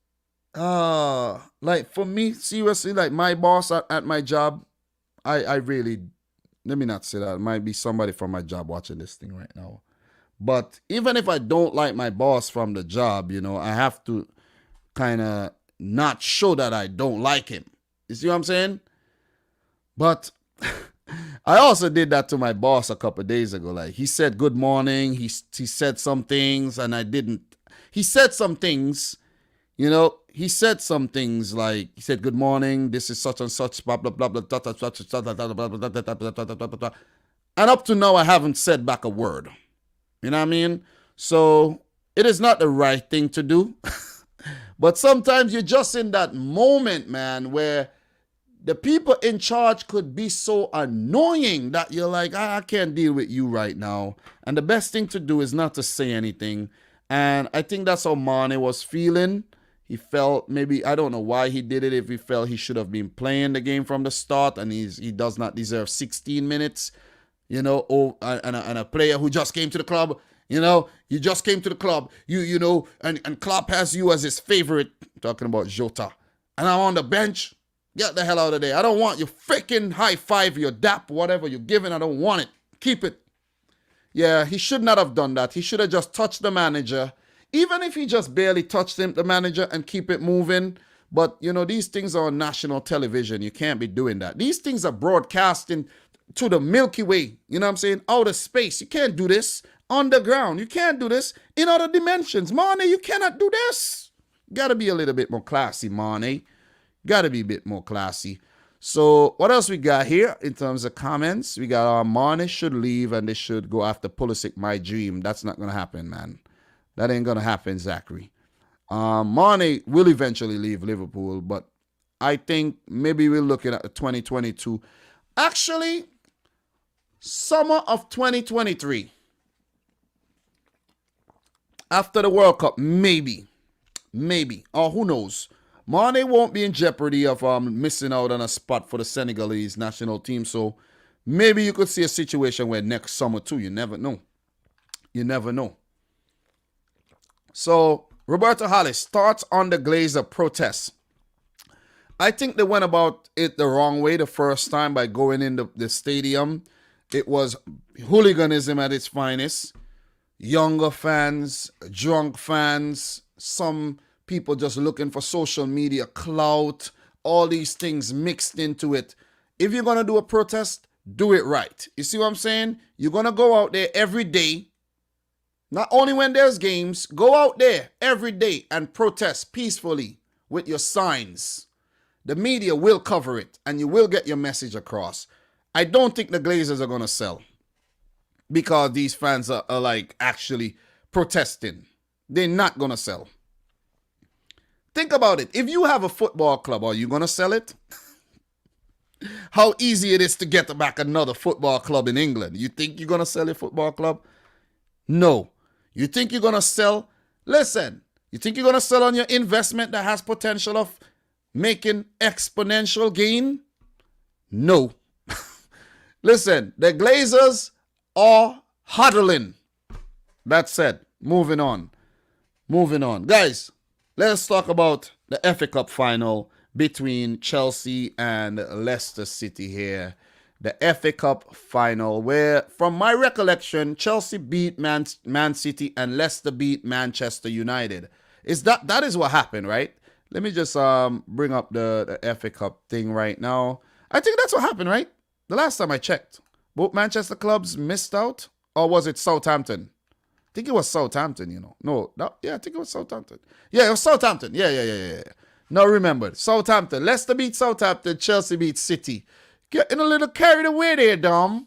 like for me, seriously, like my boss at my job, I really, let me not say that. It might be somebody from my job watching this thing right now. But even if I don't like my boss from the job, you know, I have to kind of not show that I don't like him. You see what I'm saying? But I also did that to my boss a couple of days ago. Like he said good morning. He said some things and I didn't. He said some things, you know, he said some things like he said good morning. This is such and such blah blah blah blah blah blah blah blah blah. And up to now I haven't said back a word. You know what I mean? So it is not the right thing to do. But sometimes you're just in that moment, man, where the people in charge could be so annoying that you're like, I can't deal with you right now. And the best thing to do is not to say anything. And I think that's how Mane was feeling. He felt maybe, I don't know why he did it, if he felt he should have been playing the game from the start and he does not deserve 16 minutes. You know, and a player who just came to the club, you know, you just came to the club, you know, and Klopp has you as his favorite, talking about Jota, and I'm on the bench, get the hell out of there. I don't want your freaking high five, your dap, whatever you're giving, I don't want it. Keep it. Yeah, he should not have done that. He should have just touched the manager, even if he just barely touched him, the manager, and keep it moving. But, you know, these things are on national television. You can't be doing that. These things are broadcasting to the Milky Way, you know what I'm saying? Outer space. You can't do this. Underground. You can't do this. In other dimensions. Mane, you cannot do this. Gotta be a little bit more classy, Mane. Gotta be a bit more classy. So, what else we got here in terms of comments? We got Mane should leave and they should go after Pulisic, my dream. That's not gonna happen, man. That ain't gonna happen, Zachary. Mane will eventually leave Liverpool, but I think maybe we're looking at 2022. Actually, summer of 2023. After the World Cup, maybe. Or who knows. Mane won't be in jeopardy of missing out on a spot for the Senegalese national team. So maybe you could see a situation where next summer too. You never know. You never know. So, Roberto Hollis, thoughts on the Glazer protests. I think they went about it the wrong way the first time by going in the stadium. It was hooliganism at its finest. Younger fans, drunk fans, some people just looking for social media clout, all these things mixed into it. If you're going to do a protest, do it right. You see what I'm saying? You're going to go out there every day. Not only when there's games, go out there every day and protest peacefully with your signs. The media will cover it and you will get your message across. I don't think the Glazers are going to sell because these fans are like actually protesting. They're not going to sell. Think about it. If you have a football club, are you going to sell it? How easy it is to get back another football club in England. You think you're going to sell a football club? No. You think you're going to sell? Listen, you think you're going to sell on your investment that has potential of making exponential gain? No. Listen, the Glazers are huddling. That said, moving on. Guys, let's talk about the FA Cup final between Chelsea and Leicester City here. The FA Cup final where, from my recollection, Chelsea beat Man City and Leicester beat Manchester United. That is what happened, right? Let me just bring up the FA Cup thing right now. I think that's what happened, right? The last time I checked. Both Manchester clubs missed out? Or was it Southampton? I think it was Southampton, you know. No, I think it was Southampton. Yeah, it was Southampton. Yeah. Now remember, Southampton. Leicester beat Southampton. Chelsea beat City. Getting a little carried away there, Dom.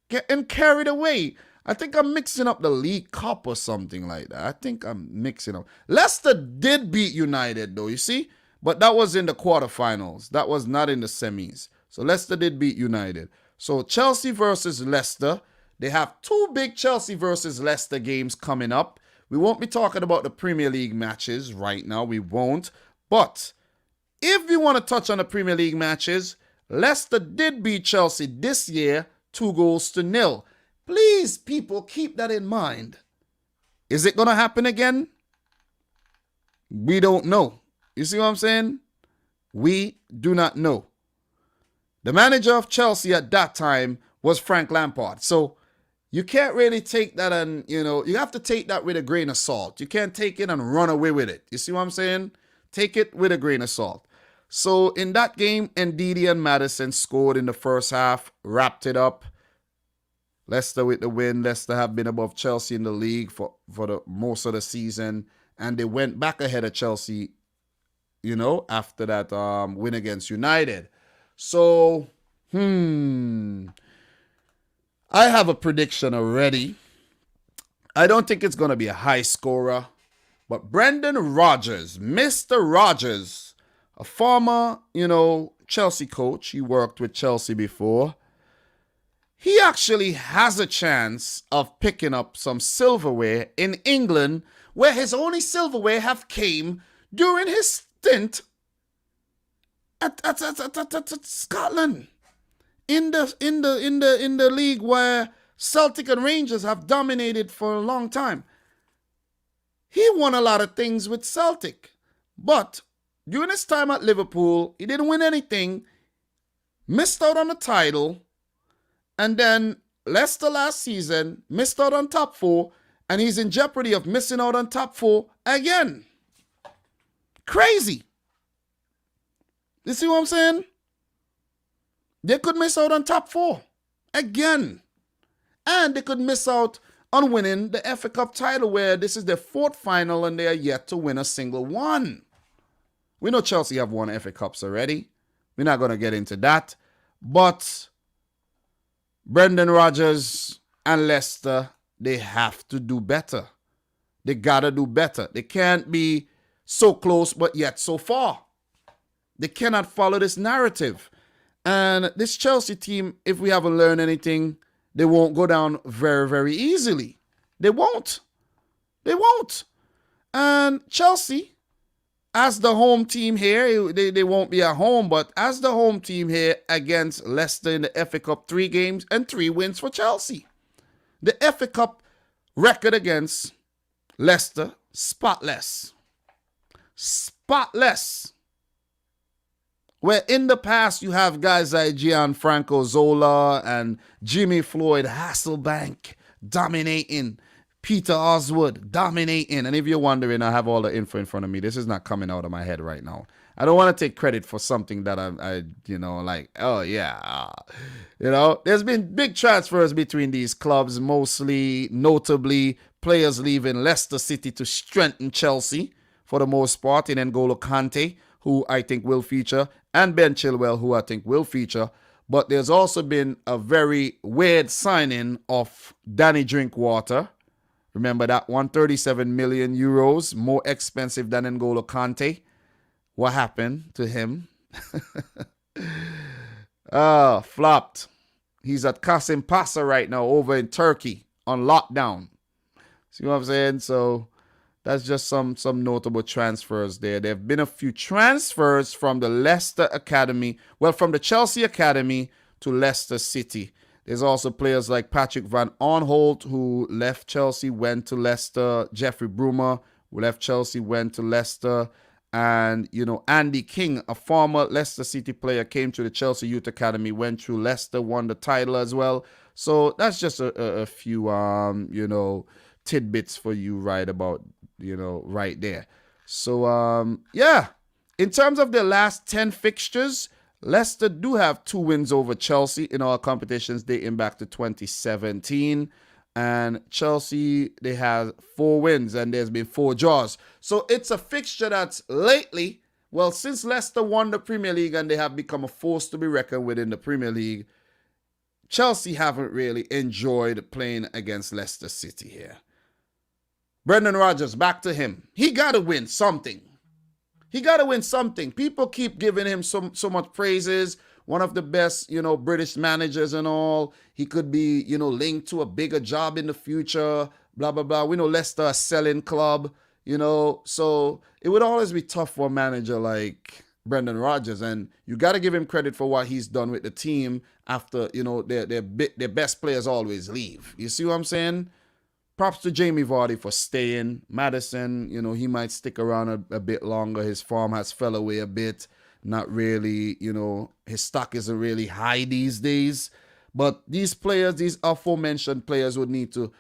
Getting carried away. I think I'm mixing up the League Cup or something like that. I think I'm mixing up. Leicester did beat United, though, you see? But that was in the quarterfinals. That was not in the semis. So Leicester did beat United. So Chelsea versus Leicester. They have two big Chelsea versus Leicester games coming up. We won't be talking about the Premier League matches right now. We won't. But if you want to touch on the Premier League matches, Leicester did beat Chelsea this year 2-0. Please, people, keep that in mind. Is it going to happen again? We don't know. You see what I'm saying? We do not know. The manager of Chelsea at that time was Frank Lampard. So you can't really take that and, you have to take that with a grain of salt. You can't take it and run away with it. You see what I'm saying? Take it with a grain of salt. So in that game, Ndidi and Maddison scored in the first half, wrapped it up. Leicester with the win. Leicester have been above Chelsea in the league for the most of the season. And they went back ahead of Chelsea, after that win against United. So, I have a prediction already. I don't think it's going to be a high scorer. But Brendan Rodgers, Mr. Rodgers, a former, Chelsea coach. He worked with Chelsea before. He actually has a chance of picking up some silverware in England, where his only silverware have came during his stint at Scotland. In the league where Celtic and Rangers have dominated for a long time. He won a lot of things with Celtic. But during his time at Liverpool, he didn't win anything. Missed out on the title. And then Leicester last season missed out on top 4. And he's in jeopardy of missing out on top 4 again. Crazy. You see what I'm saying? They could miss out on top 4 again. And they could miss out on winning the FA Cup title, where this is their 4th final and they are yet to win a single one. We know Chelsea have won FA Cups already. We're not going to get into that. But Brendan Rodgers and Leicester, they have to do better. They got to do better. They can't be so close but yet so far. They cannot follow this narrative. And this Chelsea team, if we haven't learned anything, they won't go down very, very easily. They won't. And Chelsea, as the home team here, they won't be at home, but as the home team here against Leicester in the FA Cup, 3 games and 3 wins for Chelsea. The FA Cup record against Leicester, spotless. Where in the past you have guys like Gianfranco Zola and Jimmy Floyd Hasselbank dominating, Peter Oswood dominating. And if you're wondering, I have all the info in front of me. This is not coming out of my head right now. I don't want to take credit for something that there's been big transfers between these clubs, mostly notably players leaving Leicester City to strengthen Chelsea for the most part, in N'Golo Kante, who I think will feature, and Ben Chilwell, who I think will feature. But there's also been a very weird signing of Danny Drinkwater. Remember that one, 37 million euros, more expensive than N'Golo Kante. What happened to him? Flopped. He's at Kasim Pasa right now over in Turkey on lockdown. See what I'm saying? So that's just some notable transfers there. There have been a few transfers from the Leicester Academy, from the Chelsea Academy to Leicester City. There's also players like Patrick Van Aanholt, who left Chelsea, went to Leicester. Jeffrey Brumer, who left Chelsea, went to Leicester. And, Andy King, a former Leicester City player, came to the Chelsea Youth Academy, went through Leicester, won the title as well. So that's just a few, tidbits for you right there. So, in terms of their last 10 fixtures, Leicester do have 2 wins over Chelsea in all competitions dating back to 2017. And Chelsea, they have 4 wins and there's been 4 draws. So it's a fixture that's lately, since Leicester won the Premier League and they have become a force to be reckoned with in the Premier League, Chelsea haven't really enjoyed playing against Leicester City here. Brendan Rodgers, back to him. He got to win something. People keep giving him so much praises. One of the best, British managers and all. He could be, linked to a bigger job in the future, blah, blah, blah. We know Leicester a selling club, So it would always be tough for a manager like Brendan Rodgers. And you got to give him credit for what he's done with the team after, their best players always leave. You see what I'm saying? Props to Jamie Vardy for staying. Maddison, he might stick around a bit longer. His form has fell away a bit. Not really, his stock isn't really high these days. But these players, these aforementioned players, would need to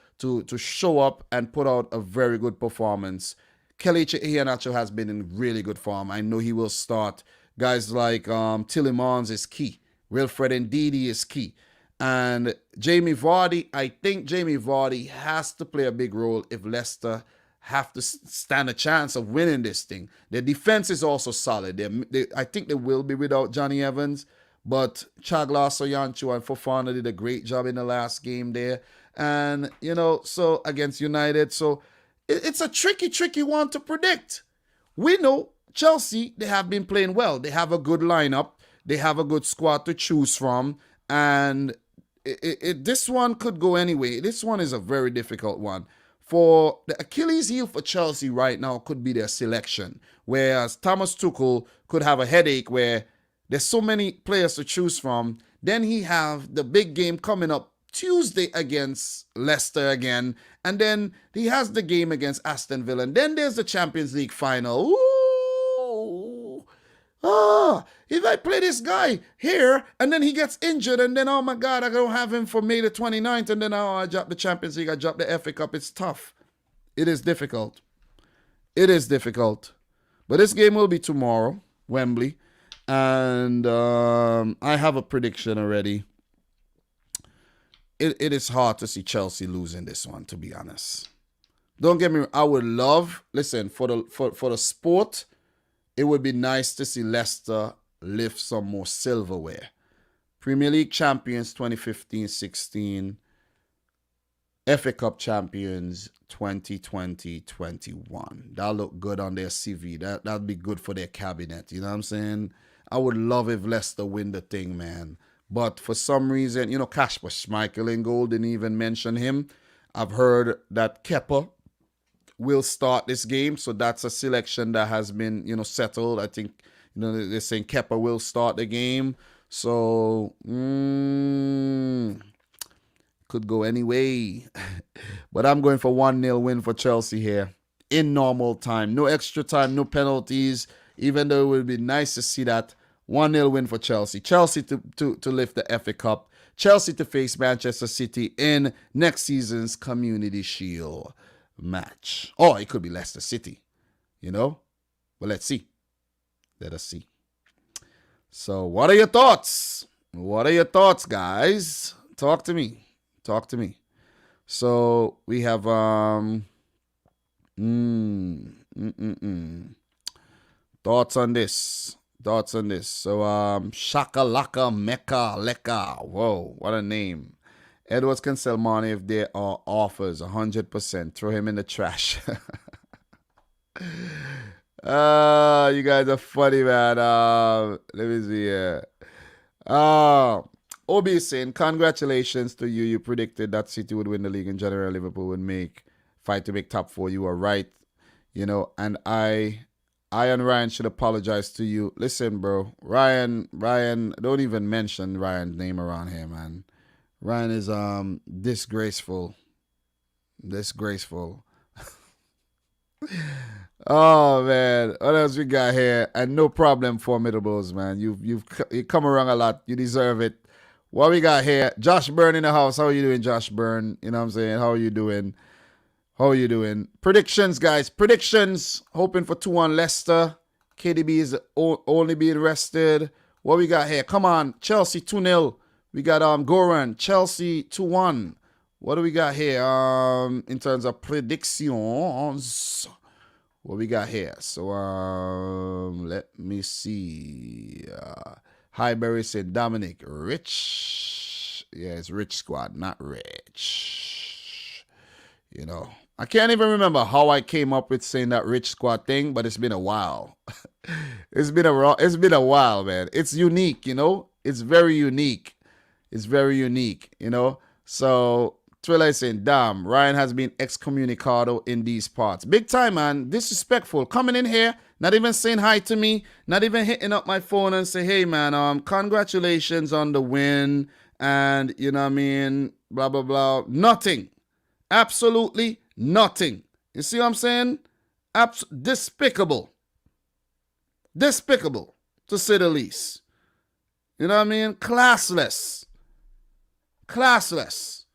show up and put out a very good performance. Kelechi Iheanacho has been in really good form. I know he will start. Guys like Tielemans is key. Wilfred Ndidi is key. And Jamie Vardy, I think Jamie Vardy has to play a big role if Leicester have to stand a chance of winning this thing. Their defense is also solid. I think they will be without Johnny Evans, but Chagla Soyuncu and Fofana did a great job in the last game there. And, so against United. So it's a tricky one to predict. We know Chelsea, they have been playing well. They have a good lineup. They have a good squad to choose from. And this one could go anyway. This one is a very difficult one. For the Achilles heel for Chelsea right now could be their selection, whereas Thomas Tuchel could have a headache where there's so many players to choose from. Then he have the big game coming up Tuesday against Leicester again, and then he has the game against Aston Villa, and then there's the Champions League final. Ooh. If I play this guy here and then he gets injured and then, oh my God, I don't have him for May the 29th and then, I drop the Champions League, I drop the FA Cup. It's tough. It is difficult. But this game will be tomorrow, Wembley. And I have a prediction already. It is hard to see Chelsea losing this one, to be honest. Don't get me wrong. I would love, listen, for the sport, it would be nice to see Leicester lift some more silverware. Premier League champions 2015-16, FA Cup champions 2020-21. That'll look good on their CV. That'll be good for their cabinet. You know what I'm saying? I would love if Leicester win the thing, man. But for some reason, Kasper Schmeichel in goal, didn't even mention him. I've heard that Kepa will start this game, so that's a selection that has been, settled. I think, they're saying Kepa will start the game. So, could go any way. But I'm going for 1-0 win for Chelsea here. In normal time. No extra time, no penalties. Even though it would be nice to see that. 1-0 win for Chelsea. Chelsea to lift the FA Cup. Chelsea to face Manchester City in next season's Community Shield match. Or it could be Leicester City. But let's see. Let us see. So what are your thoughts? What are your thoughts, guys? Talk to me. So we have thoughts on this. So Shakalaka Mecca Leka. Whoa, what a name. Edwards can sell money if there are offers. 100%. Throw him in the trash. You guys are funny, man. Let me see here. Obi is saying, congratulations to you. You predicted that City would win the league in January. Liverpool would make fight to make top four. You are right. You know, and I and Ryan should apologize to you. Listen, bro, Ryan, don't even mention Ryan's name around here, man. Ryan is disgraceful. Disgraceful. Oh man, what else we got here? And no problem, Formidables, man. You come around a lot. You deserve it. What we got here? Josh Byrne in the house. How are you doing, Josh Byrne? You know what I'm saying? How are you doing? How are you doing? Predictions, guys. Predictions. Hoping for 2-1 Leicester. KDB is only being rested. What we got here? Come on. Chelsea 2-0. We got Goran. Chelsea 2-1. What do we got here? In terms of predictions. What we got here? So let me see. Highbury said Dominic Rich. Yeah, it's Rich Squad, not Rich. You know, I can't even remember how I came up with saying that Rich Squad thing, but it's been a while. It's been a while, man. It's unique, you know. It's very unique. It's very unique, you know. So Twilla is saying, damn, Ryan has been excommunicado in these parts. Big time, man. Disrespectful. Coming in here, not even saying hi to me, not even hitting up my phone and say, hey, man, congratulations on the win. And, you know what I mean, blah, blah, blah. Nothing. Absolutely nothing. You see what I'm saying? Despicable. Despicable, to say the least. You know what I mean? Classless. Classless.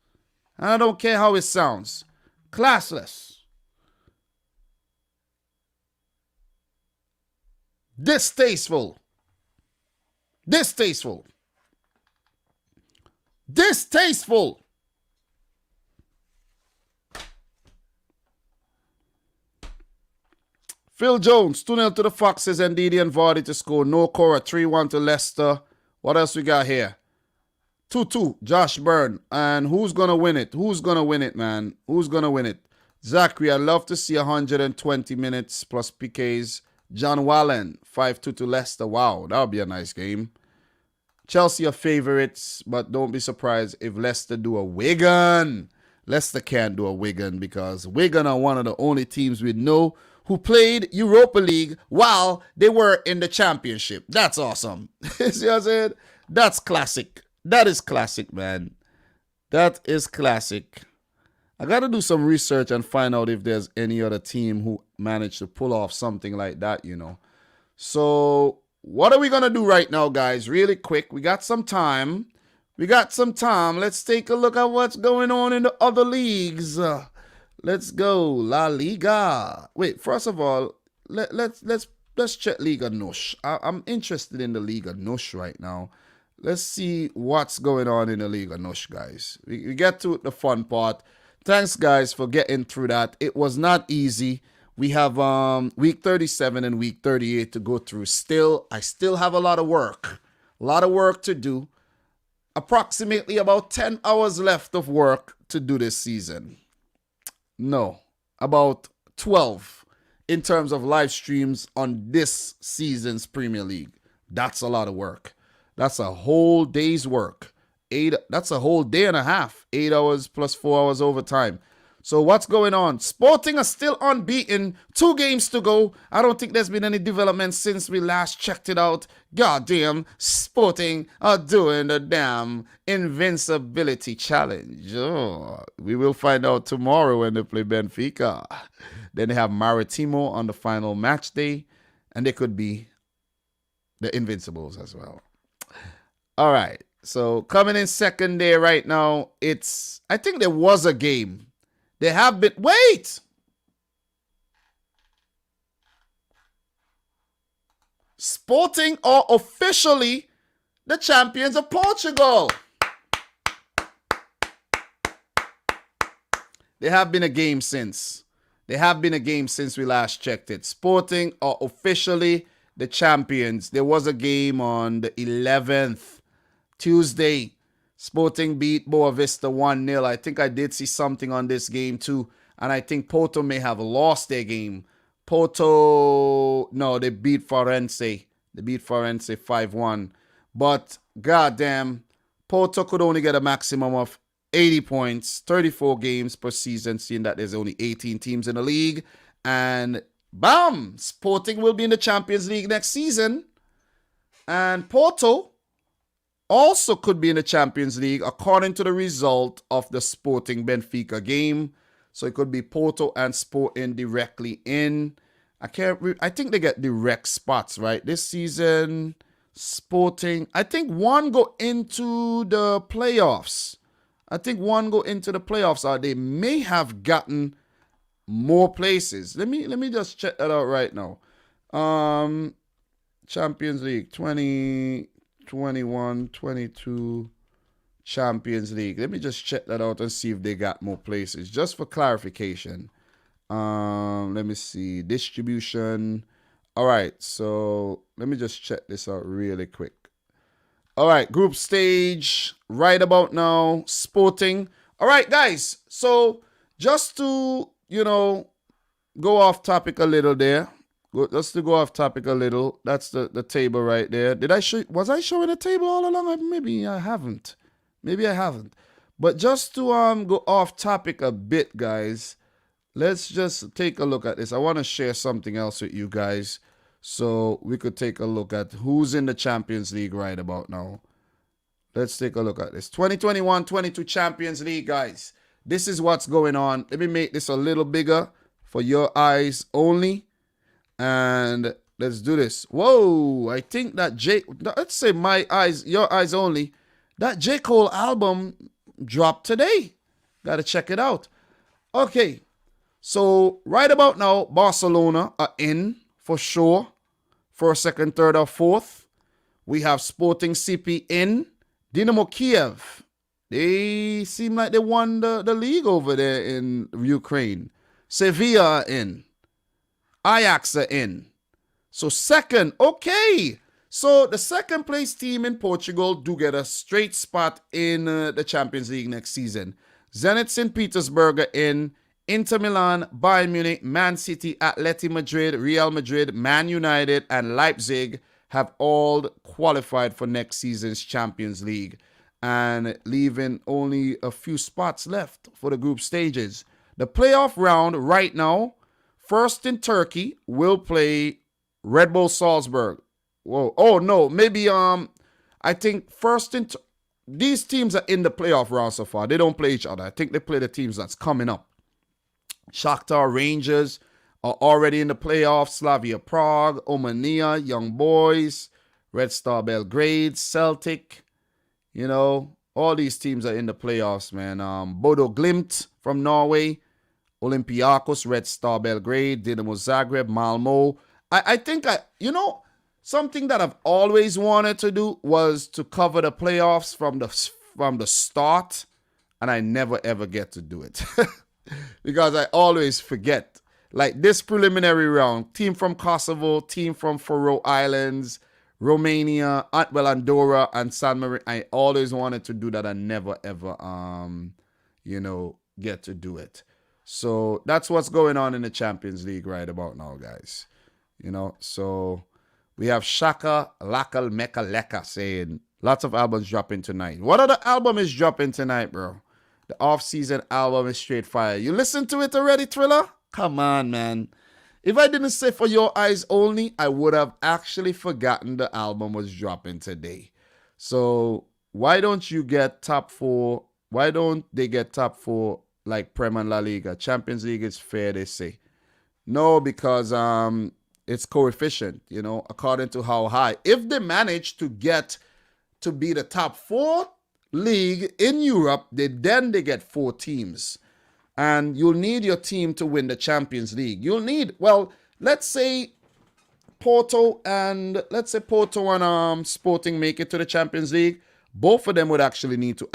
And I don't care how it sounds. Classless. Distasteful. Distasteful. Distasteful. Phil Jones, 2-0 to the Foxes and Didi and Vardy to score. No Cora, 3-1 to Leicester. What else we got here? 2-2, Josh Byrne. And who's going to win it? Who's going to win it, man? Who's going to win it? Zachary, I'd love to see 120 minutes plus PKs. John Wallen, 5-2 to Leicester. Wow, that would be a nice game. Chelsea are favorites, but don't be surprised if Leicester do a Wigan. Leicester can't do a Wigan because Wigan are one of the only teams we know who played Europa League while they were in the championship. That's awesome. See what I'm saying? That's classic. That is classic, man. That is classic. I got to do some research and find out if there's any other team who managed to pull off something like that, you know. So what are we going to do right now, guys? Really quick. We got some time. Let's take a look at what's going on in the other leagues. Let's go. La Liga. Wait, first of all, let's check Liga NOS. I'm interested in the Liga NOS right now. Let's see what's going on in the Liga NOS, guys. We get to the fun part. Thanks, guys, for getting through that. It was not easy. We have week 37 and week 38 to go through. I still have a lot of work. A lot of work to do. Approximately about 10 hours left of work to do this season. No, about 12 in terms of live streams on this season's Premier League. That's a lot of work. That's a whole day's work. That's a whole day and a half. 8 hours plus 4 hours overtime. So what's going on? Sporting are still unbeaten. 2 games to go. I don't think there's been any development since we last checked it out. Goddamn, Sporting are doing the damn invincibility challenge. Oh, we will find out tomorrow when they play Benfica. Then they have Maritimo on the final match day. And they could be the Invincibles as well. All right. So coming in second there right now, I think there was a game. They have been, wait! Sporting are officially the champions of Portugal. There have been a game since. we last checked it. Sporting are officially the champions. There was a game on the 11th, Tuesday. Sporting beat Boa Vista 1-0. I think I did see something on this game too. And I think Porto may have lost their game. No, they beat Forense. 5-1. But, goddamn, Porto could only get a maximum of 80 points, 34 games per season, seeing that there's only 18 teams in the league. And bam, Sporting will be in the Champions League next season. And Porto also could be in the Champions League according to the result of the Sporting Benfica game. So it could be Porto and Sporting directly in. I think they get direct spots, right? This season, Sporting, I think one go into the playoffs. Or they may have gotten more places. Let me just check that out right now. Champions League 2021, 22 Champions League. Let me just check that out and see if they got more places, just for clarification. Let me see. Distribution. All right, so let me just check this out really quick. All right, group stage right about now, Sporting. All right, guys, so just to, go off topic a little there. That's the table right there. Was I showing the table all along? Maybe I haven't. But just to go off topic a bit, guys, let's just take a look at this. I want to share something else with you guys so we could take a look at who's in the Champions League right about now. Let's take a look at this. 2021-22 Champions League, guys. This is what's going on. Let me make this a little bigger for your eyes only. And let's do this. Whoa, I think that let's say your eyes only. That J. Cole album dropped today. Gotta check it out. Okay, so right about now, Barcelona are in for sure. First, second, third, or fourth. We have Sporting CP in. Dynamo Kiev. They seem like they won the league over there in Ukraine. Sevilla are in. Ajax are in. So second, okay. So the second place team in Portugal do get a straight spot in the Champions League next season. Zenit St. Petersburg are in. Inter Milan, Bayern Munich, Man City, Atleti Madrid, Real Madrid, Man United, and Leipzig have all qualified for next season's Champions League, and leaving only a few spots left for the group stages. The playoff round right now, first in Turkey will play Red Bull Salzburg. Whoa. Oh, no. Maybe, I think these teams are in the playoff round so far. They don't play each other. I think they play the teams that's coming up. Shakhtar Rangers are already in the playoffs. Slavia Prague, Omonia, Young Boys, Red Star Belgrade, Celtic. All these teams are in the playoffs, man. Bodo Glimt from Norway, Olympiacos, Red Star Belgrade, Dinamo Zagreb, Malmo. I think something that I've always wanted to do was to cover the playoffs from the start, and I never ever get to do it because I always forget. Like this preliminary round, team from Kosovo, team from Faroe Islands, Romania, Andorra, and San Marino. I always wanted to do that. I never ever get to do it. So that's what's going on in the Champions League right about now, guys. So we have Shaka Lakal Meka Leka saying lots of albums dropping tonight. What other album is dropping tonight, bro? The off-season album is straight fire. You listened to it already, Thriller? Come on, man. If I didn't say For Your Eyes Only, I would have actually forgotten the album was dropping today. So why don't you get top four? Why don't they get top four like Prem and La Liga? Champions League is fair, they say. No, because it's coefficient, according to how high. If they manage to get to be the top four league in Europe, then they get 4 teams. And you'll need your team to win the Champions League. Let's say Porto and Sporting make it to the Champions League. Both of them would actually need to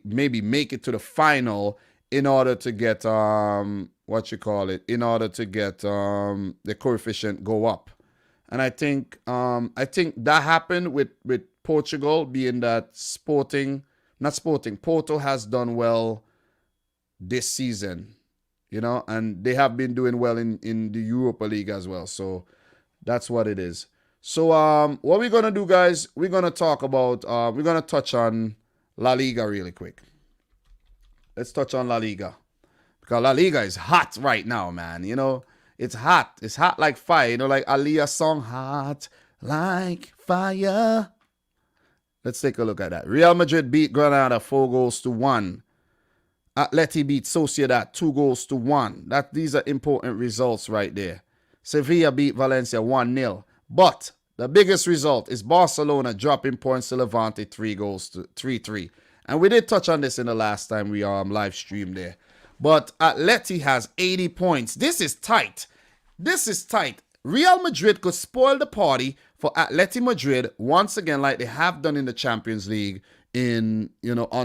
maybe make it to the final in order to get the coefficient go up. And I think that happened with Portugal, being that Porto has done well this season, and they have been doing well in the Europa League as well. So that's what it is. So what we're going to do, guys, we're going to touch on La Liga really quick. let's touch on La Liga. Because La Liga is hot right now, man. You know, it's hot. It's hot like fire. You know, like Aaliyah's song, Hot Like Fire. Let's take a look at that. Real Madrid beat Granada 4-1. Atleti beat Sociedad 2-1. These are important results right there. Sevilla beat Valencia 1-0. But the biggest result is Barcelona dropping points to Levante 3-3. And we did touch on this in the last time we live streamed there. But Atleti has 80 points. This is tight. This is tight. Real Madrid could spoil the party for Atleti Madrid once again, like they have done in the Champions League on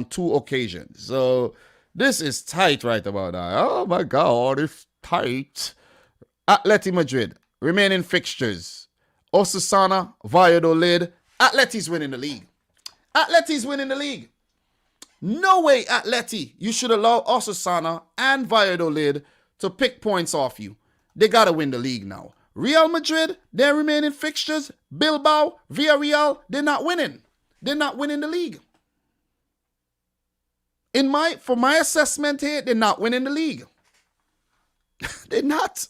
2 occasions. So this is tight right about now. Oh my God, it's tight. Atleti Madrid, remaining fixtures. Osasuna, Valladolid. Atleti's winning the league. Atleti's winning the league. No way, Atleti. You should allow Osasuna and Valladolid to pick points off you. They got to win the league now. Real Madrid, their remaining fixtures, Bilbao, Villarreal, they're not winning. They're not winning the league. For my assessment here, they're not winning the league. They're not.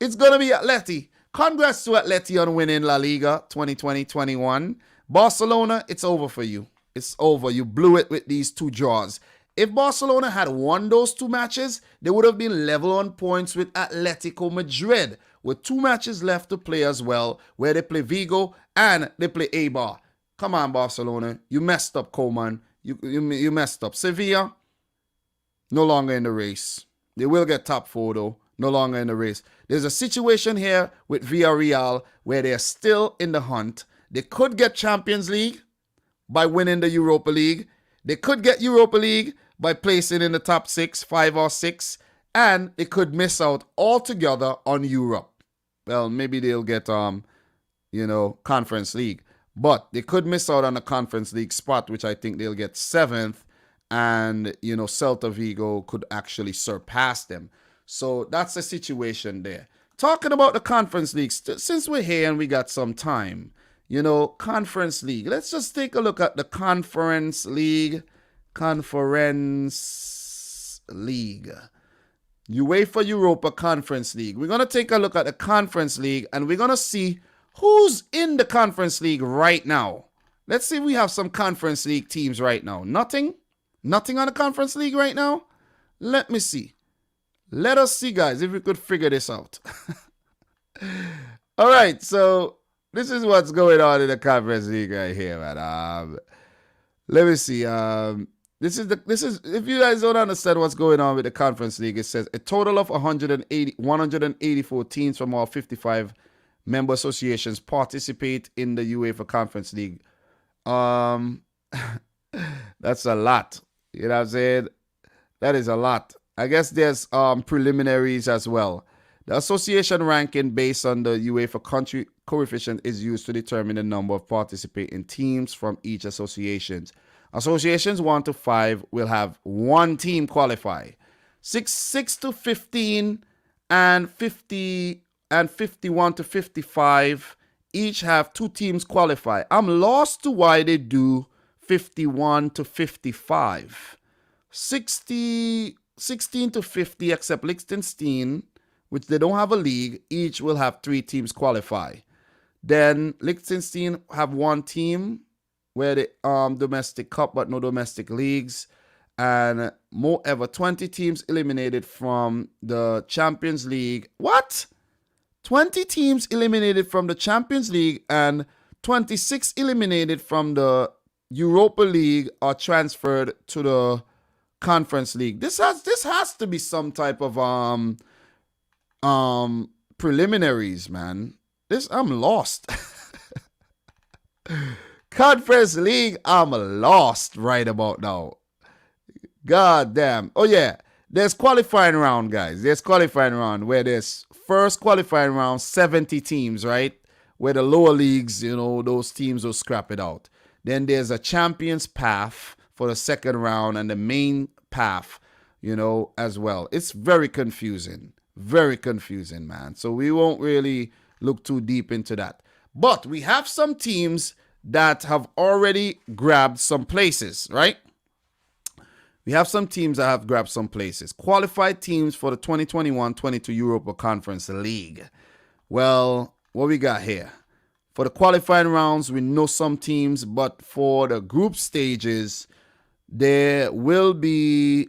It's going to be Atleti. Congrats to Atleti on winning La Liga 2020-21. Barcelona, it's over for you. It's over. You blew it with these 2 draws. If Barcelona had won those 2 matches, they would have been level on points with Atletico Madrid, with 2 matches left to play as well, where they play Vigo and they play Eibar. Come on, Barcelona. You messed up, Coleman. You messed up. Sevilla, no longer in the race. They will get top 4, though. No longer in the race. There's a situation here with Villarreal where they're still in the hunt. They could get Champions League by winning the Europa League. They could get Europa League by placing in the top 6, 5 or 6. And they could miss out altogether on Europe. Well, maybe they'll get, Conference League. But they could miss out on the Conference League spot, which I think they'll get 7th. And, Celta Vigo could actually surpass them. So that's the situation there. Talking about the Conference League, since we're here and we got some time, Conference League. Let's just take a look at the Conference League. Conference League. UEFA Europa Conference League. We're going to take a look at the Conference League and we're going to see who's in the Conference League right now. Let's see if we have some Conference League teams right now. Nothing? Nothing on the Conference League right now? Let me see. Let us see, guys, if we could figure this out. All right, so this is what's going on in the Conference League right here, man. Let me see. This is if you guys don't understand what's going on with the Conference League, it says a total of 184 teams from all 55 member associations participate in the UEFA Conference League. That's a lot. You know what I'm saying? That is a lot. I guess there's preliminaries as well. The association ranking based on the UEFA country coefficient is used to determine the number of participating teams from each association. Associations 1 to 5 will have 1 team qualify. 6 to 15 and 51 to 55 each have 2 teams qualify. I'm lost to why they do 51 to 55. 16 to 50 except Liechtenstein, which they don't have a league, each will have 3 teams qualify. Then Liechtenstein have 1 team where the domestic cup but no domestic leagues. And moreover, 20 teams eliminated from the Champions League. What? 20 teams eliminated from the Champions League and 26 eliminated from the Europa League are transferred to the Conference League. This has to be some type of preliminaries, man. I'm lost. Conference League, I'm lost right about now. God damn. Oh yeah, there's qualifying round, guys. There's qualifying round where there's first qualifying round 70 teams, right? Where the lower leagues, those teams will scrap it out. Then there's a champions path for the second round and the main path, as well. It's very confusing. Very confusing, man. So we won't really look too deep into that. But we have some teams that have already grabbed some places, right? We have some teams that have grabbed some places. Qualified teams for the 2021-22 Europa Conference League. Well, what we got here? For the qualifying rounds, we know some teams, but for the group stages, there will be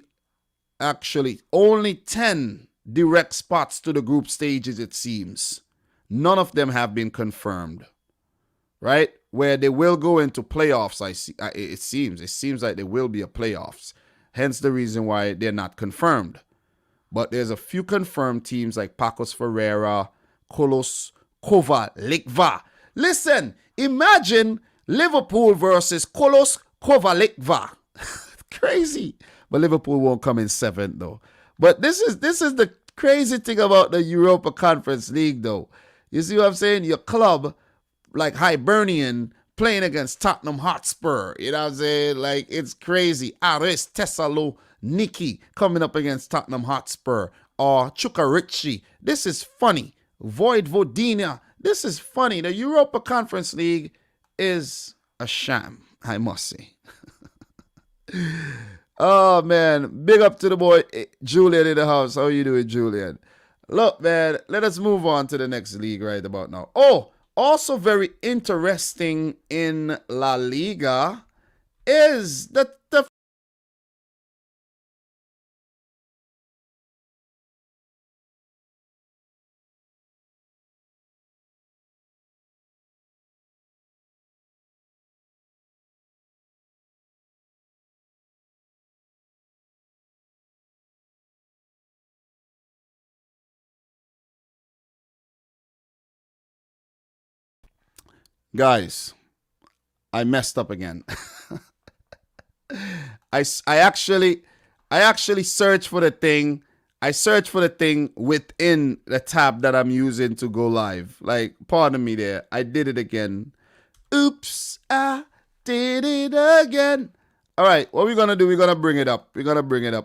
actually only 10 direct spots to the group stages, it seems. None of them have been confirmed, right? Where they will go into playoffs, it seems like there will be a playoffs. Hence the reason why they're not confirmed. But there's a few confirmed teams like Pacos Ferreira, Kolos Kovalikva. Listen, imagine Liverpool versus Kolos Kovalikva. Crazy. But Liverpool won't come in 7th though. But this is the crazy thing about the Europa Conference League though. You see what I'm saying? Your club, like Hibernian, playing against Tottenham Hotspur. You know what I'm saying? Like, it's crazy. Aris Thessaloniki coming up against Tottenham Hotspur. Or Chukarichi. This is funny. Vojvodina. This is funny. The Europa Conference League is a sham, I must say. Oh, man. Big up to the boy, Julian in the house. How you doing, Julian? Look, man, let us move on to the next league right about now. Oh, also very interesting in La Liga is the guys, I messed up again. I actually searched for the thing. I searched for the thing within the tab that I'm using to go live. Like, pardon me there. I did it again. Oops, I did it again. All right, what we're going to do, we're going to bring it up.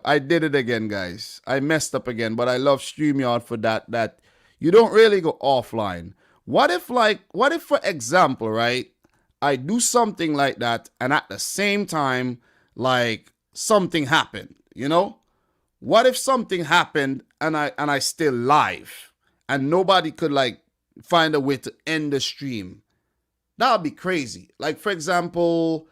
I did it again, guys. I messed up again, but I love StreamYard for that you don't really go offline. What if, for example, right, I do something like that and at the same time, like, something happened, you know? What if something happened and I still live and nobody could, like, find a way to end the stream? That would be crazy. Like, for example,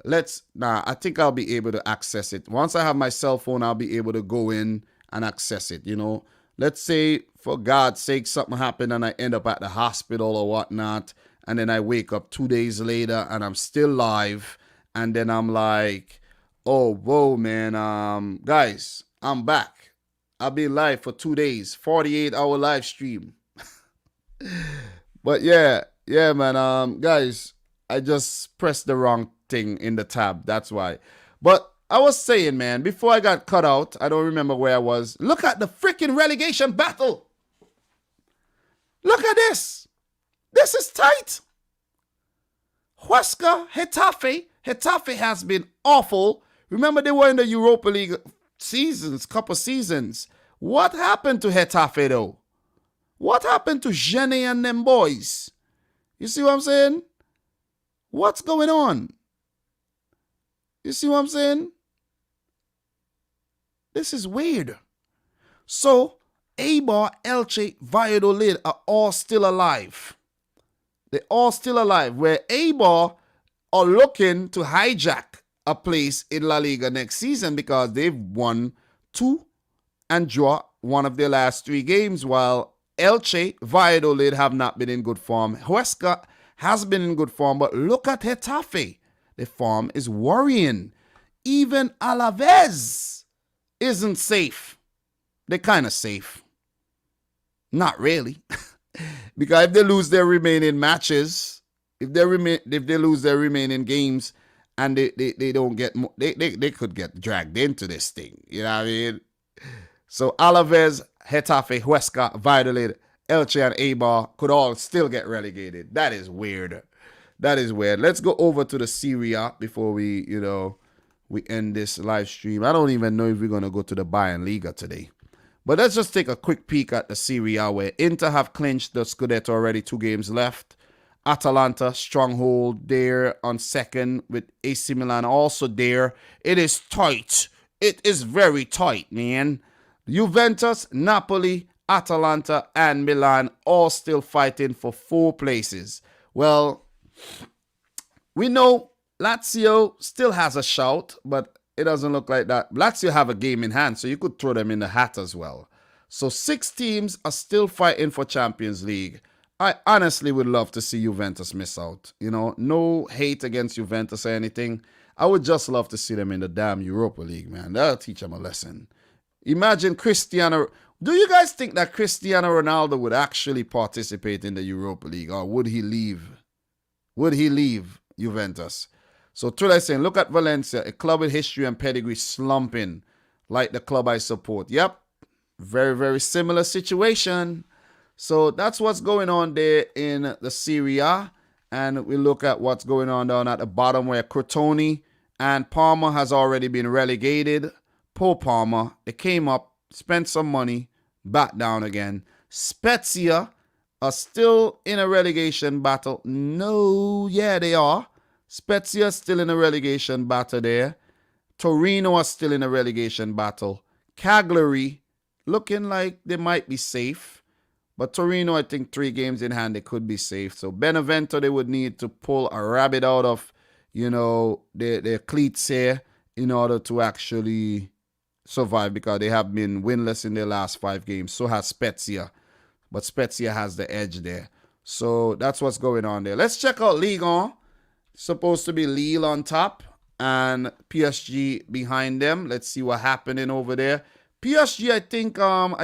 I think I'll be able to access it. Once I have my cell phone, I'll be able to go in and access it, you know? Let's say, for God's sake, something happened and I end up at the hospital or whatnot, and then I wake up 2 days later and I'm still live, and then I'm like, oh, whoa, man, guys, I'm back. I'll be live for 2 days, 48-hour live stream. But yeah, man, guys, I just pressed the wrong thing in the tab. That's why. But I was saying, man, before I got cut out, I don't remember where I was. Look at the freaking relegation battle. Look at this. This is tight. Huesca, Getafe. Getafe has been awful. Remember, they were in the Europa League couple seasons. What happened to Getafe, though? What happened to Jenny and them boys? You see what I'm saying? What's going on? You see what I'm saying? This is weird. So, Eibar, Elche, Valladolid are all still alive. They're all still alive. Where Eibar are looking to hijack a place in La Liga next season because they've won 2 and draw one of their last 3 games, while Elche, Valladolid have not been in good form. Huesca has been in good form, but look at Getafe. The form is worrying. Even Alaves isn't safe. They're kind of safe. Not really. Because if they lose their remaining matches, if they lose their remaining games and they don't get more, they could get dragged into this thing. You know what I mean? So Alaves, Getafe, Huesca, Valladolid, Elche, and Eibar could all still get relegated. That is weird. That is weird. Let's go over to the Serie A before we end this live stream. I don't even know if we're going to go to the Bayern Liga today. But let's just take a quick peek at the Serie A, where Inter have clinched the Scudetto already, 2 games left. Atalanta, stronghold there on second with AC Milan also there. It is tight It is very tight, man. Juventus, Napoli, Atalanta, and Milan all still fighting for 4 places. Well, we know Lazio still has a shout, but it doesn't look like that. Lazio have a game in hand, so you could throw them in the hat as well. So 6 teams are still fighting for Champions League. I honestly would love to see Juventus miss out. You know, no hate against Juventus or anything. I would just love to see them in the damn Europa League, man. That'll teach them a lesson. Imagine Cristiano. Do you guys think that Cristiano Ronaldo would actually participate in the Europa League, or would he leave? Would he leave Juventus? So Trilla is saying, look at Valencia, a club with history and pedigree slumping like the club I support. Yep, very, very similar situation. So that's what's going on there in the Serie A. And we look at what's going on down at the bottom where Crotone and Parma has already been relegated. Poor Parma, they came up, spent some money, back down again. Spezia are still in a relegation battle. No, yeah, they are. Spezia is still in a relegation battle there. Torino are still in a relegation battle. Cagliari looking like they might be safe. But Torino, I think 3 games in hand, they could be safe. So Benevento, they would need to pull a rabbit out of, their cleats here in order to actually survive, because they have been winless in their last 5 games. So has Spezia. But Spezia has the edge there. So that's what's going on there. Let's check out Ligue 1. Supposed to be Lille on top and PSG behind them. Let's see what's happening over there. PSG, I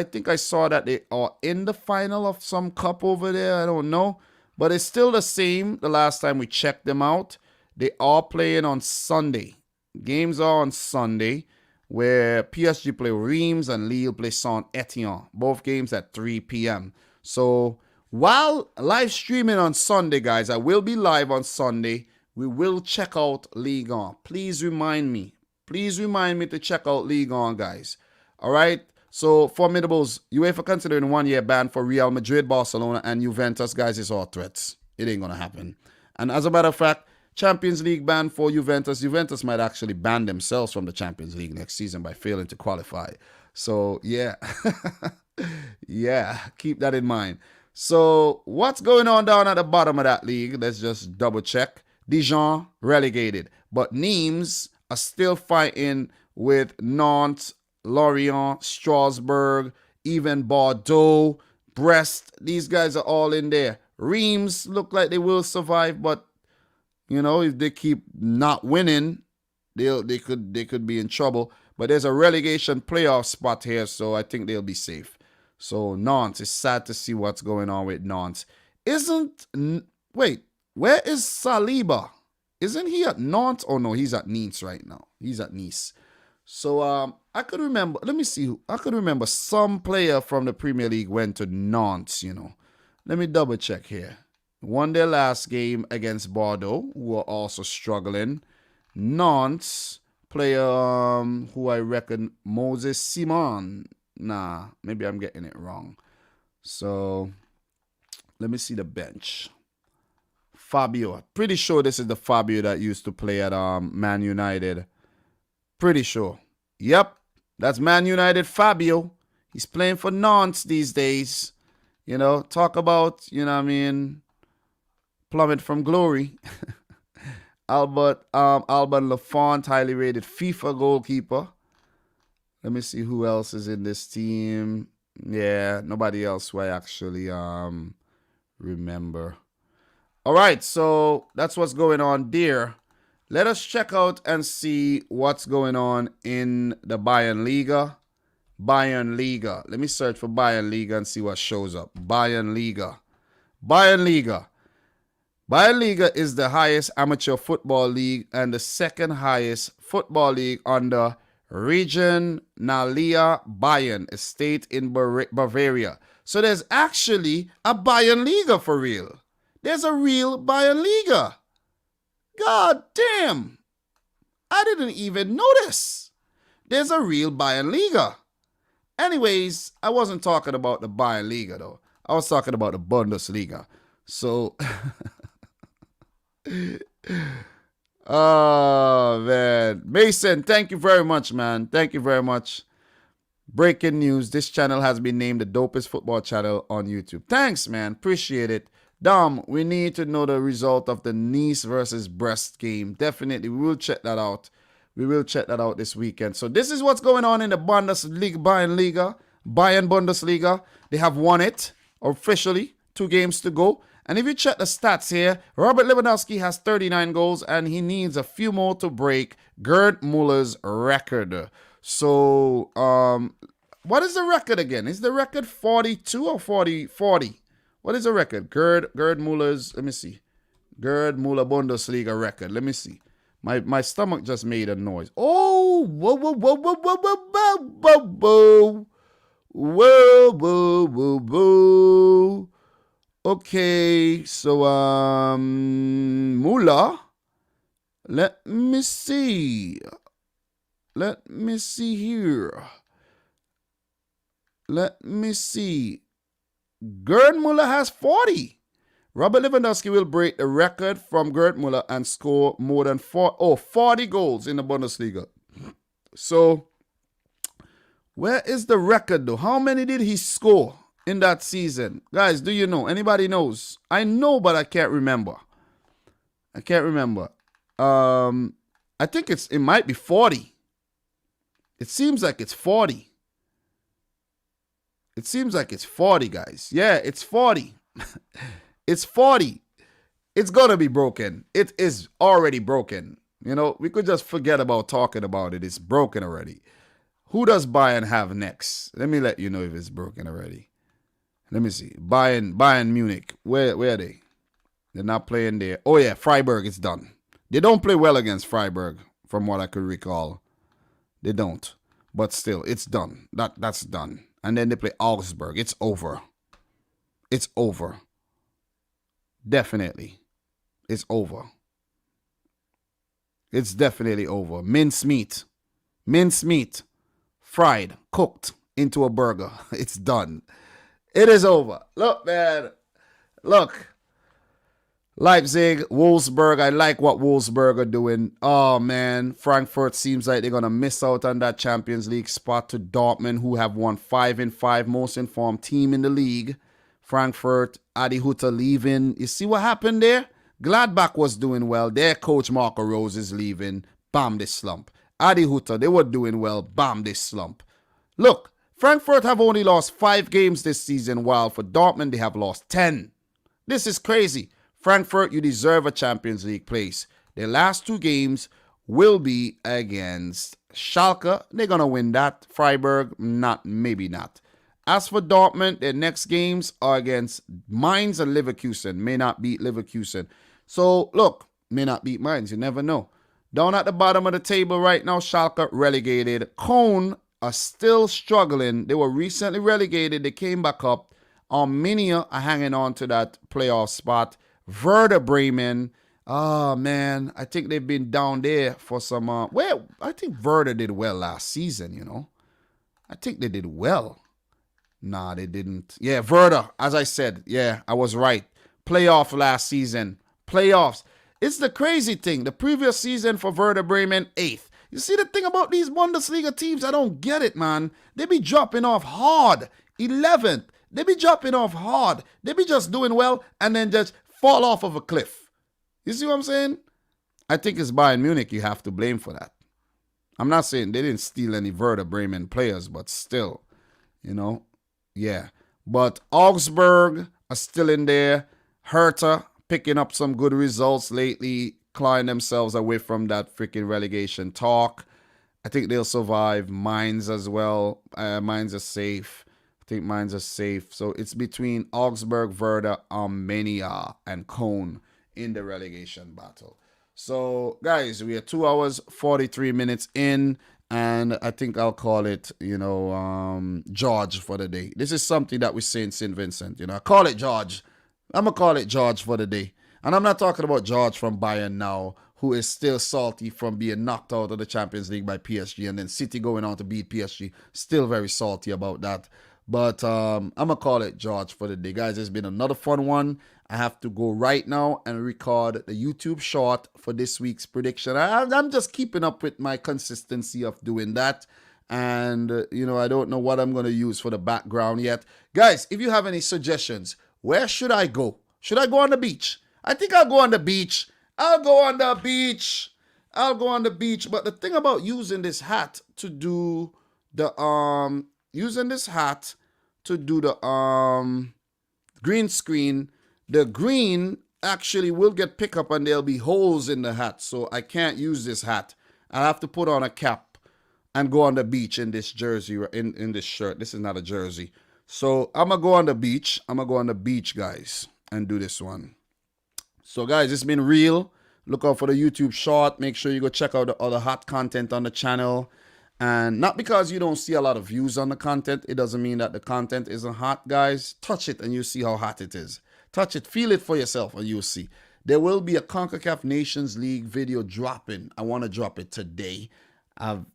think I saw that they are in the final of some cup over there. I don't know. But it's still the same the last time we checked them out. They are playing on Sunday. Games are on Sunday, where PSG play Reims and Lille play Saint-Etienne. Both games at 3 p.m. So while live streaming on Sunday, guys, I will be live on Sunday. We will check out Ligue 1. Please remind me. Please remind me to check out Ligue 1, guys. All right. So, Formidables, UEFA considering 1-year ban for Real Madrid, Barcelona, and Juventus, guys, is all threats. It ain't going to happen. And as a matter of fact, Champions League ban for Juventus. Juventus might actually ban themselves from the Champions League next season by failing to qualify. So, yeah. Yeah, keep that in mind. So, what's going on down at the bottom of that league? Let's just double check. Dijon relegated. But Nimes are still fighting with Nantes, Lorient, Strasbourg, even Bordeaux, Brest. These guys are all in there. Reims look like they will survive, but if they keep not winning, they could be in trouble. But there's a relegation playoff spot here, so I think they'll be safe. So Nantes, it's sad to see what's going on with Nantes. Wait, where is Saliba? Isn't he at Nantes? Oh no, he's at Nice right now. He's at Nice. So I could remember, let me see. I could remember some player from the Premier League went to Nantes, Let me double check here. Won their last game against Bordeaux, who are also struggling. Nantes player who I reckon Moses Simon. Nah, maybe I'm getting it wrong. So let me see the bench. Fabio. Pretty sure this is the Fabio that used to play at Man United. Pretty sure. Yep, that's Man United Fabio. He's playing for Nantes these days. Talk about, plummet from glory. Alban Lafont, highly rated FIFA goalkeeper. Let me see who else is in this team. Yeah, nobody else who I actually remember. All right, so that's what's going on there. Let us check out and see what's going on in the Bayern Liga. Bayern Liga. Let me search for Bayern Liga and see what shows up. Bayern Liga. Bayern Liga. Bayern Liga is the highest amateur football league and the second highest football league under Regionalliga Bayern, a state in Bavaria. So there's actually a Bayern Liga for real. There's a real Bayern Liga. God damn. I didn't even notice. There's a real Bayern Liga. Anyways, I wasn't talking about the Bayern Liga though. I was talking about the Bundesliga. So, Oh, man. Mason, thank you very much, man. Thank you very much. Breaking news. This channel has been named the dopest football channel on YouTube. Thanks, man. Appreciate it. Dom, we need to know the result of the Nice versus Brest game. Definitely. We will check that out. We will check that out this weekend. So this is what's going on in the Bundesliga, Bayern Bundesliga. They have won it officially. 2 games to go. And if you check the stats here, Robert Lewandowski has 39 goals and he needs a few more to break Gerd Muller's record. So, what is the record again? Is the record 42 or 40? What is the record? Gerd Muller's, let me see. Gerd Muller Bundesliga record. Let me see. My stomach just made a noise. Oh, whoa, whoa, whoa, whoa, whoa, whoa, whoa, whoa. Whoa, whoa, whoa, whoa. Okay, so Muller. Let me see. Let me see here. Let me see. Gerd Muller has 40. Robert Lewandowski will break the record from Gerd Muller and score more than 40 goals in the Bundesliga. So, where is the record though? How many did he score in that season? Guys, do you know? Anybody knows? I know, but I can't remember. I think it might be 40. It seems like it's 40. It seems like it's 40, guys. Yeah, it's 40. It's 40. It's going to be broken. It is already broken. You know, we could just forget about talking about it. It's broken already. Who does Bayern have next? Let me let you know if it's broken already. Let me see. Bayern Munich. Where are they? They're not playing there. Oh, yeah, Freiburg is done. They don't play well against Freiburg, from what I could recall. They don't. But still, it's done. That's done. And then they play Augsburg. It's over. It's over. Definitely. It's over. It's definitely over. Mincemeat. Fried. Cooked into a burger. It's done. It is over. Look, man. Look. Leipzig, Wolfsburg. I like what Wolfsburg are doing. Oh, man. Frankfurt seems like they're going to miss out on that Champions League spot to Dortmund, who have won 5 in 5, most informed team in the league. Frankfurt, Adi Hutter leaving. You see what happened there? Gladbach was doing well. Their coach, Marco Rose, is leaving. Bam, this slump. Adi Hutter, they were doing well. Bam, this slump. Look, Frankfurt have only lost 5 games this season, while for Dortmund, they have lost 10. This is crazy. Frankfurt, you deserve a Champions League place. Their last 2 games will be against Schalke. They're going to win that. Freiburg, maybe not. As for Dortmund, their next games are against Mainz and Leverkusen. May not beat Leverkusen. So, look, may not beat Mainz. You never know. Down at the bottom of the table right now, Schalke relegated. Köln are still struggling. They were recently relegated. They came back up. Arminia are hanging on to that playoff spot. Werder Bremen. Oh, man. I think they've been down there for some... I think Werder did well last season, you know. I think they did well. Nah, they didn't. Yeah, Werder, as I said. Yeah, I was right. Playoff last season. Playoffs. It's the crazy thing. The previous season for Werder Bremen, 8th. You see the thing about these Bundesliga teams? I don't get it, man. They be dropping off hard. 11th. They be dropping off hard. They be just doing well and then just fall off of a cliff. You see what I'm saying? I think it's Bayern Munich you have to blame for that. I'm not saying they didn't steal any Werder Bremen players, but still, you know. Yeah, but Augsburg are still in there. Hertha picking up some good results lately, clawing themselves away from that freaking relegation talk. I think they'll survive. Mainz as well. Mainz are safe. I think Mainz are safe. So it's between Augsburg, Werder, Arminia, and Köln in the relegation battle. So, guys, we are 2 hours, 43 minutes in. And I think I'll call it, George for the day. This is something that we say in St. Vincent. I call it George. I'm going to call it George for the day. And I'm not talking about George from Bayern now, who is still salty from being knocked out of the Champions League by PSG and then City going on to beat PSG. Still very salty about that. But I'm going to call it George for the day. Guys, it's been another fun one. I have to go right now and record the YouTube short for this week's prediction. I'm just keeping up with my consistency of doing that. And, I don't know what I'm going to use for the background yet. Guys, if you have any suggestions, where should I go? Should I go on the beach? I think I'll go on the beach. I'll go on the beach. But the thing about using this hat to do the green screen, the green actually will get picked up and there'll be holes in the hat. So I can't use this hat. I'll have to put on a cap and go on the beach in this jersey, in this shirt. This is not a jersey. So I'm going to go on the beach. Guys, and do this one. So, guys, it's been real. Look out for the YouTube short. Make sure you go check out the other hot content on the channel. And not because you don't see a lot of views on the content, it doesn't mean that the content isn't hot, guys. Touch it and you see how hot it is. Touch it, feel it for yourself, and you'll see. There will be a CONCACAF Nations League video dropping. I want to drop it today. I've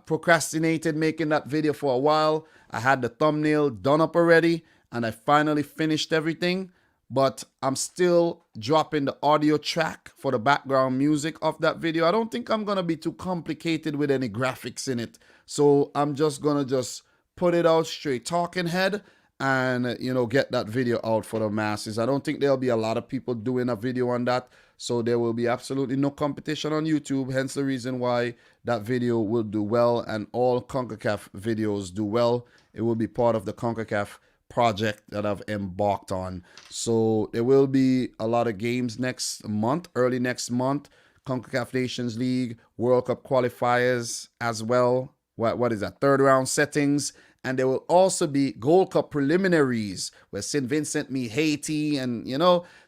procrastinated making that video for a while. I had the thumbnail done up already, and I finally finished everything. But I'm still dropping the audio track for the background music of that video. I don't think I'm going to be too complicated with any graphics in it. So I'm just going to put it out straight talking head and, get that video out for the masses. I don't think there'll be a lot of people doing a video on that. So there will be absolutely no competition on YouTube. Hence the reason why that video will do well and all CONCACAF videos do well. It will be part of the CONCACAF project that I've embarked on. So there will be a lot of games next month, early next month. CONCACAF Nations League, World Cup qualifiers as well. What is that? Third round settings. And there will also be Gold Cup preliminaries where St. Vincent meet Haiti and,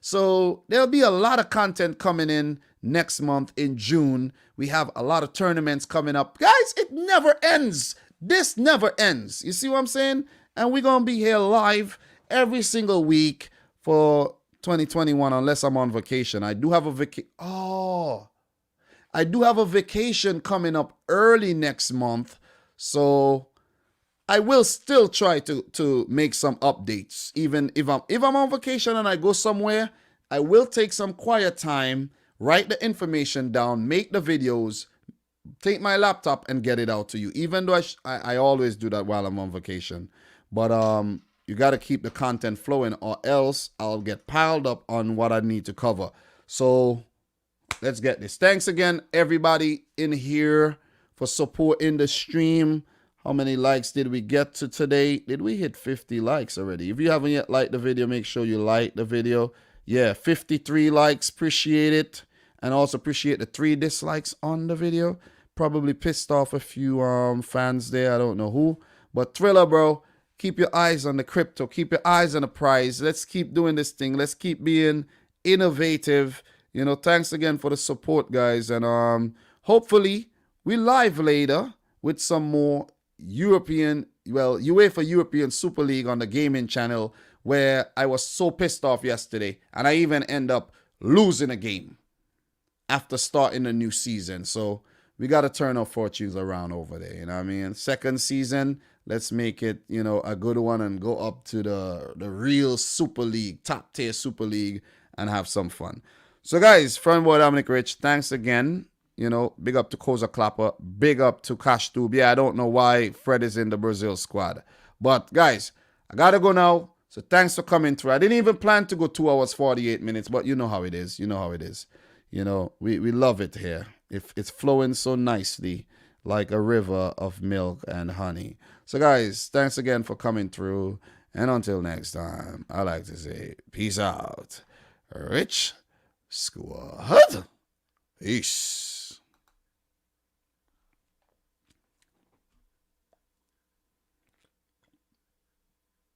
So there'll be a lot of content coming in next month in June. We have a lot of tournaments coming up. Guys, it never ends. This never ends. You see what I'm saying? And we're going to be here live every single week for 2021 unless I'm on vacation. I do have a vacation coming up early next month. So I will still try to make some updates. Even if I'm on vacation and I go somewhere, I will take some quiet time, write the information down, make the videos, take my laptop and get it out to you. Even though I always do that while I'm on vacation. But you got to keep the content flowing or else I'll get piled up on what I need to cover. So let's get this. Thanks again, everybody in here for supporting the stream. How many likes did we get to today? Did we hit 50 likes already? If you haven't yet liked the video, make sure you like the video. Yeah, 53 likes. Appreciate it. And also appreciate the 3 dislikes on the video. Probably pissed off a few fans there. I don't know who. But Thriller, bro. Keep your eyes on the crypto. Keep your eyes on the prize. Let's keep doing this thing. Let's keep being innovative. Thanks again for the support, guys. And hopefully we live later with some more UEFA European Super League on the gaming channel where I was so pissed off yesterday. And I even end up losing a game after starting a new season. So we got to turn our fortunes around over there. You know what I mean? Second season. Let's make it, a good one and go up to the real Super League, top tier Super League and have some fun. So, guys, friend boy Dominic Rich, thanks again. Big up to Koza Clapper. Big up to Cash Tube. Yeah, I don't know why Fred is in the Brazil squad. But, guys, I got to go now. So, thanks for coming through. I didn't even plan to go 2 hours, 48 minutes. But you know how it is. We love it here. If it's flowing so nicely like a river of milk and honey. So, guys, thanks again for coming through. And until next time, I like to say peace out. Rich Squad. Peace.